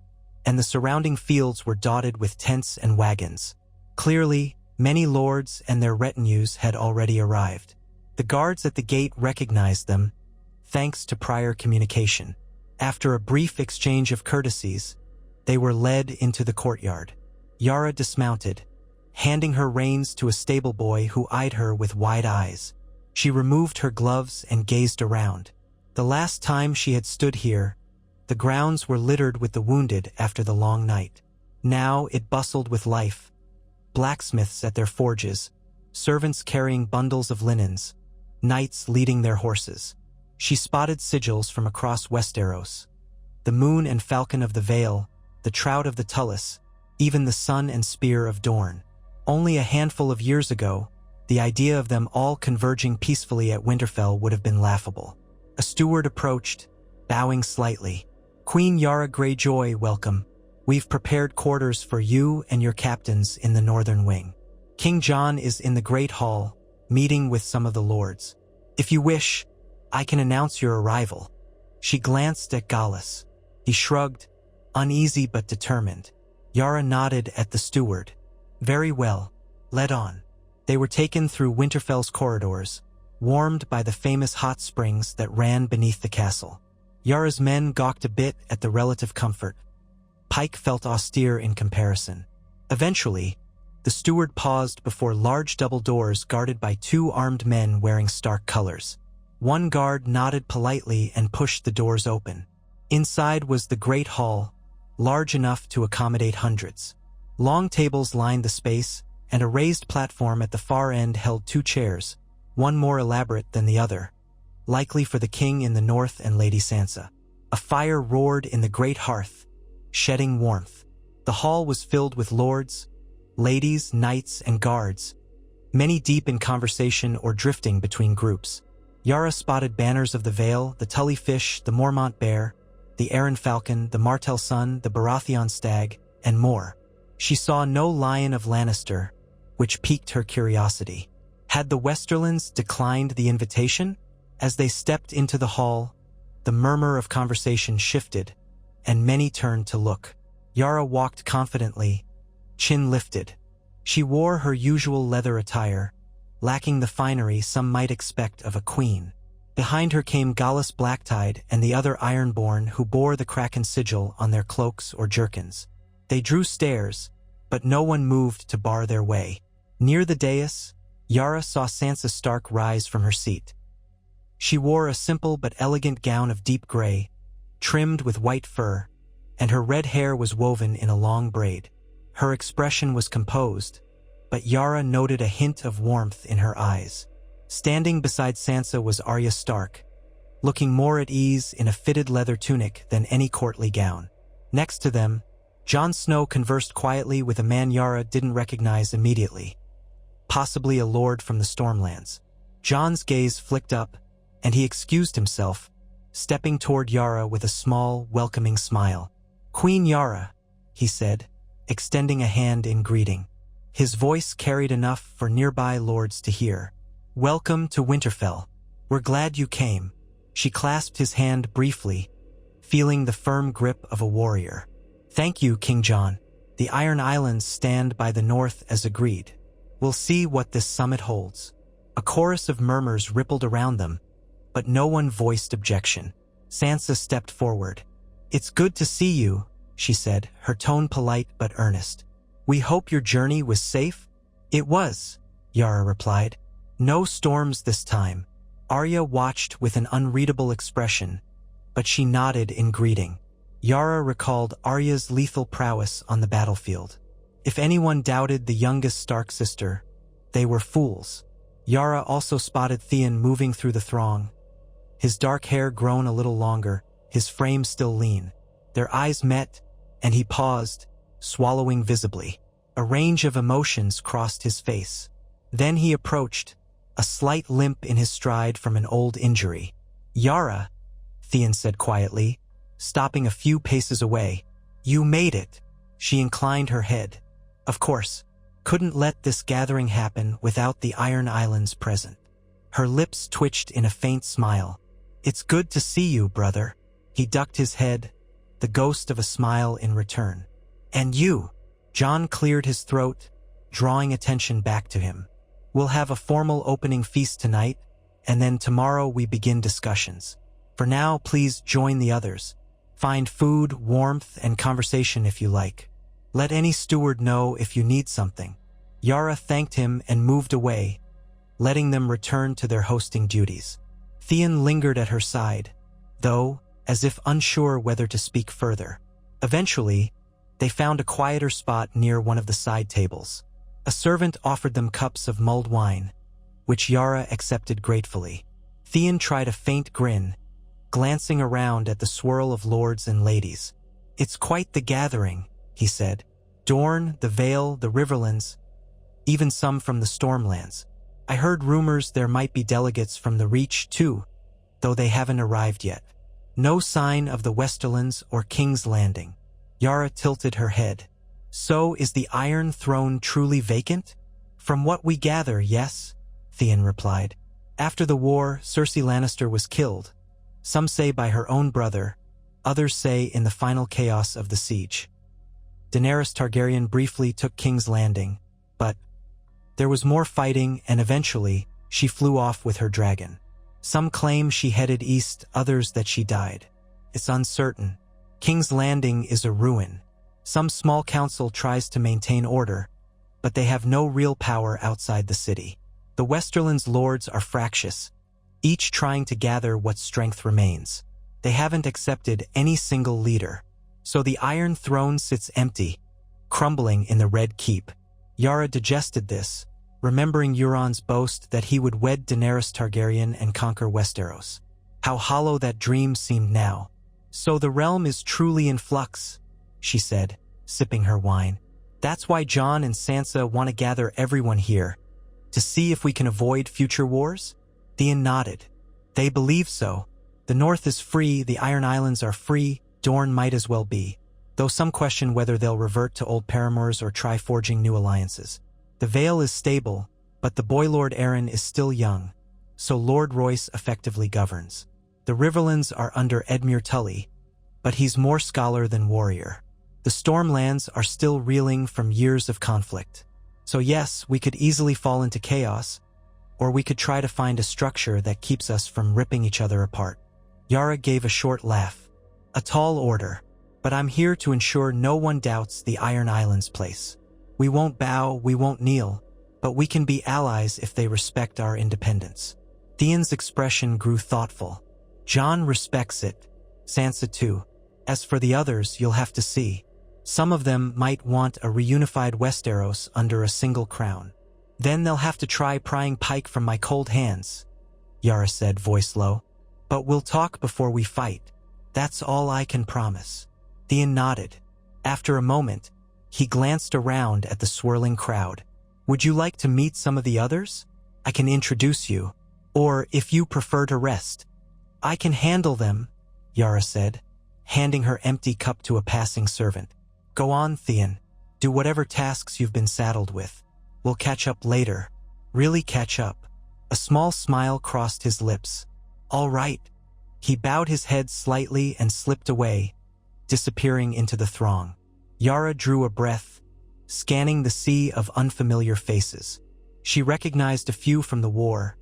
and the surrounding fields were dotted with tents and wagons. Clearly, many lords and their retinues had already arrived. The guards at the gate recognized them, thanks to prior communication. After a brief exchange of courtesies, they were led into the courtyard. Yara dismounted, handing her reins to a stable boy who eyed her with wide eyes. She removed her gloves and gazed around. The last time she had stood here, the grounds were littered with the wounded after the long night. Now it bustled with life. Blacksmiths at their forges, servants carrying bundles of linens, knights leading their horses. She spotted sigils from across Westeros. The moon and falcon of the Vale, the trout of the Tullis, even the sun and spear of Dorne. Only a handful of years ago, the idea of them all converging peacefully at Winterfell would have been laughable. A steward approached, bowing slightly. "Queen Yara Greyjoy, welcome. We've prepared quarters for you and your captains in the northern wing. King Jon is in the Great Hall, meeting with some of the lords. If you wish, I can announce your arrival." She glanced at Gallus. He shrugged, uneasy but determined. Yara nodded at the steward. "Very well, let on." They were taken through Winterfell's corridors, warmed by the famous hot springs that ran beneath the castle. Yara's men gawked a bit at the relative comfort. Pike felt austere in comparison. Eventually, the steward paused before large double doors guarded by 2 armed men wearing stark colors. One guard nodded politely and pushed the doors open. Inside was the Great Hall, large enough to accommodate hundreds. Long tables lined the space, and a raised platform at the far end held 2 chairs, one more elaborate than the other, likely for the king in the north and Lady Sansa. A fire roared in the great hearth, shedding warmth. The hall was filled with lords, ladies, knights, and guards, many deep in conversation or drifting between groups. Yara spotted banners of the Vale, the Tully Fish, the Mormont Bear, the Arryn Falcon, the Martell Sun, the Baratheon Stag, and more. She saw no Lion of Lannister, which piqued her curiosity. Had the Westerlands declined the invitation? As they stepped into the hall, the murmur of conversation shifted, and many turned to look. Yara walked confidently, chin lifted. She wore her usual leather attire, lacking the finery some might expect of a queen. Behind her came Gallus Blacktide and the other Ironborn who bore the Kraken sigil on their cloaks or jerkins. They drew stairs, but no one moved to bar their way. Near the dais, Yara saw Sansa Stark rise from her seat. She wore a simple but elegant gown of deep gray, trimmed with white fur, and her red hair was woven in a long braid. Her expression was composed, but Yara noted a hint of warmth in her eyes. Standing beside Sansa was Arya Stark, looking more at ease in a fitted leather tunic than any courtly gown. Next to them, Jon Snow conversed quietly with a man Yara didn't recognize immediately, possibly a lord from the Stormlands. Jon's gaze flicked up, and he excused himself, stepping toward Yara with a small, welcoming smile. "Queen Yara," he said, extending a hand in greeting. His voice carried enough for nearby lords to hear. "Welcome to Winterfell. We're glad you came." She clasped his hand briefly, feeling the firm grip of a warrior. "Thank you, King Jon. The Iron Islands stand by the north as agreed. We'll see what this summit holds." A chorus of murmurs rippled around them, but no one voiced objection. Sansa stepped forward. "It's good to see you," she said, her tone polite but earnest. "We hope your journey was safe?" "It was," Yara replied. "No storms this time." Arya watched with an unreadable expression, but she nodded in greeting. Yara recalled Arya's lethal prowess on the battlefield. If anyone doubted the youngest Stark sister, they were fools. Yara also spotted Theon moving through the throng, his dark hair grown a little longer, his frame still lean. Their eyes met, and he paused, swallowing visibly. A range of emotions crossed his face. Then he approached, a slight limp in his stride from an old injury. "Yara," Theon said quietly, stopping a few paces away. "You made it." She inclined her head. "Of course. Couldn't let this gathering happen without the Iron Islands present." Her lips twitched in a faint smile. "It's good to see you, brother." He ducked his head, the ghost of a smile in return. "And you." Jon cleared his throat, drawing attention back to him. "We'll have a formal opening feast tonight, and then tomorrow we begin discussions. For now, please join the others. Find food, warmth, and conversation if you like. Let any steward know if you need something." Yara thanked him and moved away, letting them return to their hosting duties. Theon lingered at her side, though, as if unsure whether to speak further. Eventually, they found a quieter spot near one of the side tables. A servant offered them cups of mulled wine, which Yara accepted gratefully. Theon tried a faint grin, glancing around at the swirl of lords and ladies. "It's quite the gathering," he said. "Dorne, the Vale, the Riverlands, even some from the Stormlands. I heard rumors there might be delegates from the Reach too, though they haven't arrived yet. No sign of the Westerlands or King's Landing." Yara tilted her head. "So is the Iron Throne truly vacant?" "From what we gather, yes," Theon replied. "After the war, Cersei Lannister was killed. Some say by her own brother, others say in the final chaos of the siege. Daenerys Targaryen briefly took King's Landing, but there was more fighting and eventually she flew off with her dragon. Some claim she headed east, others that she died. It's uncertain. King's Landing is a ruin. Some small council tries to maintain order, but they have no real power outside the city. The Westerlands lords are fractious, each trying to gather what strength remains. They haven't accepted any single leader, so the Iron Throne sits empty, crumbling in the Red Keep." Yara digested this, remembering Euron's boast that he would wed Daenerys Targaryen and conquer Westeros. How hollow that dream seemed now. "So the realm is truly in flux," she said, sipping her wine. "That's why Jon and Sansa want to gather everyone here, to see if we can avoid future wars?" Theon nodded. "They believe so. The North is free, the Iron Islands are free, Dorne might as well be, though some question whether they'll revert to old paramours or try forging new alliances. The Vale is stable, but the boy Lord Aaron is still young, so Lord Royce effectively governs. The Riverlands are under Edmure Tully, but he's more scholar than warrior. The Stormlands are still reeling from years of conflict. So yes, we could easily fall into chaos, or we could try to find a structure that keeps us from ripping each other apart." Yara gave a short laugh. "A tall order, but I'm here to ensure no one doubts the Iron Islands' place. We won't bow, we won't kneel, but we can be allies if they respect our independence." Theon's expression grew thoughtful. "Jon respects it, Sansa too. As for the others, you'll have to see. Some of them might want a reunified Westeros under a single crown. Then they'll have to try prying pike from my cold hands," Yara said, voice low. "But we'll talk before we fight. That's all I can promise." Theon nodded. After a moment, he glanced around at the swirling crowd. "Would you like to meet some of the others? I can introduce you. Or, if you prefer to rest." "I can handle them," Yara said, handing her empty cup to a passing servant. "Go on, Theon. Do whatever tasks you've been saddled with. We'll catch up later. Really catch up." A small smile crossed his lips. "All right." He bowed his head slightly and slipped away, disappearing into the throng. Yara drew a breath, scanning the sea of unfamiliar faces. She recognized a few from the war.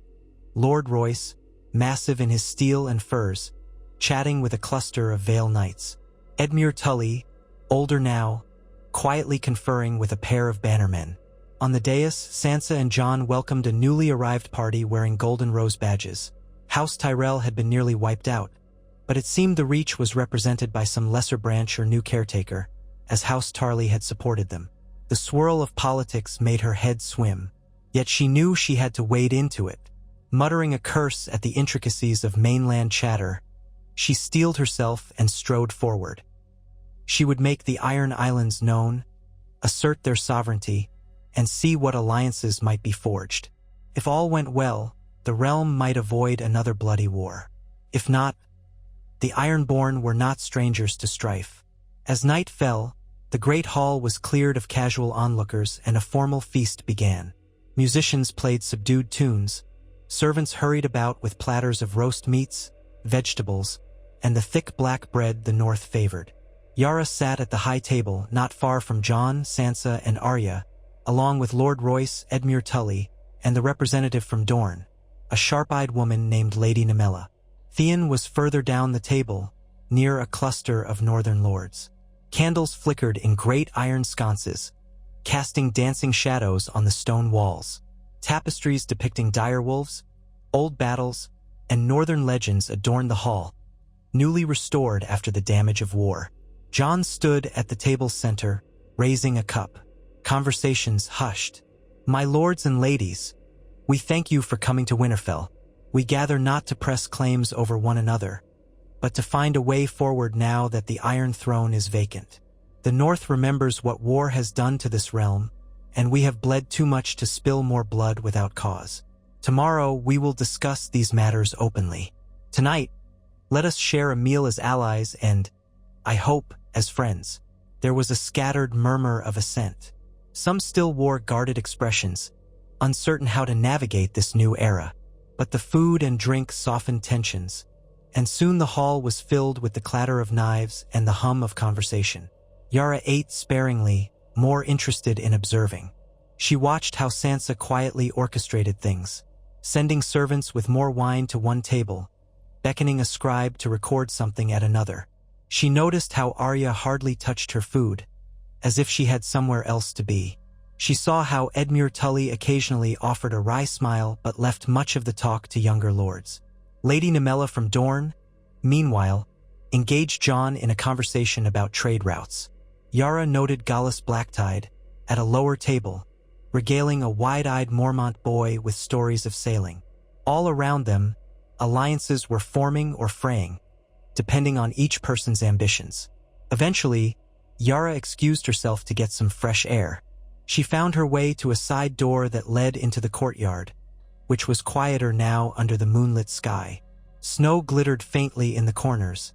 Lord Royce, massive in his steel and furs, chatting with a cluster of Vale Knights. Edmure Tully, older now, quietly conferring with a pair of bannermen. On the dais, Sansa and Jon welcomed a newly arrived party wearing golden rose badges. House Tyrell had been nearly wiped out, but it seemed the Reach was represented by some lesser branch or new caretaker, as House Tarly had supported them. The swirl of politics made her head swim, yet she knew she had to wade into it. Muttering a curse at the intricacies of mainland chatter, she steeled herself and strode forward. She would make the Iron Islands known, assert their sovereignty, and see what alliances might be forged. If all went well, the realm might avoid another bloody war. If not, the Ironborn were not strangers to strife. As night fell, the great hall was cleared of casual onlookers and a formal feast began. Musicians played subdued tunes, servants hurried about with platters of roast meats, vegetables, and the thick black bread the North favored. Yara sat at the high table not far from Jon, Sansa, and Arya, along with Lord Royce, Edmure Tully, and the representative from Dorne, a sharp-eyed woman named Lady Nemella. Theon was further down the table, near a cluster of northern lords. Candles flickered in great iron sconces, casting dancing shadows on the stone walls. Tapestries depicting direwolves, old battles, and northern legends adorned the hall, newly restored after the damage of war. Jon stood at the table's center, raising a cup. Conversations hushed. "My lords and ladies, we thank you for coming to Winterfell. We gather not to press claims over one another, but to find a way forward now that the Iron Throne is vacant. The North remembers what war has done to this realm, and we have bled too much to spill more blood without cause. Tomorrow we will discuss these matters openly. Tonight, let us share a meal as allies and, I hope, as friends." There was a scattered murmur of assent. Some still wore guarded expressions, uncertain how to navigate this new era. But the food and drink softened tensions, and soon the hall was filled with the clatter of knives and the hum of conversation. Yara ate sparingly, more interested in observing. She watched how Sansa quietly orchestrated things, sending servants with more wine to one table, beckoning a scribe to record something at another. She noticed how Arya hardly touched her food, as if she had somewhere else to be. She saw how Edmure Tully occasionally offered a wry smile but left much of the talk to younger lords. Lady Nymella from Dorne, meanwhile, engaged Jon in a conversation about trade routes. Yara noted Gallus Blacktide, at a lower table, regaling a wide-eyed Mormont boy with stories of sailing. All around them, alliances were forming or fraying, depending on each person's ambitions. Eventually, Yara excused herself to get some fresh air. She found her way to a side door that led into the courtyard, which was quieter now under the moonlit sky. Snow glittered faintly in the corners,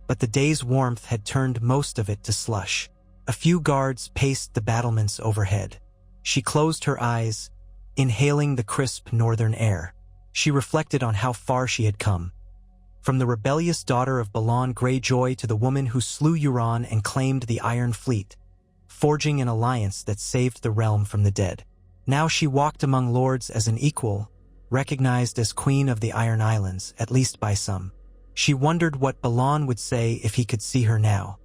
but the day's warmth had turned most of it to slush. A few guards paced the battlements overhead. She closed her eyes, inhaling the crisp northern air. She reflected on how far she had come. From the rebellious daughter of Balon Greyjoy to the woman who slew Euron and claimed the Iron Fleet, forging an alliance that saved the realm from the dead. Now she walked among lords as an equal, recognized as Queen of the Iron Islands, at least by some. She wondered what Balon would say if he could see her now.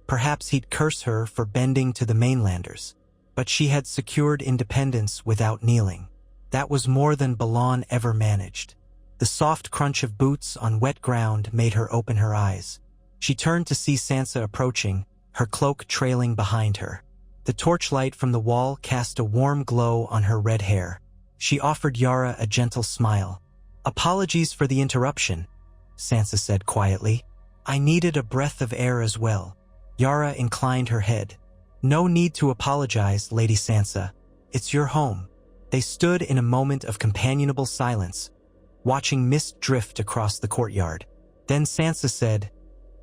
Perhaps he'd curse her for bending to the mainlanders. But she had secured independence without kneeling. That was more than Balon ever managed. The soft crunch of boots on wet ground made her open her eyes. She turned to see Sansa approaching, her cloak trailing behind her. The torchlight from the wall cast a warm glow on her red hair. She offered Yara a gentle smile. "Apologies for the interruption," Sansa said quietly. "I needed a breath of air as well." Yara inclined her head. "No need to apologize, Lady Sansa. It's your home." They stood in a moment of companionable silence, watching mist drift across the courtyard. Then Sansa said,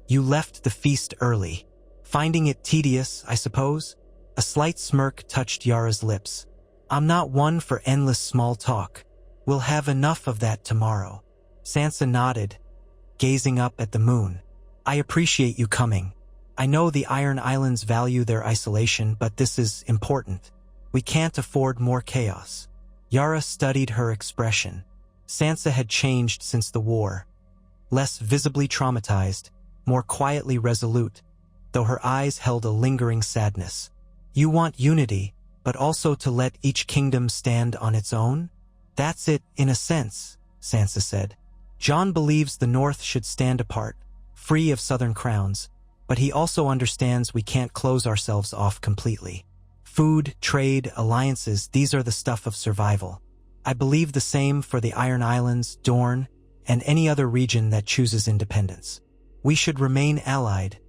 "You left the feast early. Finding it tedious, I suppose?" A slight smirk touched Yara's lips. "I'm not one for endless small talk. We'll have enough of that tomorrow." Sansa nodded, gazing up at the moon. "I appreciate you coming. I know the Iron Islands value their isolation, but this is important. We can't afford more chaos." Yara studied her expression. Sansa had changed since the war. Less visibly traumatized, more quietly resolute, though her eyes held a lingering sadness. "You want unity, but also to let each kingdom stand on its own?" "That's it, in a sense," Sansa said. "Jon believes the North should stand apart, free of southern crowns, but he also understands we can't close ourselves off completely. Food, trade, alliances, these are the stuff of survival. I believe the same for the Iron Islands, Dorne, and any other region that chooses independence. We should remain allied,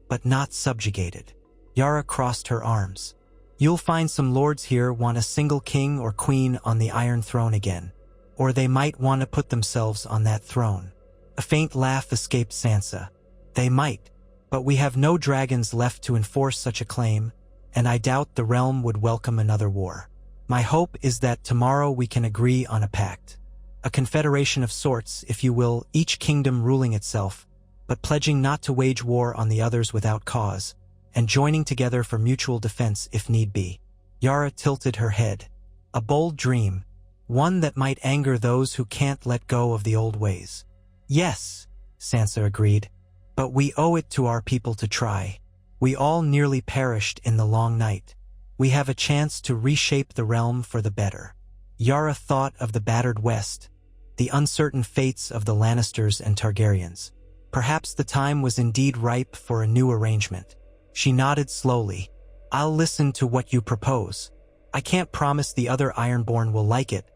but not subjugated." Yara crossed her arms. "You'll find some lords here want a single king or queen on the Iron Throne again, or they might want to put themselves on that throne." A faint laugh escaped Sansa. "They might. But we have no dragons left to enforce such a claim, and I doubt the realm would welcome another war. My hope is that tomorrow we can agree on a pact. A confederation of sorts, if you will, each kingdom ruling itself, but pledging not to wage war on the others without cause, and joining together for mutual defense if need be." Yara tilted her head. "A bold dream, one that might anger those who can't let go of the old ways." "Yes," Sansa agreed. "But we owe it to our people to try. We all nearly perished in the long night. We have a chance to reshape the realm for the better. Yara thought of the battered West, the uncertain fates of the Lannisters and Targaryens. Perhaps the time was indeed ripe for a new arrangement. She nodded slowly. I'll listen to what you propose. I can't promise the other Ironborn will like it,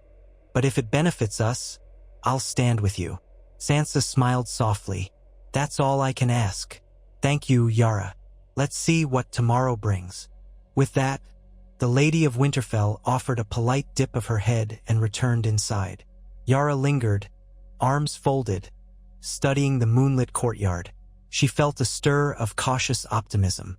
but if it benefits us, I'll stand with you. Sansa smiled softly. That's all I can ask. Thank you, Yara. Let's see what tomorrow brings. With that, the Lady of Winterfell offered a polite dip of her head and returned inside. Yara lingered, arms folded, studying the moonlit courtyard. She felt a stir of cautious optimism.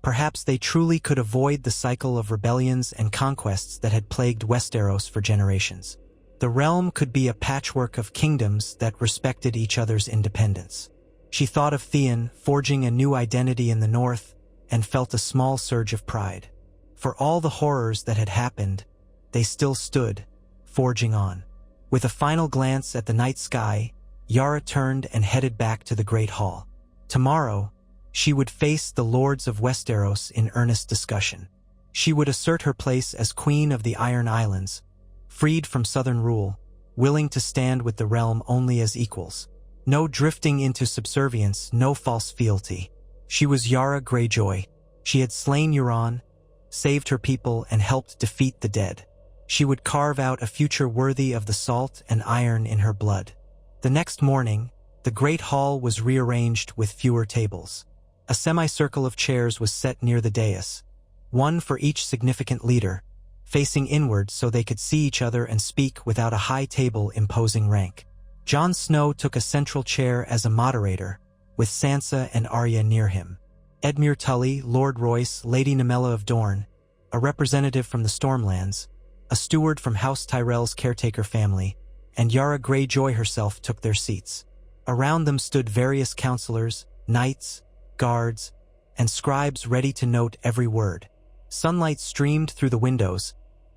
Perhaps they truly could avoid the cycle of rebellions and conquests that had plagued Westeros for generations. The realm could be a patchwork of kingdoms that respected each other's independence. She thought of Theon forging a new identity in the north and felt a small surge of pride. For all the horrors that had happened, they still stood, forging on. With a final glance at the night sky, Yara turned and headed back to the Great Hall. Tomorrow, she would face the Lords of Westeros in earnest discussion. She would assert her place as Queen of the Iron Islands, freed from southern rule, willing to stand with the realm only as equals. No drifting into subservience, no false fealty. She was Yara Greyjoy. She had slain Euron, saved her people, and helped defeat the dead. She would carve out a future worthy of the salt and iron in her blood. The next morning, the Great Hall was rearranged with fewer tables. A semicircle of chairs was set near the dais, one for each significant leader, facing inward so they could see each other and speak without a high table imposing rank. Jon Snow took a central chair as a moderator, with Sansa and Arya near him. Edmure Tully, Lord Royce, Lady Nymella of Dorne, a representative from the Stormlands, a steward from House Tyrell's caretaker family, and Yara Greyjoy herself took their seats. Around them stood various counselors, knights, guards, and scribes ready to note every word. Sunlight streamed through the windows,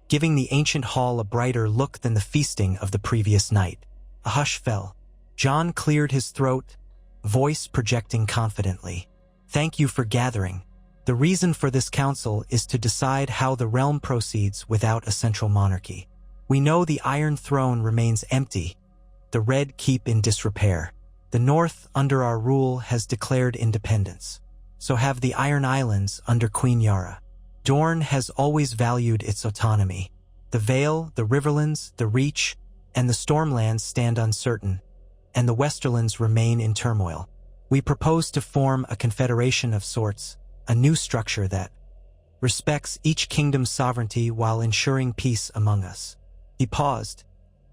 giving the ancient hall a brighter look than the feasting of the previous night. A hush fell. Jon cleared his throat, voice projecting confidently. Thank you for gathering. The reason for this council is to decide how the realm proceeds without a central monarchy. We know the Iron Throne remains empty, the Red Keep in disrepair. The North, under our rule, has declared independence. So have the Iron Islands under Queen Yara. Dorne has always valued its autonomy. The Vale, the Riverlands, the Reach, and the Stormlands stand uncertain, and the Westerlands remain in turmoil. We propose to form a confederation of sorts, a new structure that respects each kingdom's sovereignty while ensuring peace among us. He paused,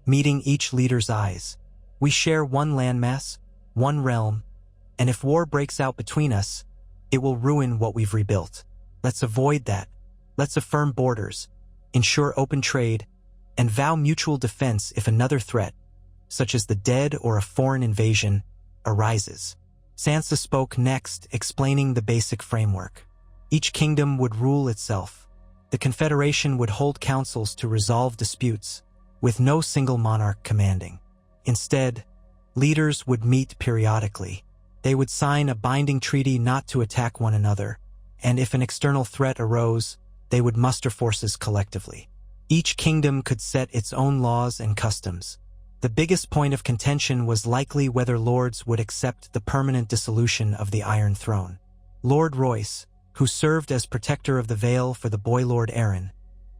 meeting each leader's eyes. We share one landmass, one realm, and if war breaks out between us, it will ruin what we've rebuilt. Let's avoid that. Let's affirm borders, ensure open trade, and vow mutual defense if another threat, such as the dead or a foreign invasion, arises. Sansa spoke next, explaining the basic framework. Each kingdom would rule itself. The Confederation would hold councils to resolve disputes, with no single monarch commanding. Instead, leaders would meet periodically. They would sign a binding treaty not to attack one another, and if an external threat arose, they would muster forces collectively. Each kingdom could set its own laws and customs. The biggest point of contention was likely whether lords would accept the permanent dissolution of the Iron Throne. Lord Royce, who served as protector of the Vale for the boy Lord Aeron,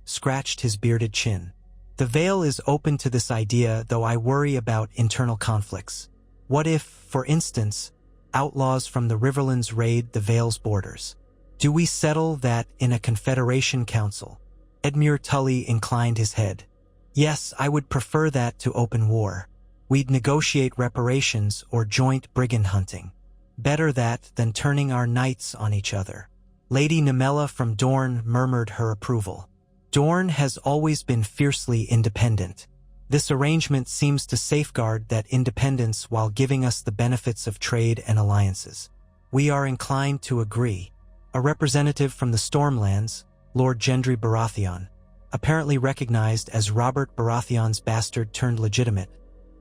scratched his bearded chin. The Vale is open to this idea, though I worry about internal conflicts. What if, for instance, outlaws from the Riverlands raid the Vale's borders? Do we settle that in a confederation council? Edmure Tully inclined his head. Yes, I would prefer that to open war. We'd negotiate reparations or joint brigand hunting. Better that than turning our knights on each other. Lady Nymella from Dorne murmured her approval. Dorne has always been fiercely independent. This arrangement seems to safeguard that independence while giving us the benefits of trade and alliances. We are inclined to agree. A representative from the Stormlands, Lord Gendry Baratheon, apparently recognized as Robert Baratheon's bastard turned legitimate,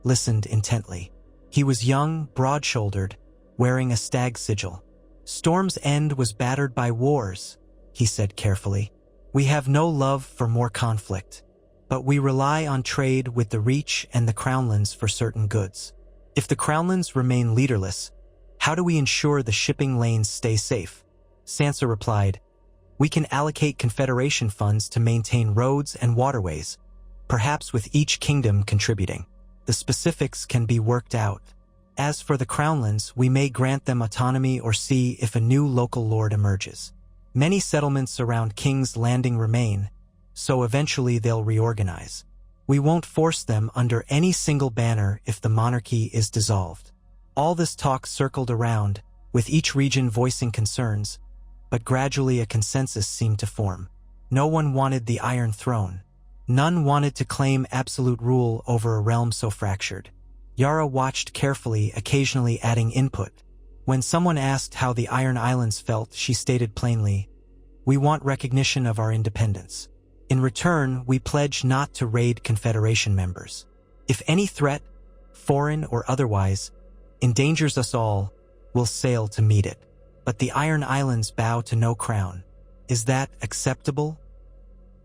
listened intently. He was young, broad-shouldered, wearing a stag sigil. Storm's End was battered by wars, he said carefully. We have no love for more conflict, but we rely on trade with the Reach and the Crownlands for certain goods. If the Crownlands remain leaderless, how do we ensure the shipping lanes stay safe? Sansa replied, "We can allocate Confederation funds to maintain roads and waterways, perhaps with each kingdom contributing. The specifics can be worked out. As for the Crownlands, we may grant them autonomy or see if a new local lord emerges. Many settlements around King's Landing remain, so eventually they'll reorganize. We won't force them under any single banner if the monarchy is dissolved." All this talk circled around, with each region voicing concerns, but gradually a consensus seemed to form. No one wanted the Iron Throne. None wanted to claim absolute rule over a realm so fractured. Yara watched carefully, occasionally adding input. When someone asked how the Iron Islands felt, she stated plainly, "We want recognition of our independence. In return, we pledge not to raid Confederation members. If any threat, foreign or otherwise, endangers us all, we'll sail to meet it. But the Iron Islands bow to no crown. Is that acceptable?"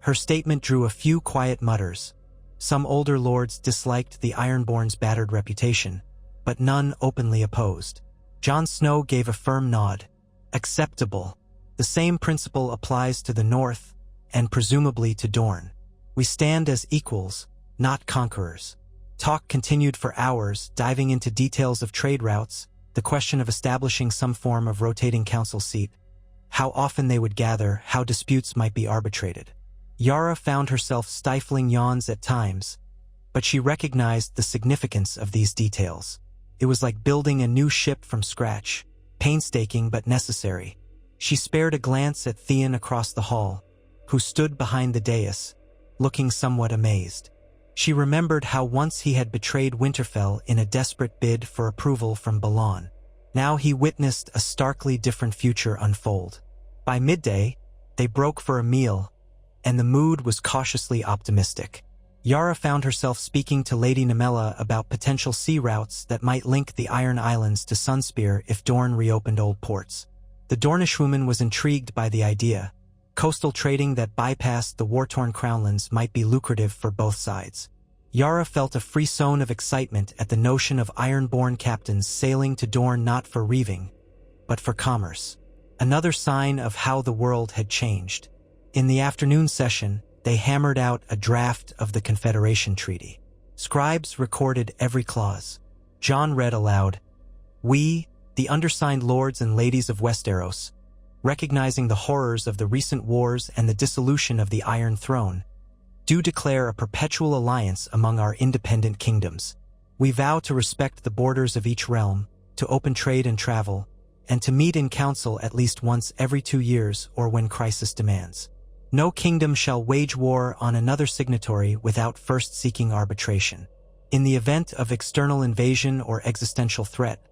Her statement drew a few quiet mutters. Some older lords disliked the Ironborn's battered reputation, but none openly opposed. Jon Snow gave a firm nod. "Acceptable. The same principle applies to the North, and presumably to Dorne. We stand as equals, not conquerors." Talk continued for hours, diving into details of trade routes, the question of establishing some form of rotating council seat, how often they would gather, how disputes might be arbitrated. Yara found herself stifling yawns at times, but she recognized the significance of these details. It was like building a new ship from scratch, painstaking but necessary. She spared a glance at Theon across the hall, who stood behind the dais, looking somewhat amazed. She remembered how once he had betrayed Winterfell in a desperate bid for approval from Balon. Now he witnessed a starkly different future unfold. By midday, they broke for a meal, and the mood was cautiously optimistic. Yara found herself speaking to Lady Nemella about potential sea routes that might link the Iron Islands to Sunspear if Dorne reopened old ports. The Dornishwoman was intrigued by the idea. Coastal trading that bypassed the war-torn Crownlands might be lucrative for both sides. Yara felt a frisson of excitement at the notion of Ironborn captains sailing to Dorne not for reaving, but for commerce. Another sign of how the world had changed. In the afternoon session, they hammered out a draft of the Confederation Treaty. Scribes recorded every clause. Jon read aloud, "We, the undersigned lords and ladies of Westeros, recognizing the horrors of the recent wars and the dissolution of the Iron Throne, do declare a perpetual alliance among our independent kingdoms. We vow to respect the borders of each realm, to open trade and travel, and to meet in council at least once every 2 years or when crisis demands. No kingdom shall wage war on another signatory without first seeking arbitration. In the event of external invasion or existential threat,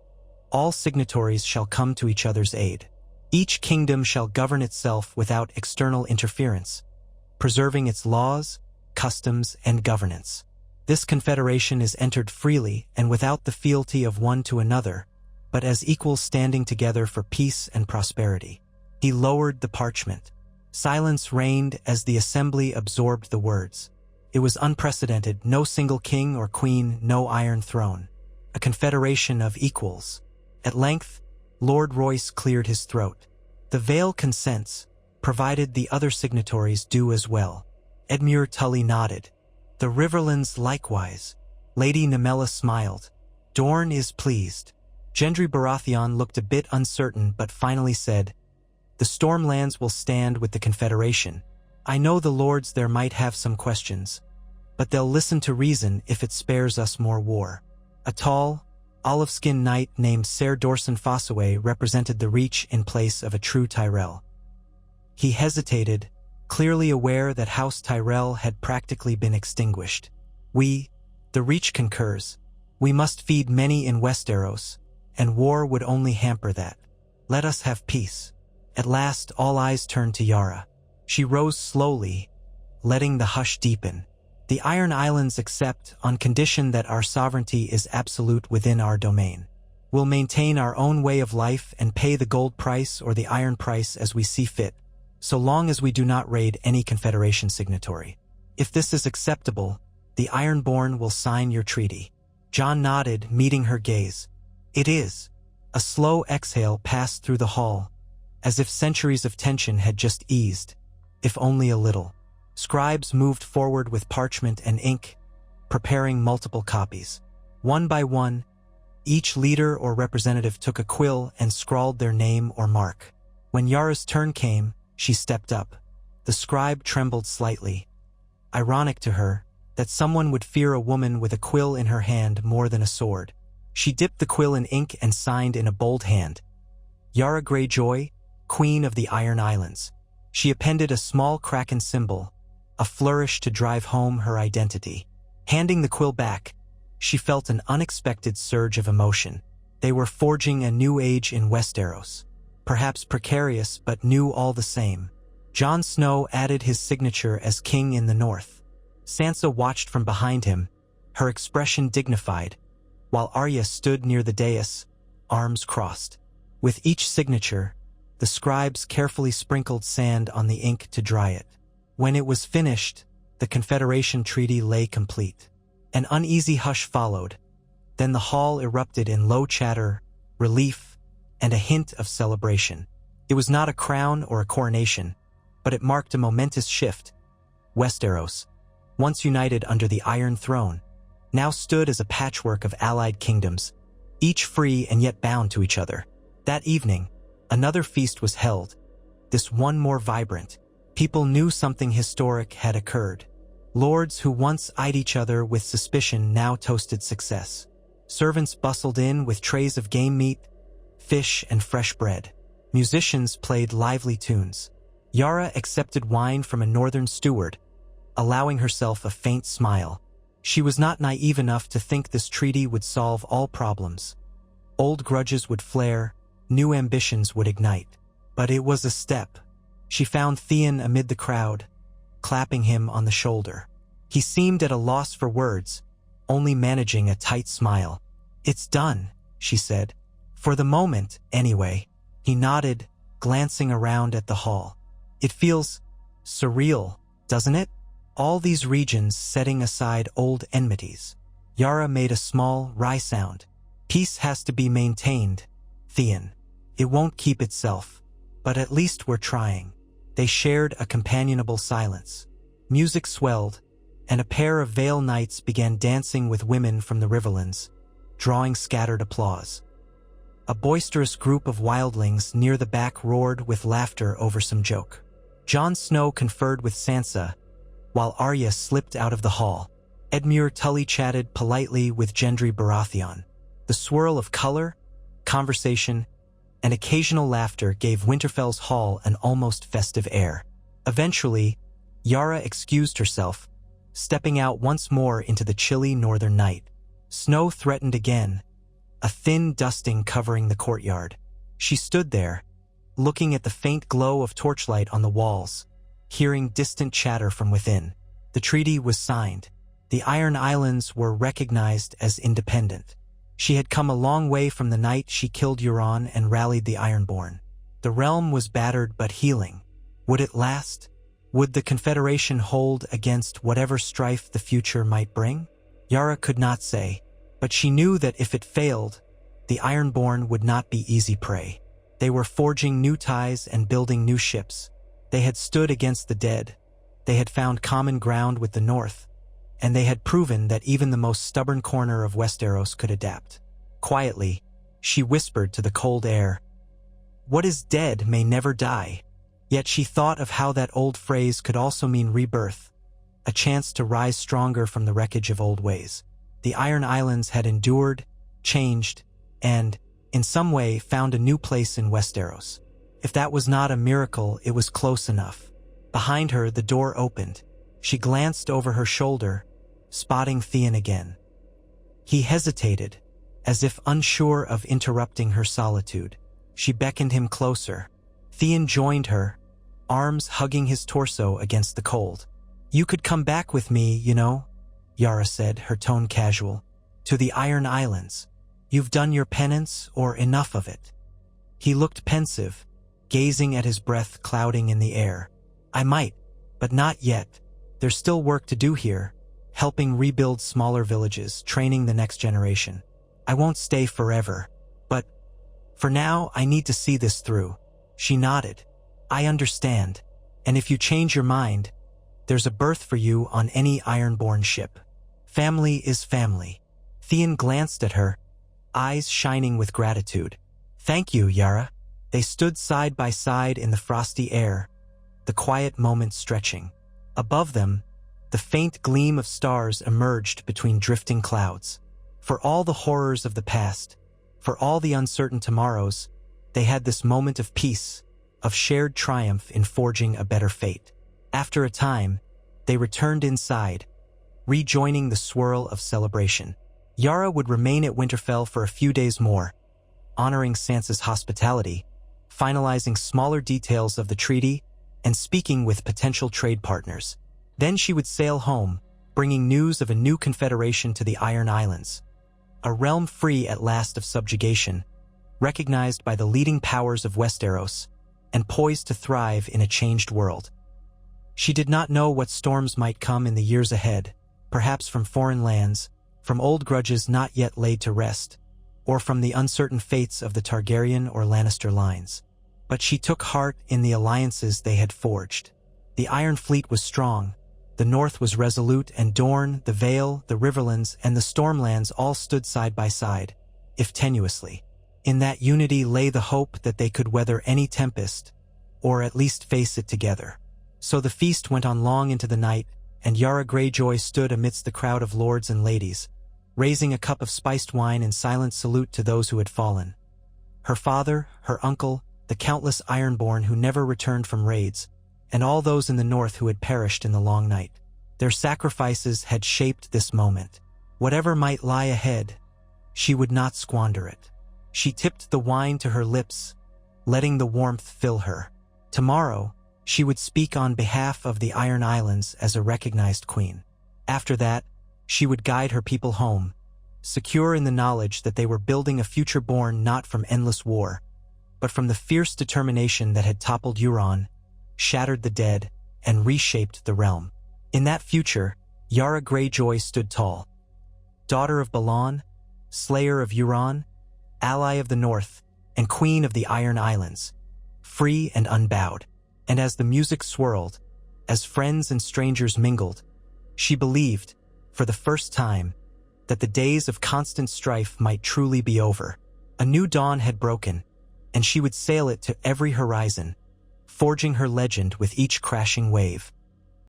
all signatories shall come to each other's aid. Each kingdom shall govern itself without external interference, preserving its laws, customs, and governance. This confederation is entered freely and without the fealty of one to another, but as equals standing together for peace and prosperity." He lowered the parchment. Silence reigned as the assembly absorbed the words. It was unprecedented, no single king or queen, no Iron Throne. A confederation of equals. At length, Lord Royce cleared his throat. "The Vale consents, provided the other signatories do as well." Edmure Tully nodded. "The Riverlands likewise." Lady Nemella smiled. "Dorne is pleased." Gendry Baratheon looked a bit uncertain but finally said, "The Stormlands will stand with the Confederation. I know the lords there might have some questions, but they'll listen to reason if it spares us more war." A tall, olive-skinned knight named Ser Dorson Fossaway represented the Reach in place of a true Tyrell. He hesitated, clearly aware that House Tyrell had practically been extinguished. "We, the Reach concurs. We must feed many in Westeros, and war would only hamper that. Let us have peace." At last, all eyes turned to Yara. She rose slowly, letting the hush deepen. "The Iron Islands accept on condition that our sovereignty is absolute within our domain. We'll maintain our own way of life and pay the gold price or the iron price as we see fit, so long as we do not raid any Confederation signatory. If this is acceptable, the Ironborn will sign your treaty. Jon nodded, meeting her gaze. It is. A slow exhale passed through the hall, as if centuries of tension had just eased, if only a little. Scribes moved forward with parchment and ink, preparing multiple copies. One by one, each leader or representative took a quill and scrawled their name or mark. When Yara's turn came, she stepped up. The scribe trembled slightly. Ironic to her that someone would fear a woman with a quill in her hand more than a sword. She dipped the quill in ink and signed in a bold hand. Yara Greyjoy, Queen of the Iron Islands. She appended a small kraken symbol, a flourish to drive home her identity. Handing the quill back, she felt an unexpected surge of emotion. They were forging a new age in Westeros. Perhaps precarious, but new all the same. Jon Snow added his signature as king in the north. Sansa watched from behind him, her expression dignified, while Arya stood near the dais, arms crossed. With each signature, the scribes carefully sprinkled sand on the ink to dry it. When it was finished, the Confederation treaty lay complete. An uneasy hush followed. Then the hall erupted in low chatter, relief, and a hint of celebration. It was not a crown or a coronation, but it marked a momentous shift. Westeros, once united under the Iron Throne, now stood as a patchwork of allied kingdoms, each free and yet bound to each other. That evening, another feast was held, this one more vibrant. People knew something historic had occurred. Lords who once eyed each other with suspicion now toasted success. Servants bustled in with trays of game meat, fish, and fresh bread. Musicians played lively tunes. Yara accepted wine from a northern steward, allowing herself a faint smile. She was not naive enough to think this treaty would solve all problems. Old grudges would flare, new ambitions would ignite. But it was a step. She found Theon amid the crowd, clapping him on the shoulder. He seemed at a loss for words, only managing a tight smile. "It's done," she said. "For the moment, anyway." He nodded, glancing around at the hall. "It feels surreal, doesn't it? All these regions setting aside old enmities." Yara made a small, wry sound. "Peace has to be maintained, Theon. It won't keep itself. But at least we're trying." They shared a companionable silence. Music swelled, and a pair of Vale knights began dancing with women from the Riverlands, drawing scattered applause. A boisterous group of wildlings near the back roared with laughter over some joke. Jon Snow conferred with Sansa, while Arya slipped out of the hall. Edmure Tully chatted politely with Gendry Baratheon. The swirl of color, conversation, and occasional laughter gave Winterfell's hall an almost festive air. Eventually, Yara excused herself, stepping out once more into the chilly northern night. Snow threatened again, a thin dusting covering the courtyard. She stood there, looking at the faint glow of torchlight on the walls, hearing distant chatter from within. The treaty was signed. The Iron Islands were recognized as independent. She had come a long way from the night she killed Euron and rallied the Ironborn. The realm was battered but healing. Would it last? Would the Confederation hold against whatever strife the future might bring? Yara could not say, but she knew that if it failed, the Ironborn would not be easy prey. They were forging new ties and building new ships. They had stood against the dead. They had found common ground with the North, and they had proven that even the most stubborn corner of Westeros could adapt. Quietly, she whispered to the cold air, "What is dead may never die." Yet she thought of how that old phrase could also mean rebirth, a chance to rise stronger from the wreckage of old ways. The Iron Islands had endured, changed, and, in some way, found a new place in Westeros. If that was not a miracle, it was close enough. Behind her, the door opened. She glanced over her shoulder, spotting Theon again. He hesitated, as if unsure of interrupting her solitude. She beckoned him closer. Theon joined her, arms hugging his torso against the cold. "You could come back with me, you know," Yara said, her tone casual. "To the Iron Islands. You've done your penance, or enough of it." He looked pensive, gazing at his breath clouding in the air. I might, but not yet. There's still work to do here, helping rebuild smaller villages, training the next generation. I won't stay forever, but for now, I need to see this through. She nodded. I understand. And if you change your mind, there's a berth for you on any Ironborn ship. Family is family. Theon glanced at her, eyes shining with gratitude. Thank you, Yara. They stood side by side in the frosty air, the quiet moments stretching. Above them, the faint gleam of stars emerged between drifting clouds. For all the horrors of the past, for all the uncertain tomorrows, they had this moment of peace, of shared triumph in forging a better fate. After a time, they returned inside, rejoining the swirl of celebration. Yara would remain at Winterfell for a few days more, honoring Sansa's hospitality, finalizing smaller details of the treaty, and speaking with potential trade partners. Then she would sail home, bringing news of a new confederation to the Iron Islands, a realm free at last of subjugation, recognized by the leading powers of Westeros, and poised to thrive in a changed world. She did not know what storms might come in the years ahead, perhaps from foreign lands, from old grudges not yet laid to rest, or from the uncertain fates of the Targaryen or Lannister lines. But she took heart in the alliances they had forged. The Iron Fleet was strong, the North was resolute, and Dorne, the Vale, the Riverlands, and the Stormlands all stood side by side, if tenuously. In that unity lay the hope that they could weather any tempest, or at least face it together. So the feast went on long into the night, and Yara Greyjoy stood amidst the crowd of lords and ladies, raising a cup of spiced wine in silent salute to those who had fallen. Her father, her uncle, the countless Ironborn who never returned from raids, and all those in the north who had perished in the long night. Their sacrifices had shaped this moment. Whatever might lie ahead, she would not squander it. She tipped the wine to her lips, letting the warmth fill her. Tomorrow, she would speak on behalf of the Iron Islands as a recognized queen. After that, she would guide her people home, secure in the knowledge that they were building a future born not from endless war, but from the fierce determination that had toppled Euron, shattered the dead, and reshaped the realm. In that future, Yara Greyjoy stood tall. Daughter of Balon, slayer of Euron, ally of the North, and queen of the Iron Islands, free and unbowed. And as the music swirled, as friends and strangers mingled, she believed, for the first time, that the days of constant strife might truly be over. A new dawn had broken, and she would sail it to every horizon, forging her legend with each crashing wave.